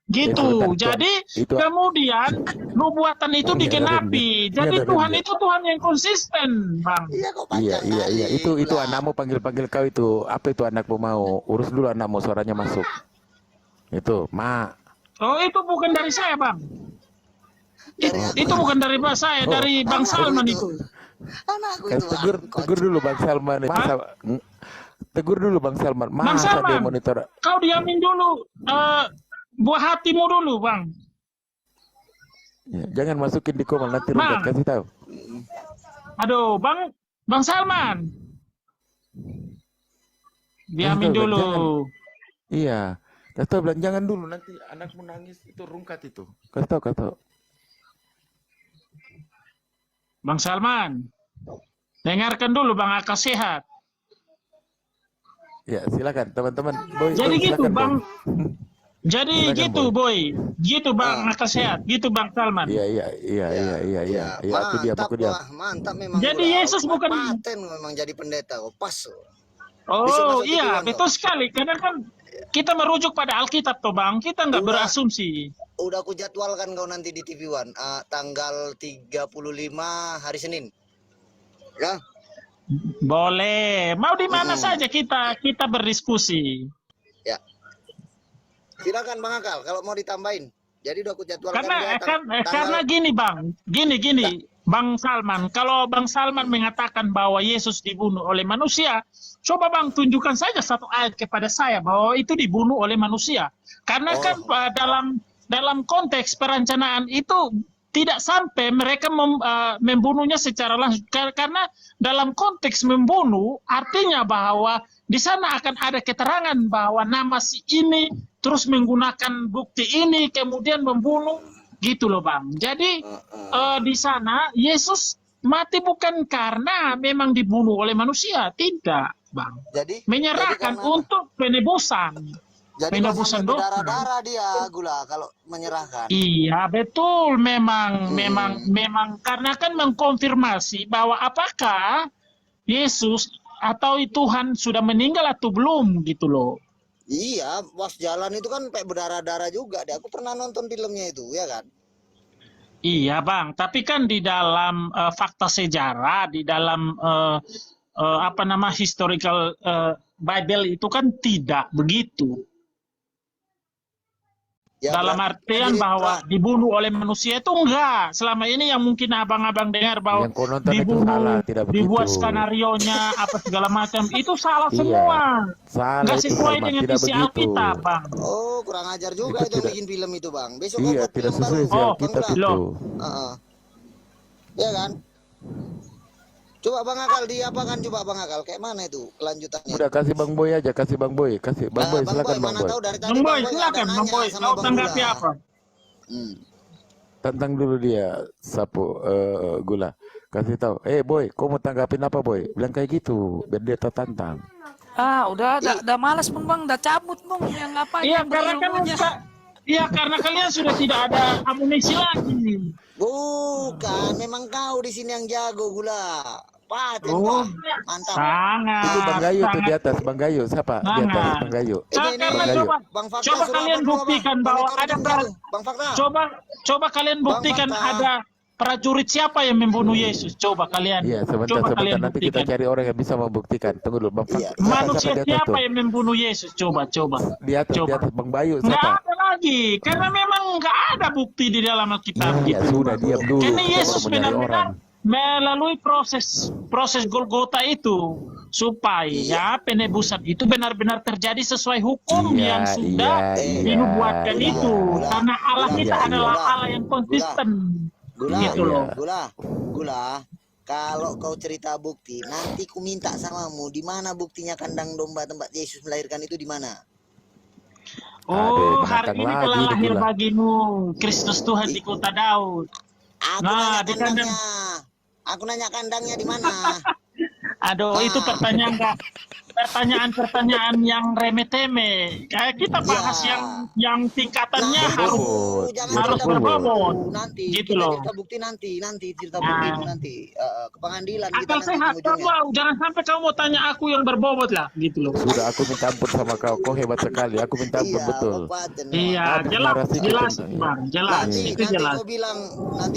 Gitu. sebentar, Jadi itu- kemudian nubuatan itu Ini ada digenapi. remnya. Jadi Ini ada Tuhan remnya. itu Tuhan yang konsisten, Bang. Iya kok Iya, panjang iya, iya. kali, Itu Gula. anakmu panggil-panggil kau itu. Apa itu anakmu mau? Urus dulu anakmu, suaranya masuk. Itu, Ma. Oh, itu bukan dari saya, Bang. Dari aku. Itu bukan dari saya, Oh. dari Bang Salman itu. Anakku Kan itu. tegur dulu Bang Salman. Masa, tegur dulu Bang Salman. Bang Masa dia Salman, monitor? kau diamin dulu. Buah hatimu dulu, Bang. Ya, jangan masukin di komen nanti Bang. Rugat kasih tahu. Aduh, Bang Salman. Diamin Jangan, dulu. jangan. Iya. Kasih tahu bilang jangan dulu nanti anakmu nangis itu rungkat itu. Kasih tahu, kasih tahu. Bang Salman. Dengarkan dulu Bang Aka sehat. Ya, silakan teman-teman. Boy, Jadi Boy, gitu, silakan, Bang. Boy. Jadi Silakan, gitu, Boy. Gitu Bang Aka sehat. Gitu Bang Salman. Iya, iya, iya, iya, iya, iya. Iya, aku diam, mantap aku diam. lah, mantap memang. Jadi Gula. Yesus bukan- Paten memang jadi pendeta, kok pas. Bisa Oh masuk iya, TV-an, betul sekali. Karena kan kita merujuk pada Alkitab toh Bang. Kita nggak Udah. berasumsi. Udah aku jadwalkan kau nanti di TV One, tanggal 35 hari Senin. Ya, Boleh. Mau di mana saja kita berdiskusi. ya. Silakan Bang Akal kalau mau ditambahin. Jadi udah aku jadwalkan dia Karena gini Bang, gini Bang Salman, kalau Bang Salman mengatakan bahwa Yesus dibunuh oleh manusia, coba Bang tunjukkan saja satu ayat kepada saya bahwa itu dibunuh oleh manusia. Karena kan dalam konteks perencanaan itu tidak sampai mereka membunuhnya secara langsung. Karena dalam konteks membunuh artinya bahwa di sana akan ada keterangan bahwa nama si ini terus menggunakan bukti ini kemudian membunuh gitu loh Bang. Jadi di sana Yesus mati bukan karena memang dibunuh oleh manusia, tidak Bang. Jadi Menyerahkan jadi karena- untuk penebusan. jadi penebusan kalau sampai dosa. berdarah-darah dia Gula kalau menyerahkan. Iya betul, memang karena kan mengkonfirmasi bahwa apakah Yesus atau Tuhan sudah meninggal atau belum gitu loh. Iya, pas jalan itu kan kayak berdarah-darah juga. Deh. Aku pernah nonton filmnya itu, ya kan? Iya Bang, tapi kan di dalam fakta sejarah, di dalam historical Bible itu kan tidak begitu. Ya, Dalam berarti artian mirip bahwa lah. dibunuh oleh manusia itu enggak. Selama ini yang mungkin abang-abang dengar bahwa Yang kau nonton itu salah, tidak begitu. dibuat skenario-nya apa segala macam itu salah Iya. semua. Salah Nggak itu sesuai Salman, dengan tidak isi begitu. Alkitab, Bang. Oh, kurang ajar juga Itu itu yang tidak- bikin film itu, Bang. Besok Iya, buat tidak film sesuai baru. isi Oh, Alkitab Bang Gula. itu. Heeh. Ya kan? Coba Bang Akal diapakan coba Bang Akal kayak mana itu kelanjutannya? Udah kasih Bang Boy aja, kasih Bang Boy, kasih Bang Boy, silakan Bang mana Boy. tahu dari tadi Bang Boy, nggak silakan ada Bang nanya Boy. sama Mau Bang tanggapi Gula. apa? Tantang dulu dia, Sapu Gula. Kasih tahu, Boy, kau mau tanggapin apa Boy? Bilang kayak gitu, biar dia tertantang. Udah malas Bang, udah cabut Bang yang apa Iya, yang karena kan berilmunya. karena kalian sudah tidak ada amunisi lagi. Bukan, memang kau di sini yang jago Gula. Paten, Oh, Bang. Mantap. sangat. Itu Bang Gayu tuh sangat. di atas, Bang Gayu, siapa? Di atas, Sangat. Bang Gayu. Karena Bang Gayu. Bang Fakta coba suruh kalian apa dulu, buktikan Bang? bahwa Monitor ada jam satu. Bang Fakta. coba kalian buktikan Fakta. prajurit siapa yang membunuh Yesus? Coba kalian, Iya, coba sebentar kalian nanti kita buktikan. cari orang yang bisa membuktikan. Tunggu dulu, Bang. Iya. Manusia Siapa di atas siapa tuh? yang membunuh Yesus? Coba. Di atas, Bang Bayu Nggak siapa? ada lagi, karena memang nggak ada bukti di dalam Alkitab Ya gitu. sudah, diam dulu. Karena Kita Yesus baru mencari benar-benar orang. melalui proses Golgota itu supaya penebusan itu benar-benar terjadi sesuai hukum yang sudah dinubuatkan iya. itu. Karena Allah kita Iya, adalah iya. Allah yang konsisten. Gula, Gitu loh. Gula. Kalau kau cerita bukti, nanti ku minta samamu di mana buktinya kandang domba tempat Yesus melahirkan itu di mana? Oh, Aduh, hari menantang ini lagi telah ini lahir pula. bagimu Kristus Tuhan di kota Daud. Aku Nah, nanya di kandang. kandangnya. Aku nanya kandangnya di mana? Aduh, itu pertanyaan yang remeh-temeh. Kayak kita bahas yang tingkatannya berbobot. harus berbobot. Nanti Gitu kita loh. cerita bukti nanti cerita bukti itu nanti ke pengadilan kita Akal nanti sehat, ujungnya. kamu jangan sampai kamu mau tanya aku yang berbobot lah, gitu loh. Sudah, aku minta ampun sama kau. Kau hebat sekali. Aku minta ampun betul. Iya, Habis jelas, narasi jelas, kita- Bang, jelas. Nanti Itu jelas.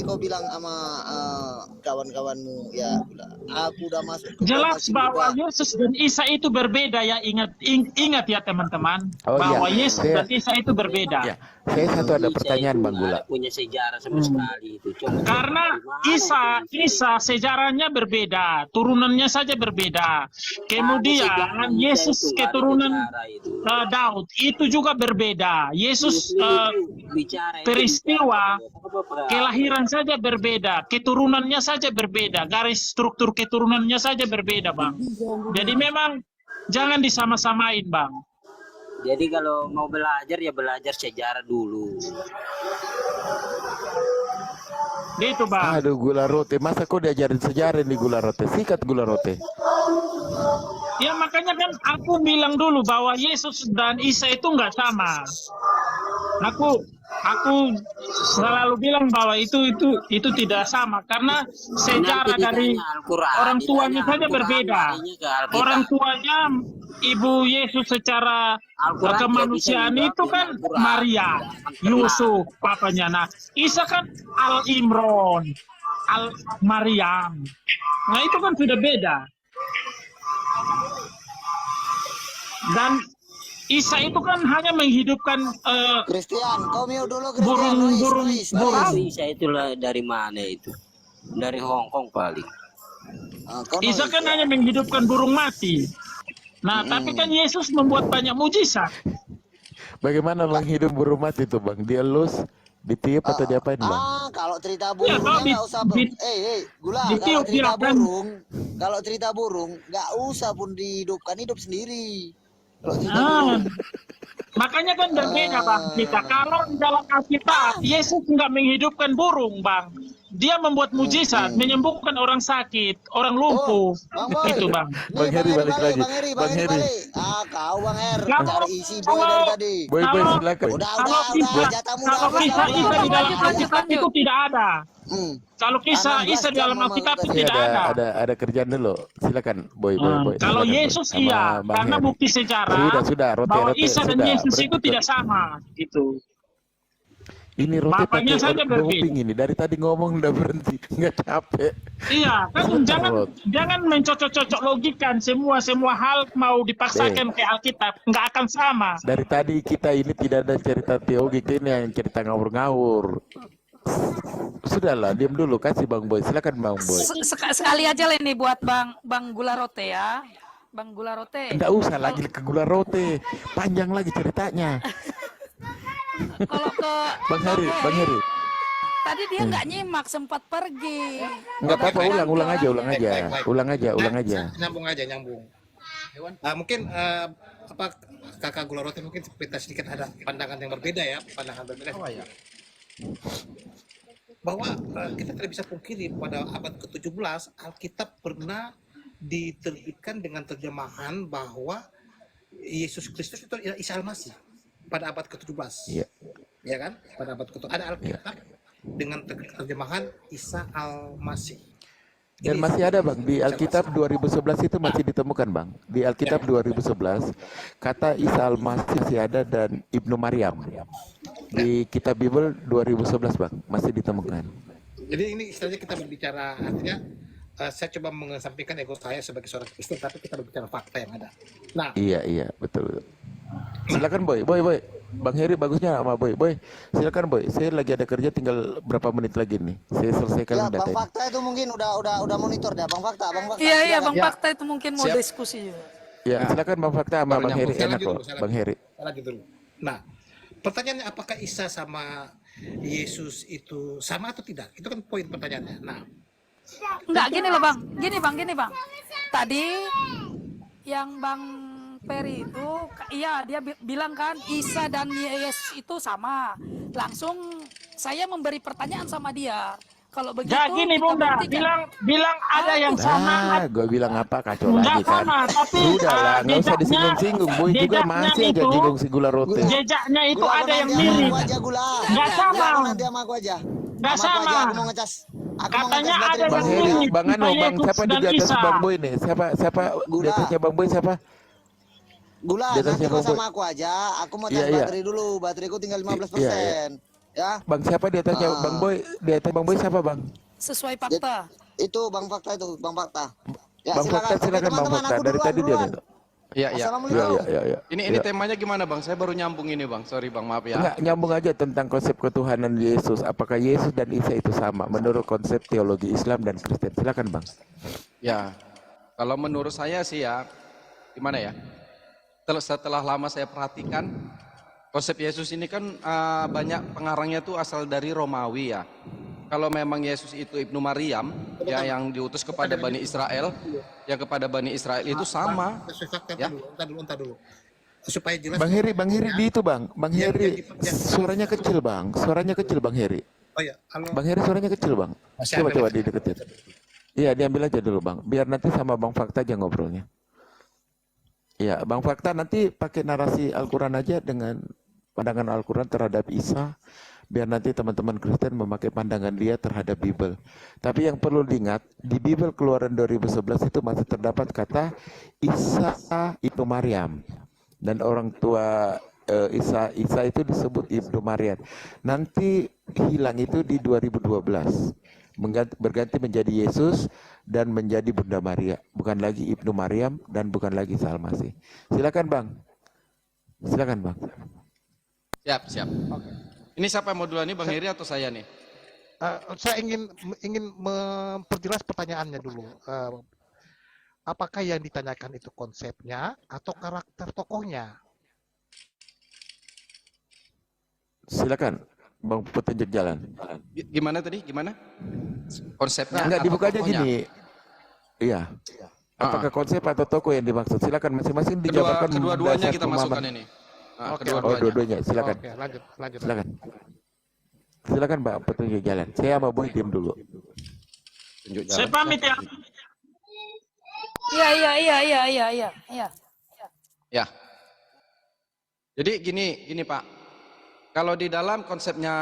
kau bilang sama kawan-kawanmu ya, aku udah masuk ke Jelas masuk bahwa juga. Yesus dan Isa itu berbeda ya. Ingat ya teman-teman, Oh, bahwa iya. Yesus Saya- dan Isa itu berbeda. Ya, saya satu ada pertanyaan, Bang Gula. Punya sejarah sama sekali itu. Coba Karena Isa sejarahnya berbeda, turunannya saja berbeda. Kemudian Yesus keturunan Daud itu juga berbeda. Yesus peristiwa kelahiran saja berbeda, keturunannya saja berbeda, garis struktur keturunannya saja berbeda, Bang. Jadi memang jangan disama-samain, Bang. Jadi kalau mau belajar ya belajar sejarah dulu. Gitu, Bang. Aduh, gula roti. Masa kau diajarin sejarah nih gula roti? Sikat gula roti. Ya makanya kan aku bilang dulu bahwa Yesus dan Isa itu nggak sama. Aku selalu bilang bahwa itu tidak sama karena sejarah dari orang tuanya saja berbeda. Orang tuanya ibu Yesus secara kemanusiaan itu kan Maria, Yusuf papanya. Nah, Isa kan Al-Imron, Al-Maryam. Nah, itu kan sudah beda. Dan Isa itu kan hanya menghidupkan Christian, kau mute dulu burung. Isa itulah dari mana itu? Dari Hong Kong paling. Isa kan hanya menghidupkan burung mati. Nah, tapi kan Yesus membuat banyak mujizat. Bagaimana menghidup burung mati itu, Bang? Dielus, ditiup atau diapain, Bang? Kalau cerita Ya, burung kalau nggak usah Gula, ditiup silakan. kalau cerita burung nggak usah pun dihidupkan, hidup sendiri. Kalau cerita Ah, makanya kan berbeda, Bang. Kita kalau di dalam Alkitab Yesus nggak menghidupkan burung, Bang. Dia membuat mujizat, menyembuhkan orang sakit, orang lumpuh. Bang Boy. Itu, Bang. Bang Heri balik lagi. Bang Heri balik. Kau Bang Her, cari isi boy dari tadi. Boy, Kalau- silakan. Udah, Kalau jatahmu udah kisah habis, Isa di dalam udah. Alkitab itu tidak ada. Kalau kisah 16 Isa di dalam jam Alkitab itu Ini tidak ada. ada kerjaan dulu. Silakan, Boy. Kalau Silakan, Boy. Yesus Sama iya, Bang karena Heri. bukti sejarah Sudah, roti, bahwa roti, Isa dan sudah, Yesus itu berhenti. tidak sama, gitu. Ini roti Bapaknya pakai saja berbeda. kuping ini. Dari tadi ngomong udah berhenti, nggak capek. Iya, kan jangan mencocok-cocok logikan semua hal mau dipaksakan ke Alkitab, nggak akan sama. Dari tadi kita ini tidak ada cerita teologi, ini yang cerita ngawur-ngawur. Sudahlah, diam dulu, kasih Bang Boy. Silakan Bang Boy. Sekali aja lah ini buat Bang Gula Rote ya. Bang Gula Rote. Enggak usah lagi ke gula roti. Panjang lagi ceritanya. Kalau ke Bang Heri. tadi dia nggak nyimak, sempat pergi. Enggak apa-apa, ulang aja. Baik. Ulang aja. Nyambung. Mungkin kakak Gula Roti mungkin kita sedikit ada pandangan yang berbeda ya, bahwa kita tidak bisa pungkiri pada abad ke-17 Alkitab pernah diterbitkan dengan terjemahan bahwa Yesus Kristus itu adalah Isa Al-Masih pada abad ke-17. Iya. Ya kan? Pada abad ke-17 ada Alkitab dengan terjemahan Isa Al-Masih. Dan masih ada Bang, di Alkitab 2011 itu masih ditemukan Bang. Di Alkitab 2011, kata Isa Al-Masih masih ada dan Ibnu Maryam. Di kitab Bible 2011 Bang, masih ditemukan. Jadi ini istilahnya kita berbicara, artinya saya coba mengesampingkan ego saya sebagai seorang Kristen, tapi kita berbicara fakta yang ada. Nah, Iya, betul. Silakan Boy. Bang Heri bagusnya sama Boy. Silakan Boy. Saya lagi ada kerja, tinggal berapa menit lagi nih. Saya selesaikan Ya, data Bang ini. Fakta itu mungkin udah monitor dah, Bang Fakta. Iya, silakan. Bang Ya. Fakta itu mungkin mau Siap. diskusi juga. Ya, silakan Bang Fakta sama Baru Bang Heri. nyambung. Saya Enak lanjut kok, dulu, saya Bang lanjut. Heri. Saya lanjut dulu. Nah, pertanyaannya apakah Isa sama Yesus itu sama atau tidak? Itu kan poin pertanyaannya. Nah, Enggak, gini loh Bang. Gini Bang. Tadi yang Bang Peri itu, iya dia bilang kan Isa dan Yesus itu sama. Langsung saya memberi pertanyaan sama dia. Kalau begitu Ya gini kita Bunda, buktikan. bilang ada yang sama, Gue bilang apa kacau enggak lagi kan. sama, tapi Sudah lah, nggak usah jejaknya disinggung-singgung. Boy juga jejaknya masih aja itu- jinggung gula roti. jejaknya itu Gula, ada aku yang nanti sama mirip. aku aja, Gula. Nggak sama. Ya, aku nanti sama aku aja. Nggak Sama aku sama. aja, aku mau ngecas. Aku mau Katanya ngecas ada baterai Bang yang dulu. Heri, mirip. Bang Anu, Kita Bang Yesus siapa di dan atas Isa. Bang Boy nih? Siapa di Gula. atasnya Bang Boy siapa? Gula, Di atas nanti siapa, kau Boy? sama aku aja. Aku mau Iya, cas iya. baterai dulu. Bateraiku tinggal 15%. Iya. Ya, Bang siapa di atasnya Ah. Bang Boy? Di atas Bang Boy siapa Bang? Sesuai fakta. itu Bang Fakta itu, Bang Fakta. Ya, Bang Fakta Oke, silakan Bang teman-teman, Fakta. aku Dari duluan, tadi dia duluan. minta. Iya. Assalamualaikum. Iya. Ini Iya. temanya gimana Bang? Saya baru nyambung ini Bang. Sorry Bang, maaf ya. Enggak, nyambung aja tentang konsep ketuhanan Yesus. Apakah Yesus dan Isa itu sama menurut konsep teologi Islam dan Kristen? Silakan Bang. Ya. Kalau menurut saya sih ya, gimana ya? Setelah lama saya perhatikan, konsep Yesus ini kan banyak pengarangnya tuh asal dari Romawi ya. Kalau memang Yesus itu Ibnu Maryam, ya yang diutus kepada Bani Israel, yang kepada Bani Israel itu sama. sesuai fakta Ya. entar dulu. Supaya jelas. Bang Heri di itu Bang. Bang Heri suaranya kecil Bang. Suaranya kecil Bang Heri. Oh ya, halo. Bang Heri suaranya kecil Bang. Masih Coba ada. dideketin. Iya, diambil aja dulu Bang. Biar nanti sama Bang Fakta aja ngobrolnya. Iya, Bang Fakta nanti pakai narasi Al-Quran aja dengan pandangan Al-Quran terhadap Isa. Biar nanti teman-teman Kristen memakai pandangan dia terhadap Bible. Tapi yang perlu diingat, di Bible Keluaran 2011 itu masih terdapat kata Isa Ibnu Maryam. Dan orang tua Isa itu disebut Ibnu Maryam. Nanti hilang itu di 2012. Berganti menjadi Yesus dan menjadi Bunda Maria. Bukan lagi Ibnu Maryam dan bukan lagi Isa Al-Masih. Silakan Bang. Silakan Bang. Siap. Ini siapa yang mau duluan nih, Bang Heri atau saya nih? Saya ingin memperjelas pertanyaannya dulu. Apakah yang ditanyakan itu konsepnya atau karakter tokohnya? Silakan Bang petunjuk jalan. Gimana tadi? Gimana? Konsepnya? Enggak atau dibuka aja tokohnya? gini. Iya. Apakah konsep atau tokoh yang dimaksud? Silakan masing-masing dijabarkan. Kedua-duanya berdasar kita pemahaman. masukkan ini. Nah, Oke, Oh, dua-duanya. Silakan. Oke, lanjut. Silakan. Silakan Mbak petunjuk jalan. Saya sama Boy diam dulu. Tunjuk jalan. Saya pamit ya. Iya. Ya. Jadi gini Pak. Kalau di dalam konsepnya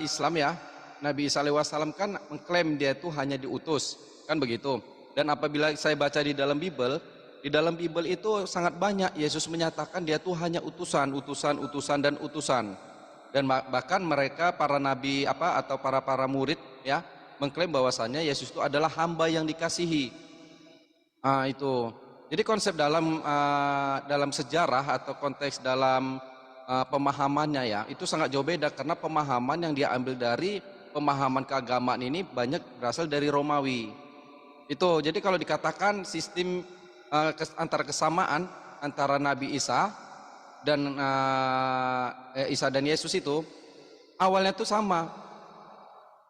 Islam ya, Nabi Isa alaihi kan mengklaim dia itu hanya diutus, kan begitu. Dan apabila saya baca di dalam Bible itu sangat banyak Yesus menyatakan dia itu hanya utusan dan utusan. Dan bahkan mereka para nabi atau para murid ya mengklaim bahwasannya Yesus itu adalah hamba yang dikasihi. Itu. Jadi konsep dalam sejarah atau konteks dalam pemahamannya ya itu sangat jauh beda karena pemahaman yang dia ambil dari pemahaman keagamaan ini banyak berasal dari Romawi. Itu. Jadi kalau dikatakan sistem antara kesamaan antara Nabi Isa dan Yesus itu awalnya itu sama.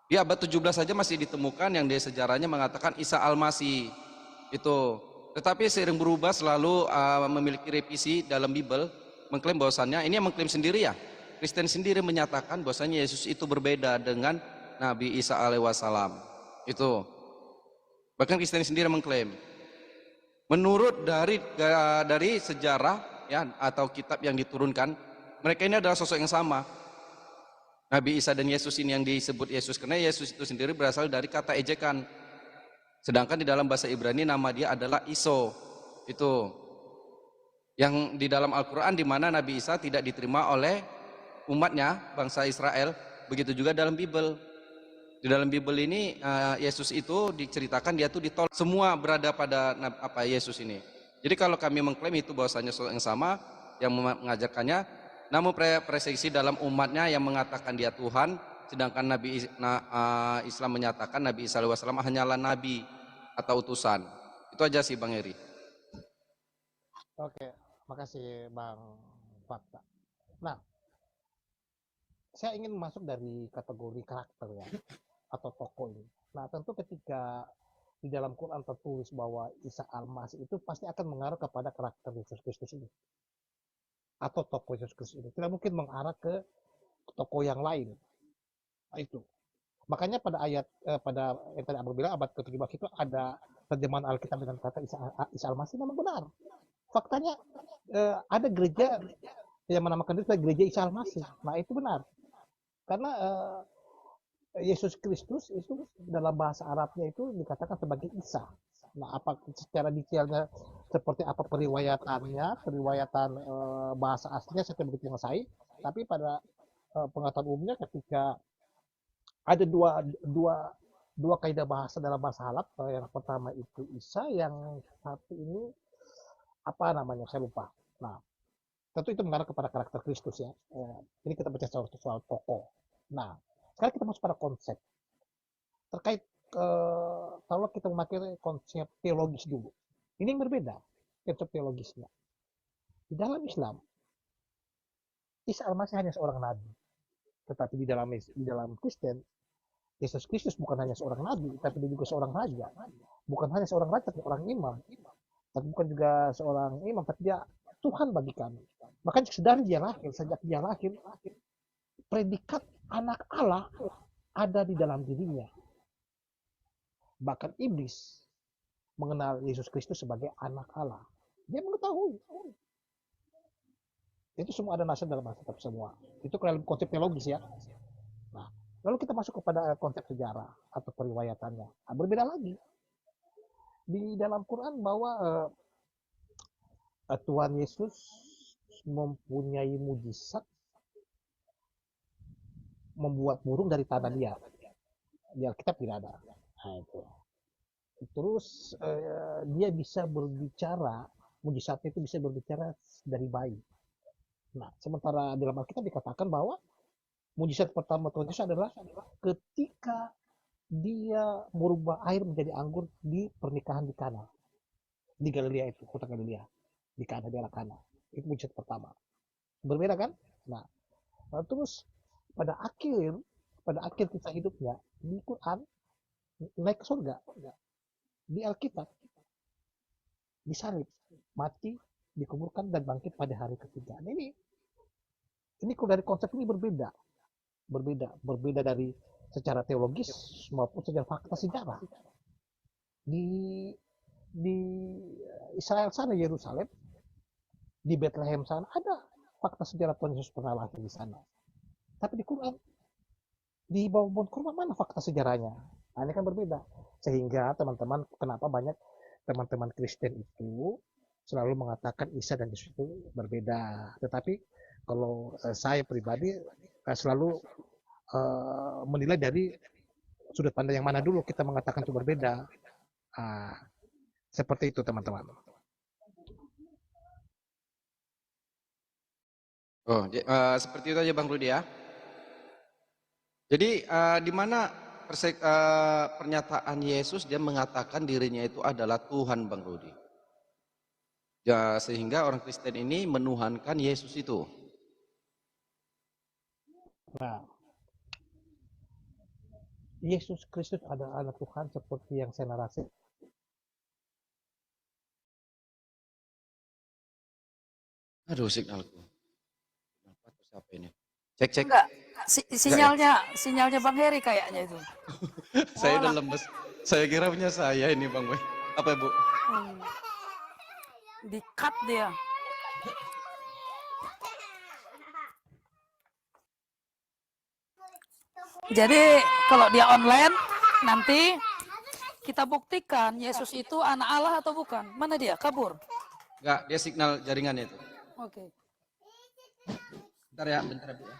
Di abad 17 saja masih ditemukan yang di sejarahnya mengatakan Isa Al-Masih itu. Tetapi seiring berubah selalu memiliki revisi dalam Bible mengklaim bahwasannya ini yang mengklaim sendiri ya. Kristen sendiri menyatakan bahwasannya Yesus itu berbeda dengan Nabi Isa alaihissalam. Itu. Bahkan Kristen sendiri mengklaim. Menurut dari sejarah ya atau kitab yang diturunkan, mereka ini adalah sosok yang sama. Nabi Isa dan Yesus ini yang disebut Yesus karena Yesus itu sendiri berasal dari kata ejekan. Sedangkan di dalam bahasa Ibrani nama dia adalah Iso. Itu. Yang di dalam Al-Qur'an di mana Nabi Isa tidak diterima oleh umatnya, bangsa Israel, begitu juga dalam Bible. Di dalam Bible ini Yesus itu diceritakan dia tuh ditolak. Semua berada pada Yesus ini. Jadi kalau kami mengklaim itu bahwasanya yang sama yang mengajarkannya, namun presisi dalam umatnya yang mengatakan dia Tuhan, sedangkan Islam menyatakan Nabi Isa alaihi wasallam hanyalah nabi atau utusan. Itu aja sih Bang Eri. Oke, makasih Bang Fakta. Nah, saya ingin masuk dari kategori karakter ya, atau tokoh ini. Nah, tentu ketika di dalam Quran tertulis bahwa Isa Al-Masih itu pasti akan mengarah kepada karakter Yesus Kristus ini. Atau tokoh Yesus Kristus ini. Tidak mungkin mengarah ke tokoh yang lain. Nah, itu. Makanya pada ayat pada yang tadi Abang bilang abad ke-17 itu ada terjemahan Alkitab dengan kata Isa Al-Masih memang benar. Faktanya ada gereja yang menamakan diri sebagai gereja Isa Al-Masih. Nah, itu benar. Karena Yesus Kristus itu dalam bahasa Arabnya itu dikatakan sebagai Isa. Nah, apa secara detailnya seperti apa periwayatan bahasa aslinya saya tidak begitu menguasai, tapi pada pengetahuan umumnya ketika ada dua kaidah bahasa dalam bahasa Arab, yang pertama itu Isa, yang satu ini apa namanya saya lupa. Nah, tentu itu mengarah kepada karakter Kristus ya. Ini kita bicara soal tokoh. Nah, sekarang kita masuk pada konsep terkait kalau kita memakai konsep teologis dulu. Ini yang berbeda konsep teologisnya. Di dalam Islam, Isa Al-Masih hanya seorang nabi. Tetapi di dalam Kristen, Yesus Kristus bukan hanya seorang nabi, tapi dia juga seorang raja. Bukan hanya seorang raja, tapi seorang imam. Tapi bukan juga seorang imam, tapi dia Tuhan bagi kami. Makanya sejak dia lahir, predikat anak Allah ada di dalam dirinya. Bahkan iblis mengenal Yesus Kristus sebagai anak Allah. Dia mengetahui. Itu semua ada nasihat dalam Alkitab semua. Itu konsep teologis ya. Nah, lalu kita masuk kepada konsep sejarah atau periwayatannya. Nah, berbeda lagi. Di dalam Quran bahwa Tuhan Yesus mempunyai mujizat membuat burung dari tanah liat. Di Alkitab tidak ada. Nah, itu. Terus dia bisa berbicara, mujizatnya itu bisa berbicara dari bayi. Nah, sementara dalam Alkitab dikatakan bahwa mujizat pertama Tuhan Yesus adalah ketika dia merubah air menjadi anggur di pernikahan di Kana. Di Galilea itu, kota Galilea. Di Kana, daerah Kana. Itu mujizat pertama. Berbeda kan? Nah, terus pada akhir kisah hidupnya, di Quran, naik ke surga. Di Alkitab, disalib, mati, dikuburkan, dan bangkit pada hari ketiga. Nah, ini dari konsep ini berbeda dari secara teologis maupun secara fakta sejarah. Di Israel sana, Yerusalem, di Bethlehem sana ada fakta sejarah Tuhan Yesus pernah lahir di sana. Tapi di Quran, di bawah pohon kurma mana fakta sejarahnya? Nah, ini kan berbeda. Sehingga teman-teman, kenapa banyak teman-teman Kristen itu selalu mengatakan Isa dan Yesus itu berbeda. Tetapi kalau saya pribadi selalu menilai dari sudut pandang yang mana dulu kita mengatakan itu berbeda. Seperti itu teman-teman. Seperti itu aja Bang Rudi ya. Jadi di mana pernyataan Yesus dia mengatakan dirinya itu adalah Tuhan Bang Rudi. Ya, sehingga orang Kristen ini menuhankan Yesus itu. Nah, Yesus Kristus adalah anak Tuhan seperti yang saya narasi. Aduh, signalku. Kenapa terus apa ini? Cek. Enggak, sinyalnya Bang Heri kayaknya itu. Saya udah lemes. Saya kira punya saya ini Bang Boy. Apa Bu? Di-cut dia. Jadi kalau dia online nanti kita buktikan Yesus itu anak Allah atau bukan. Mana dia? Kabur. Enggak, dia signal jaringannya itu. Oke. Bentar ya Bu ya.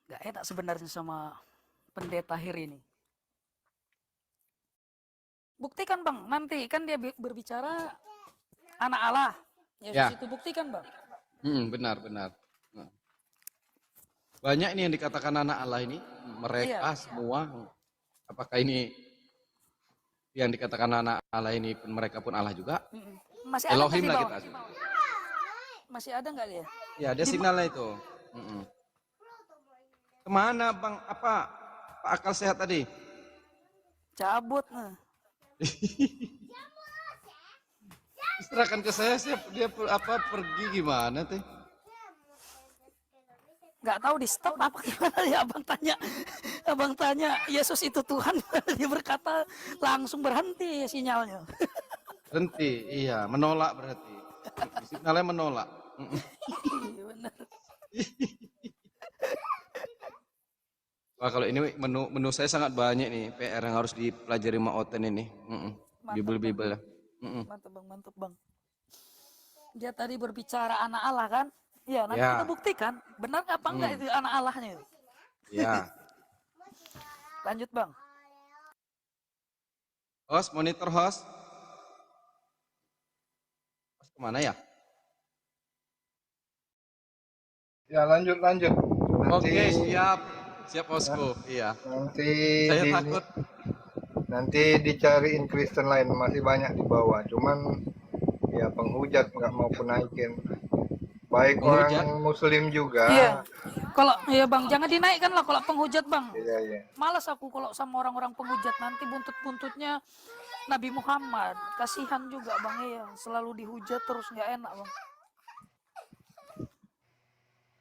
Gak enak sebenarnya sama pendeta Hir ini. Buktikan bang, nanti kan dia berbicara anak Allah. Yesus Ya. itu buktikan bang. Benar, benar. Nah. Banyak ini yang dikatakan anak Allah ini, mereka semua. Apakah ini yang dikatakan anak Allah ini pun mereka pun Allah juga? Masih ada Elohim nggak lah sih, kita. Bang? Masih ada nggak dia? Ya, ada sinyalnya itu. Kemana bang? Apa akal sehat tadi? Cabut nah. Serahkan ke saya, dia pergi gimana teh? Nggak tahu di stop apa gimana ya abang tanya Yesus itu Tuhan. Dia berkata langsung berhenti sinyalnya. Berhenti, iya, menolak berarti. Sinyalnya menolak. Iya benar. Wah, kalau ini menu saya sangat banyak nih, PR yang harus dipelajari sama Oten ini. Bibel-bibel ya. Mantap bang. Dia tadi berbicara anak Allah kan? Ya, nanti kita buktikan benar apa enggak itu anak Allahnya itu. Ya. Lanjut bang. Host, monitor host. Host kemana ya? Ya lanjut. Nanti, Oke, siap hostku. Iya. Nanti Saya takut. nanti dicariin Kristen lain, masih banyak di bawah. Cuman ya penghujat nggak mau naikin. Baik Penghujat? orang Muslim juga. Iya. Kalau ya bang, jangan dinaikkan lah kalau penghujat bang. Iya. Malas aku kalau sama orang-orang penghujat, nanti buntut-buntutnya Nabi Muhammad. Kasihan juga bang ya, selalu dihujat terus nggak enak bang.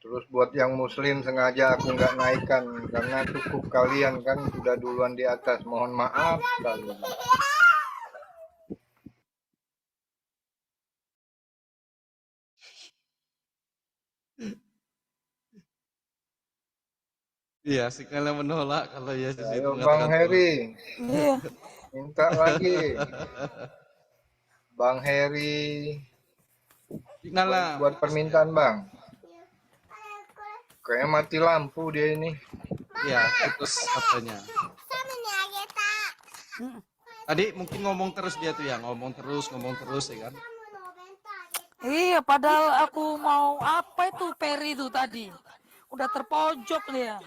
Terus buat yang Muslim sengaja aku nggak naikkan karena cukup kalian kan sudah duluan di atas. Mohon maaf sekali. Iya, sinyalnya menolak kalau Yesus itu Ayo mengatakan Bang Heri, Iya. minta lagi. Bang Heri, sinyalnya. buat permintaan Bang. Kayaknya mati lampu dia ini. Iya, putus apanya. Tadi mungkin ngomong terus dia tuh ya, ngomong terus ya kan. Iya, padahal aku mau apa itu Peri itu tadi. Udah terpojok dia.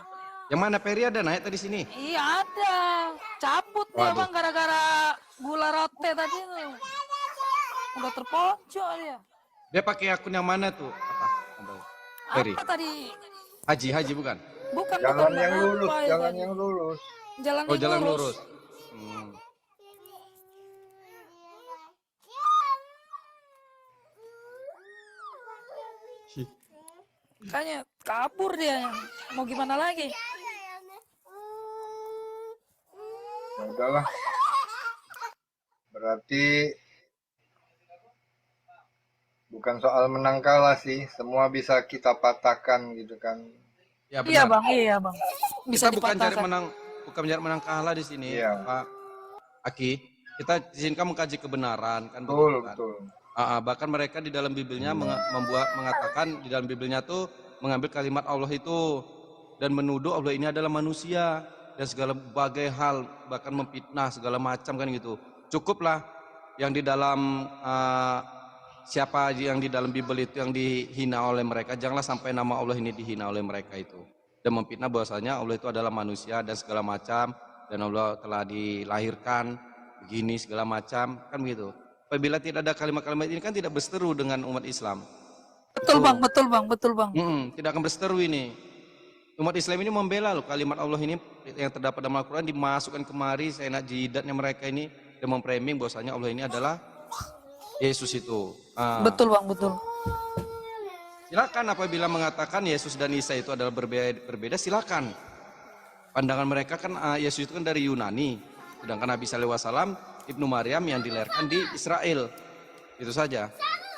Yang mana Peri ada naik tadi sini? Iya ada. Cabut dia Waduh. bang gara-gara gula rote tadi tuh. Udah terpojok dia. Dia pakai akun yang mana tuh? Apa? Peri. Apa tadi? Haji bukan? Bukan Jalan bukan. yang lurus, Apa ya jalan tadi? yang lurus. Jalan Oh, yang jalan lurus. lurus. Kayaknya kabur dia. Mau gimana lagi? Ya udahlah. Berarti bukan soal menang kalah sih, semua bisa kita patahkan gitu kan. Ya Iya benar. bang, iya bang. Bisa Kita bukan cari dipatahkan. bukan mencari menang kalah di sini, Iya. Pak Aki. Kita di sini kan mengkaji kebenaran kan Betul, begitu kan. betul. Bahkan mereka di dalam Bibelnya mengatakan di dalam Bibelnya tuh mengambil kalimat Allah itu dan menuduh Allah ini adalah manusia dan segala bagai hal, bahkan memfitnah segala macam kan gitu. Cukuplah yang di dalam siapa yang di dalam Bibel itu yang dihina oleh mereka, janganlah sampai nama Allah ini dihina oleh mereka itu. Dan memfitnah bahwasanya Allah itu adalah manusia dan segala macam, dan Allah telah dilahirkan begini segala macam, kan begitu. Apabila tidak ada kalimat-kalimat ini kan tidak berseteru dengan umat Islam. Betul bang, betul bang, betul bang. Tidak akan berseteru ini. Umat Islam ini membela loh kalimat Allah ini yang terdapat dalam Al-Quran, dimasukkan kemari seenak jidatnya mereka ini dan memframing bahwasanya Allah ini adalah Yesus itu. Betul bang, betul. Silakan apabila mengatakan Yesus dan Isa itu adalah berbeda, silakan. Pandangan mereka kan Yesus itu kan dari Yunani, sedangkan Nabi SAW Ibnu Maryam yang dilahirkan di Israel. Itu saja.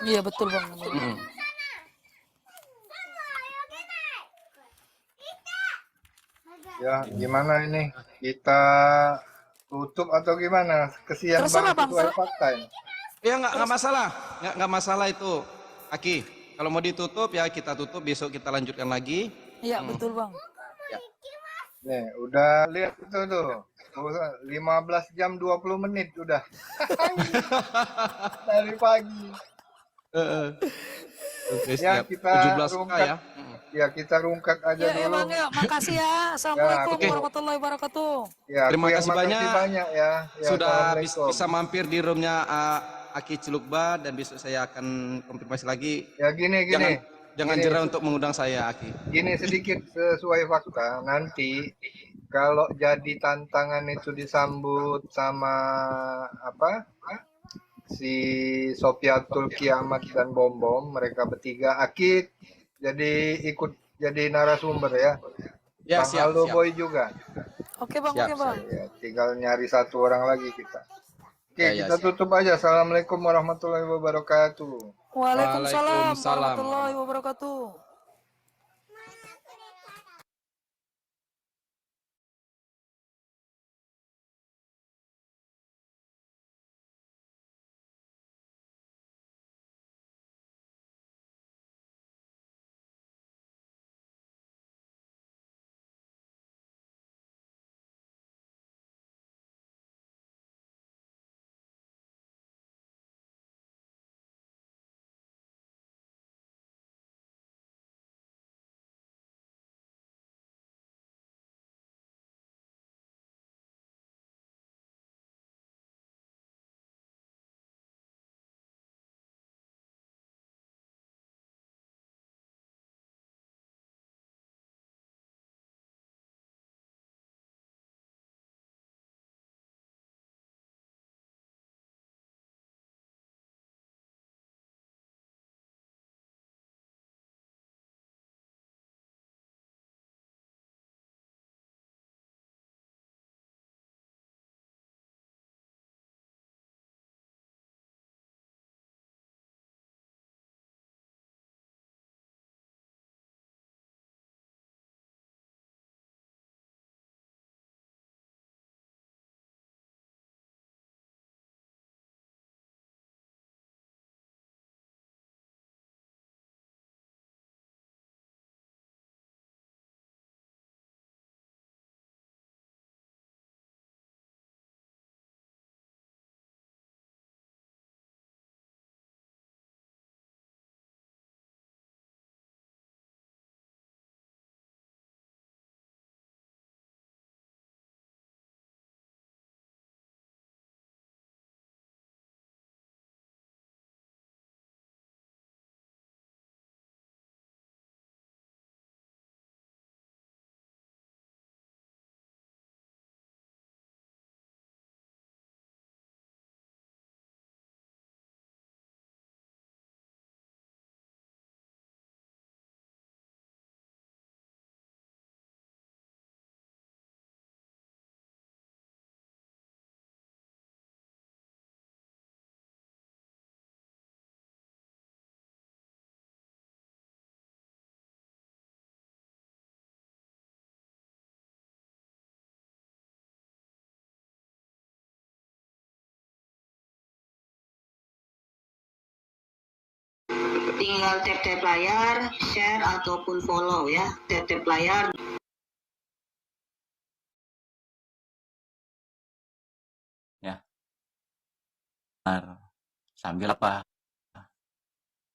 Iya betul bang. Ya, gimana ini? Kita tutup atau gimana? Kesian Terserah, banget Bang. sesuai fakta ini. Ya nggak masalah, nggak masalah itu, Aki. Kalau mau ditutup ya kita tutup, besok kita lanjutkan lagi. Iya, betul Bang. Ya. Nih, udah lihat itu tuh. 15 jam 20 menit udah. Dari pagi. Oke, Ya, siap. kita 17K rungkat. ya. Ya, kita rungkat aja Ya, ya dulu. Bang ya. Makasih ya. Assalamualaikum oke. warahmatullahi wabarakatuh. Ya, Terima aku yang kasih makasih banyak. banyak ya. Ya, Sudah Assalamualaikum. bisa mampir di roomnya Aki Cilukba, dan besok saya akan konfirmasi lagi. Ya, gini. Jangan Gini, jera untuk mengundang saya, Aki. Gini sedikit sesuai fakta. Nanti kalau jadi tantangan itu disambut sama apa? Si Sofiatul Kiamat dan Bom Bom, mereka bertiga, Akid ikut jadi narasumber ya. Ya, Bang siap, Aldo siap. Boy juga. Oke Bang, Siap, oke Bang. Ya, tinggal nyari satu orang lagi kita. Oke, Ya, kita siap. tutup aja. Assalamualaikum warahmatullahi wabarakatuh. Waalaikumsalam Waalaikumsalam. warahmatullahi wabarakatuh. Tinggal tap-tap layar, share ataupun follow ya. Tap-tap layar. Ya. Sambil apa?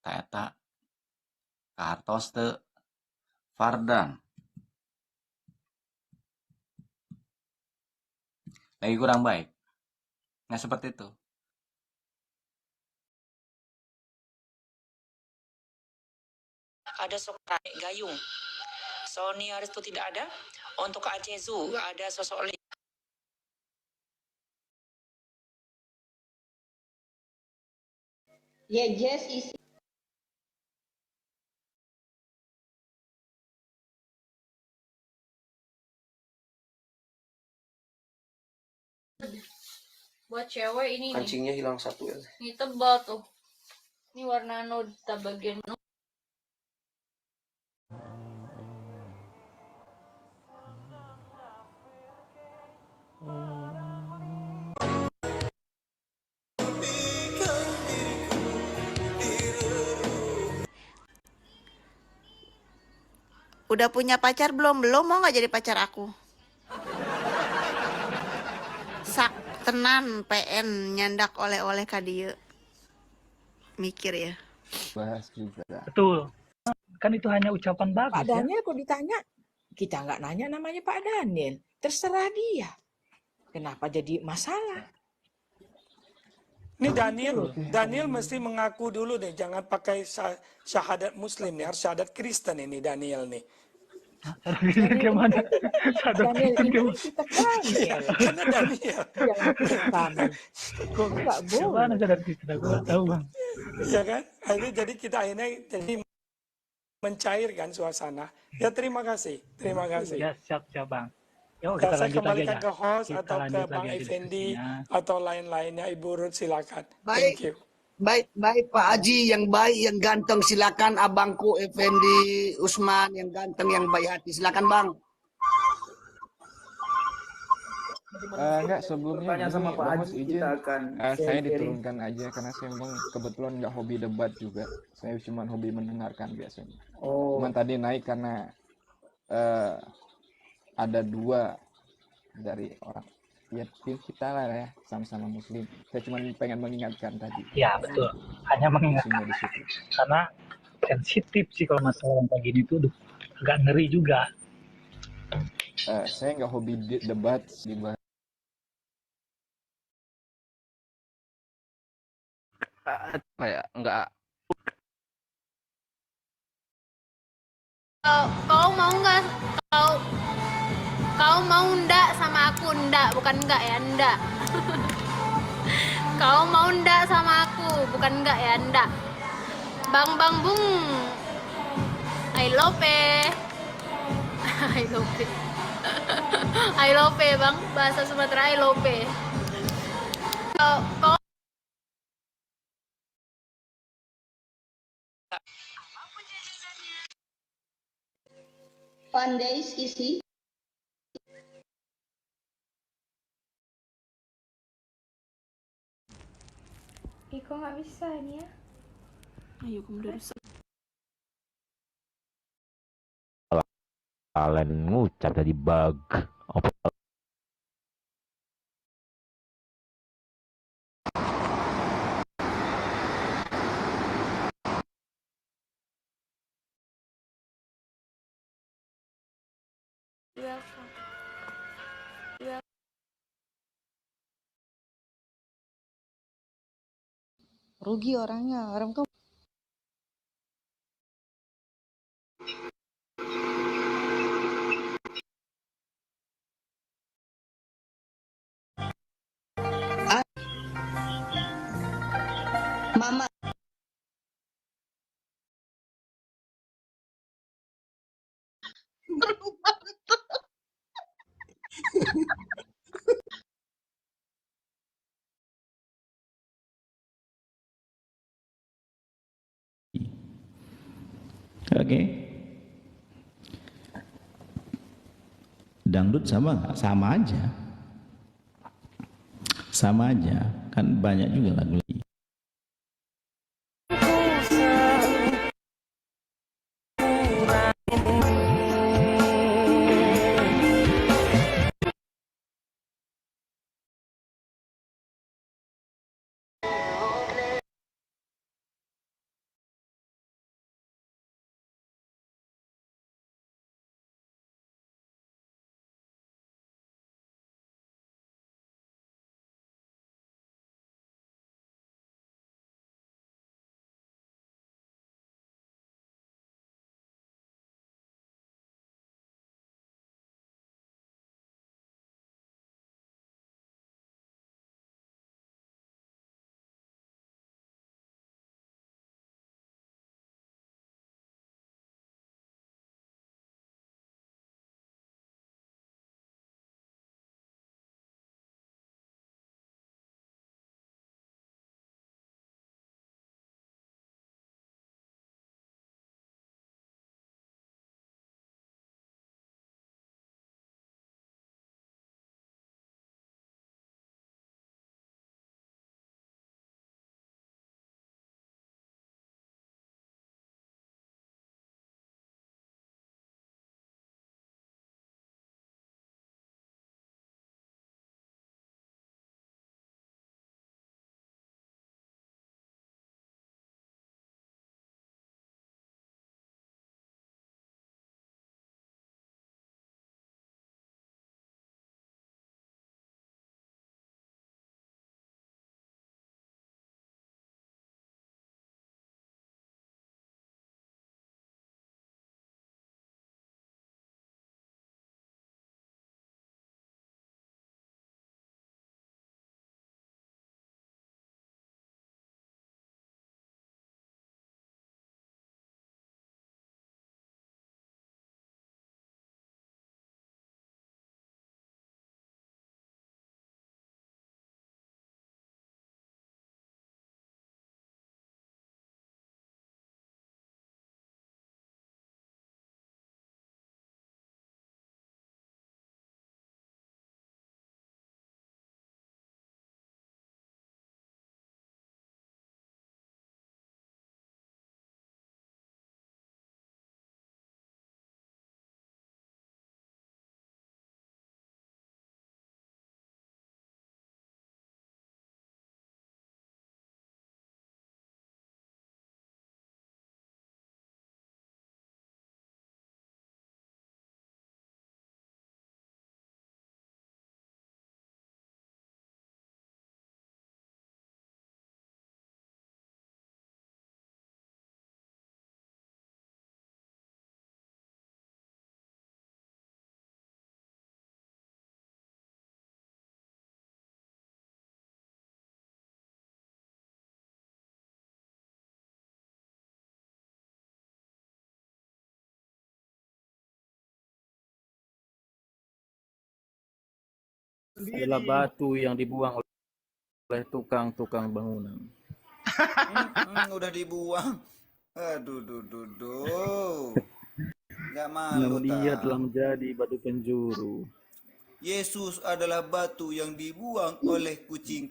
Eta kartos teu Fardan. Lagi kurang baik. Nah, seperti itu. Ada sosok Gayung. Sony Aris itu tidak ada. Untuk Aceh Zoo ada sosok Ya, Jess isi. Buat cewek ini nih. Kancingnya hilang satu ya. Ini tebal tuh. Ini warna nude bagian nude. Udah punya pacar belum? Belum, mau nggak jadi pacar aku? Sak tenan PN nyandak oleh-oleh ka dieu. Mikir ya. Bahas juga. Betul. Kan itu hanya ucapan bagus Pak ya. Daniel kok ditanya, kita nggak nanya namanya Pak Daniel. Terserah dia. Kenapa jadi masalah? Ini Daniel mesti mengaku dulu deh, jangan pakai syahadat Muslim nih, harus syahadat Kristen ini Daniel nih. Gimana? Daniel ini kita Daniel. Karena Daniel. Jangan kita kami. Kok nggak boleh? gimana sadar kita? Aku nggak tahu bang. Ya kan? Akhirnya jadi kita jadi mencairkan suasana. Ya terima kasih. Ya siap bang. Yuk Ya, kita saya lanjut lagi kembalikan aja. ke host Kita atau ke lanjut Bang lagi aja Effendi diskusinya. atau lain-lainnya. Ibu Ruth silakan. Baik. Thank you. Baik Pak Haji yang baik yang ganteng, silakan abangku Effendi Usman yang ganteng yang baik hati, silakan Bang. Enggak, sebelumnya Tanya sama gini, Pak Bang Haji, Mas izin, kita akan saya sharing-sharing. diturunkan aja karena saya memang kebetulan nggak hobi debat juga, saya cuma hobi mendengarkan biasanya. Oh. Cuman tadi naik karena ada dua dari orang ya kita lah ya, sama-sama Muslim. Saya cuma pengen mengingatkan tadi. Ya betul. Hanya mengingatkan. Semua di situ. Karena sensitif sih kalau masalah yang kayak gini tuh agak ngeri juga. Saya nggak hobi debat Apa ya? Enggak. Kau mau nggak? Kau mau ndak sama aku? Ndak, bukan enggak ya, ndak. Kau mau ndak sama aku? Bukan enggak ya, ndak. Bang Bung. I love it. I love it. I love it, Bang. Bahasa Sumatera I love it. Kau Pandai isi. Kok nggak bisa nih ya? Ayo kemudian rusak. Kalian ngucap tadi bug. Welcome. Rugi orangnya, orang tuh Mama. Oke. Dangdut sama nggak? Sama aja. Sama aja. Kan banyak juga lagu. adalah batu yang dibuang oleh tukang-tukang bangunan. Udah dibuang. Aduh, nggak malu. Namun ia telah menjadi batu penjuru. Yesus adalah batu yang dibuang oleh kucing